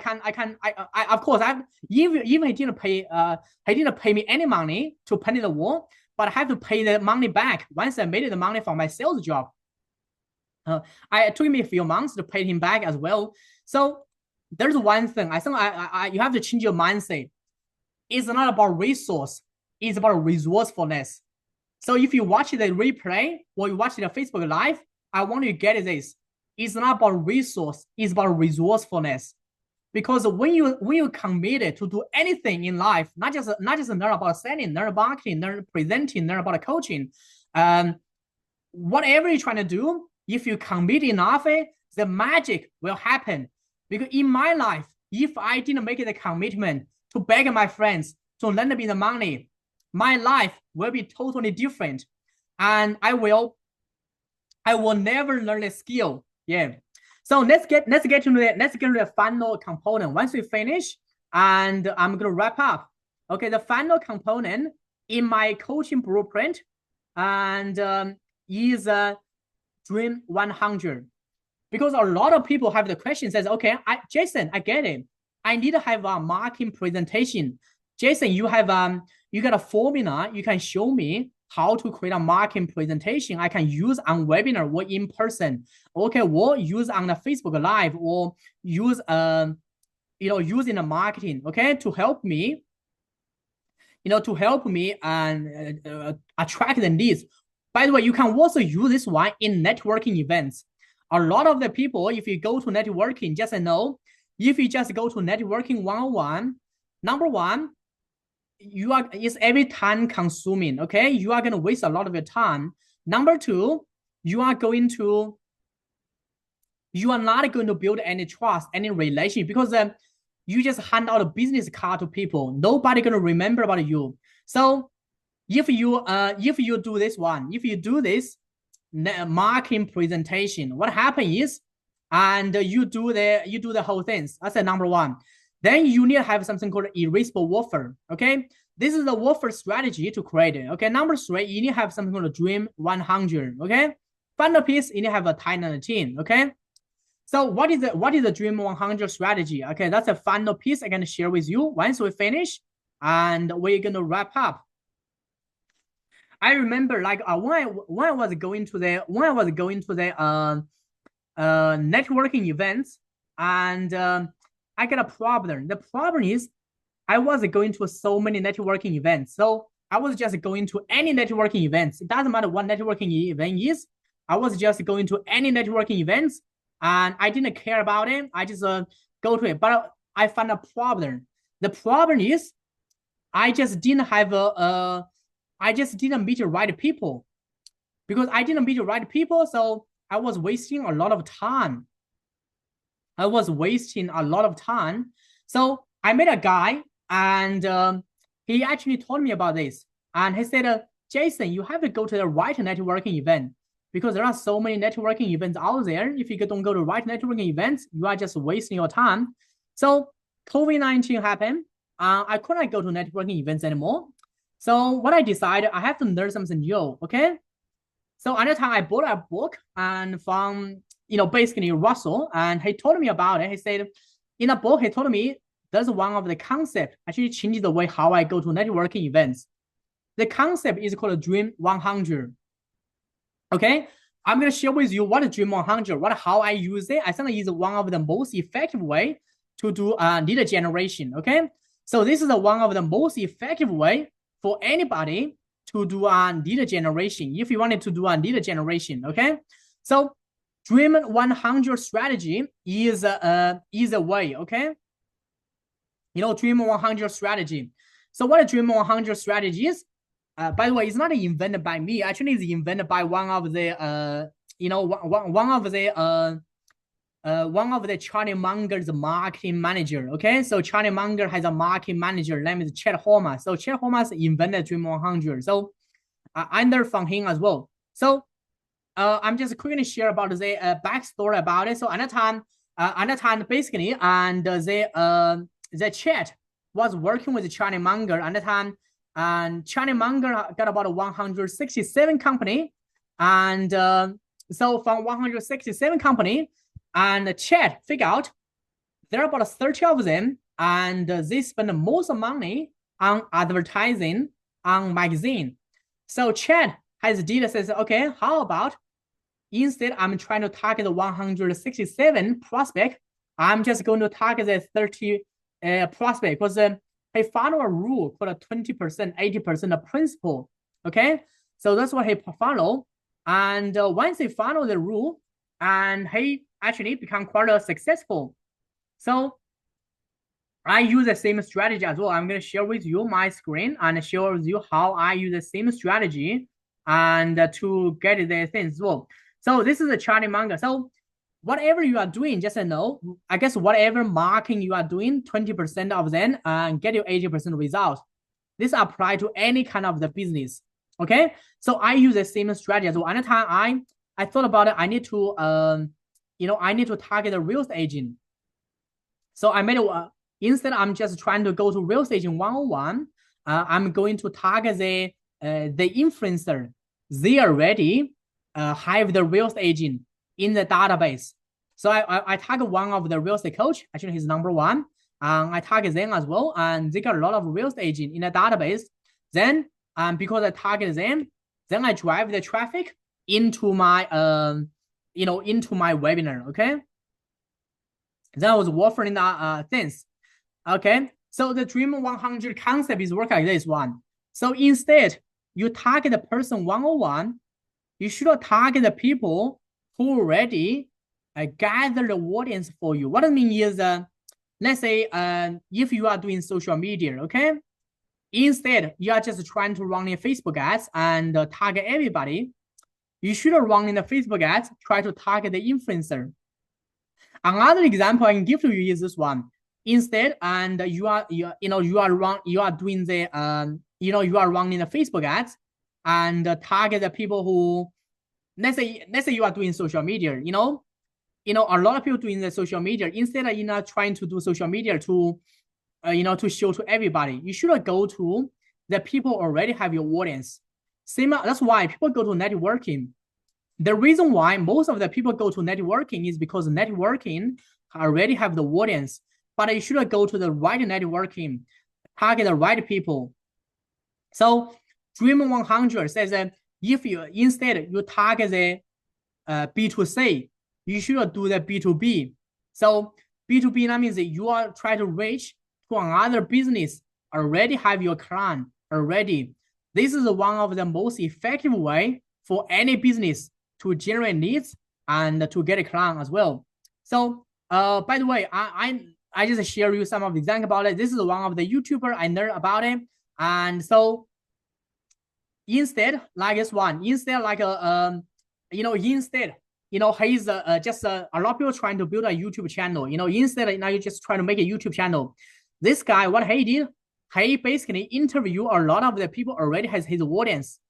of course, even he didn't pay me any money to paint the wall, but I have to pay the money back once I made the money from my sales job. It took me a few months to pay him back as well. So there's one thing. I think you have to change your mindset. It's not about resource. It's about resourcefulness. So if you watch the replay or you watch the Facebook Live, I want you to get this. It's not about resource. It's about resourcefulness. Because when you committed to do anything in life, not just learn about selling, learn about marketing, learn presenting, learn about coaching, whatever you're trying to do, if you commit enough, the magic will happen. Because in my life, if I didn't make the commitment to beg my friends to lend me the money, my life will be totally different, and I will never learn the skill. Yeah. So let's get to the final component. Once we finish, and I'm gonna wrap up. Okay, the final component in my coaching blueprint, and is Dream 100. Because a lot of people have the question, says, okay, Jason, I get it. I need to have a marketing presentation. Jason, you got a formula. You can show me how to create a marketing presentation. I can use on webinar or in person. Okay, or use on the Facebook Live, or use use in the marketing. Okay, to help me and attract the leads. By the way, you can also use this one in networking events. A lot of the people, if you go to networking, just know, if you just go to networking 101, number one, it's every time consuming. Okay, you are gonna waste a lot of your time. Number two, you are not going to build any trust, any relationship, because you just hand out a business card to people. Nobody gonna remember about you. So if you do this one, if you do this marketing presentation, what happens is, and you do the whole things. That's the number one. Then you need to have something called irresistible offer. Okay, this is the offer strategy to create it. Okay, number three, you need to have something called Dream 100. Okay, final piece, you need to have a tight and a team. Okay, so what is the Dream 100 strategy? Okay, that's the final piece I can share with you once we finish, and we're gonna wrap up. I remember like when I was going to the networking events, and I got a problem. The problem is I was going to so many networking events. So I was just going to any networking events. It doesn't matter what networking event is. I was just going to any networking events, and I didn't care about it. I just go to it. But I found a problem. The problem is I just didn't have I just didn't meet the right people. Because I didn't meet the right people, so I was wasting a lot of time. So I met a guy, and he actually told me about this. And he said, Jason, you have to go to the right networking event, because there are so many networking events out there. If you don't go to the right networking events, you are just wasting your time. So COVID-19 happened. I couldn't go to networking events anymore. So what I decided, I have to learn something new. Okay. So at the time I bought a book and from, basically Russell, and he told me about it. He said, in a book, he told me there's one of the concept actually changes the way how I go to networking events. The concept is called Dream 100. Okay. I'm going to share with you what is Dream 100, how I use it. I think it is one of the most effective way to do lead generation. Okay. So this is one of the most effective way for anybody to do lead generation. If you wanted to do lead generation, okay. So Dream 100 strategy is a way, okay. Dream 100 strategy. So what a Dream 100 strategy is? By the way, it's not invented by me. Actually, it's invented by one of the one of the Charlie Munger's marketing manager. Okay, so Charlie Munger has a marketing manager named is Chet Holmes. So Chet Holmes invented Dream 100. So I learned from him as well. So I'm just quickly share about the backstory about it. So at the time, basically, and the Chet was working with Charlie Munger at the time, and Charlie Munger got about 167 company, and so from 167 company. And Chet figure out there are about 30 of them, and they spend the most money on advertising on magazine. So Chet has data says, okay, how about instead I'm trying to target the 167 prospect, I'm just going to target the 30 prospect, because he follow a rule called a 20%, 80% principle. Okay, so that's what he follow. And once he follow the rule, and he actually become quite successful. So I use the same strategy as well. I'm going to share with you my screen and share with you how I use the same strategy and to get the things as well. So this is the Charlie Munger. So whatever you are doing, just know, I guess whatever marketing you are doing, 20% of them and get you 80% results. This apply to any kind of the business. Okay. So I use the same strategy as well. At the time I thought about it. I need to, I need to target a real estate agent. So I made it. Instead, I'm just trying to go to real estate agent 101. I'm going to target the influencer. They already have the real estate agent in the database. So I target one of the real estate coach. Actually, he's number one. I target them as well, and they got a lot of real estate agent in the database. Then, because I target them, then I drive the traffic into my into my webinar. Okay, then I was offering the things. Okay, so the Dream 100 concept is work like this one. So instead you target the person 101, you should target the people who already gather the audience for you. What I mean is let's say if you are doing social media, okay, instead you are just trying to run in Facebook ads and target everybody, you should run in the Facebook ads, try to target the influencer. Another example I can give to you is this one. Instead, and you are doing the you are running the Facebook ads and target the people who, let's say you are doing social media, a lot of people doing the social media. Instead of trying to do social media to to show to everybody, you should go to the people already have your audience. That's why people go to networking. The reason why most of the people go to networking is because networking already have the audience, but you should go to the right networking, target the right people. So Dream 100 says that if you instead you target the B2C, you should do the B2B. So B2B, that means that you are trying to reach to another business already have your client already. This is one of the most effective way for any business to generate leads and to get a client as well. So by the way, I just share you some of the example about it. This is one of the YouTuber I learned about it. And so instead, like this one, instead like he's just a lot of people trying to build a YouTube channel. Instead now you just trying to make a YouTube channel. This guy, what he did, he basically interview a lot of the people already has his audience,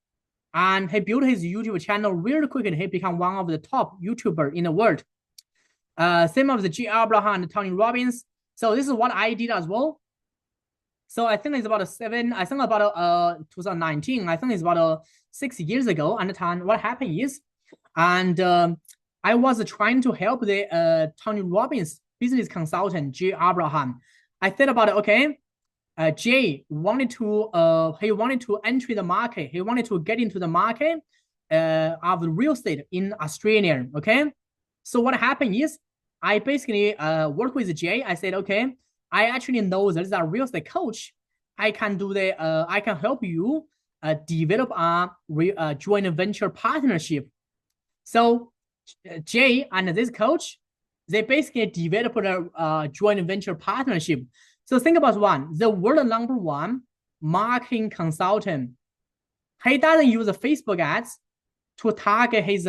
and he built his YouTube channel really quick, and he become one of the top YouTuber in the world. Same as the G. Abraham and Tony Robbins. So this is what I did as well. So I think it's about 2019. I think it's about 6 years ago. And the time, what happened is, and I was trying to help the Tony Robbins business consultant, G. Abraham. I thought about it, okay, Jay wanted to enter the market. He wanted to get into the market of the real estate in Australia. Okay, so what happened is I basically worked with Jay. I said, okay, I actually know there's a real estate coach. I can do I can help you develop a joint venture partnership. So Jay and this coach, they basically developed a joint venture partnership. So think about one, the world #1 marketing consultant. He doesn't use Facebook ads to target his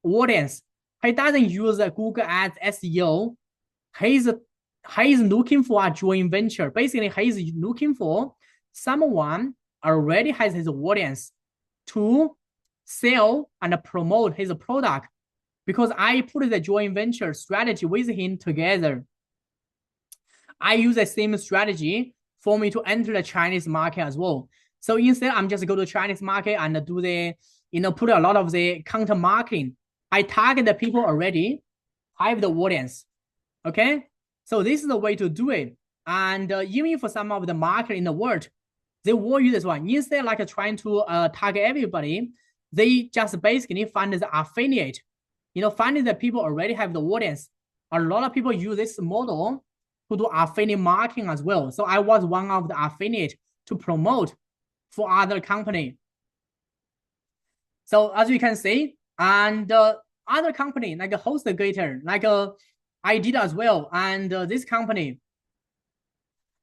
audience. He doesn't use Google ads SEO. He's looking for a joint venture. Basically, he's looking for someone already has his audience to sell and promote his product, because I put the joint venture strategy with him together. I use the same strategy for me to enter the Chinese market as well. So instead, I'm just go to Chinese market and do the, put a lot of the content marketing. I target the people already, I have the audience. Okay, so this is the way to do it. And even for some of the market in the world, they will use this one. Instead, like trying to target everybody, they just basically find the affiliate. Finding that people already have the audience. A lot of people use this model to do affiliate marketing as well. So I was one of the affiliate to promote for other company. So as you can see, and other company like a HostGator, like I did as well, and this company,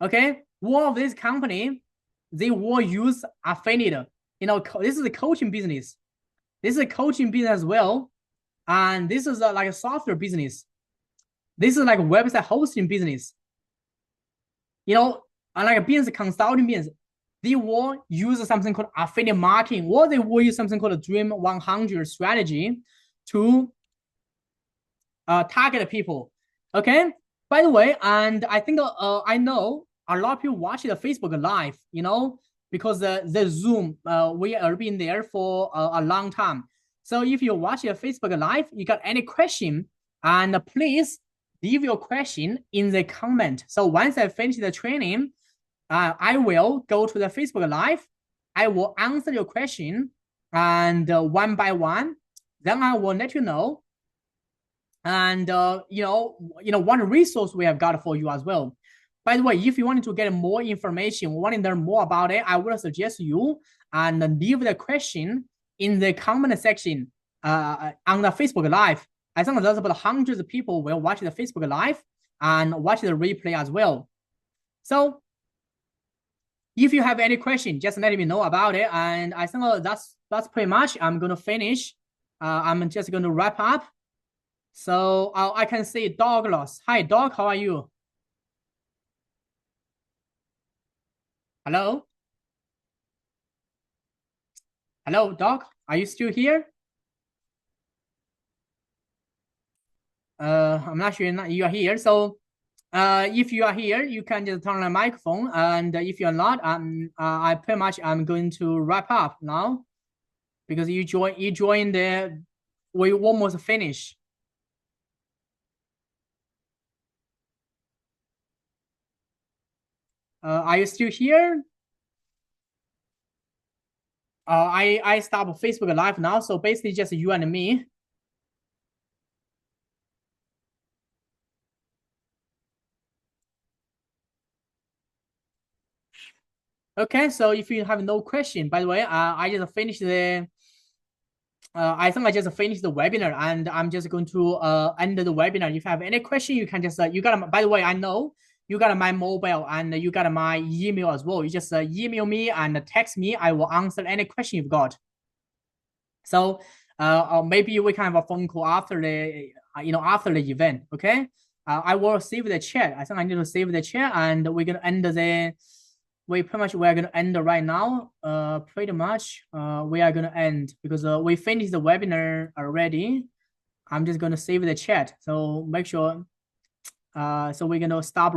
okay, one of this company, they will use affiliate. This is a coaching business. This is a coaching business as well, and this is like a software business. This is like a website hosting business. Like a business consulting business. They will use something called affiliate marketing, or they will use something called a Dream 100 strategy to target people. Okay. By the way, and I think I know a lot of people watch the Facebook Live, because the Zoom, we are been there for a long time. So if you watch your Facebook Live, you got any question, and please leave your question in the comment. So once I finish the training, I will go to the Facebook Live. I will answer your question, and one by one, then I will let you know. And what resource we have got for you as well. By the way, if you wanted to get more information, want to learn more about it, I would suggest you and leave the question in the comment section on the Facebook Live. I think there's about hundreds of people will watch the Facebook Live and watch the replay as well. So if you have any question, just let me know about it. And I think that's pretty much. I'm gonna finish. I'm just gonna wrap up. So I can see Douglas. Hi, Doug. How are you? Hello, hello, Doug. Are you still here? I'm not sure you are here. So if you are here, you can just turn on the microphone. And if you're not, I pretty much I'm going to wrap up now because you joined the we almost finished. Are you still here? I stop Facebook Live now, so basically just you and me. Okay, so if you have no question, by the way, I just finished the. I think I just finished the webinar, and I'm just going to end the webinar. If you have any question, you can just you got. By the way, I know you got my mobile and you got my email as well. You just email me and text me. I will answer any question you've got. So maybe we can have a phone call after the after the event. Okay. I will save the chat. I think I need to save the chat, and we're gonna end the. We're gonna end right now. Pretty much. We are gonna end because we finished the webinar already. I'm just gonna save the chat. So make sure. So we're gonna stop.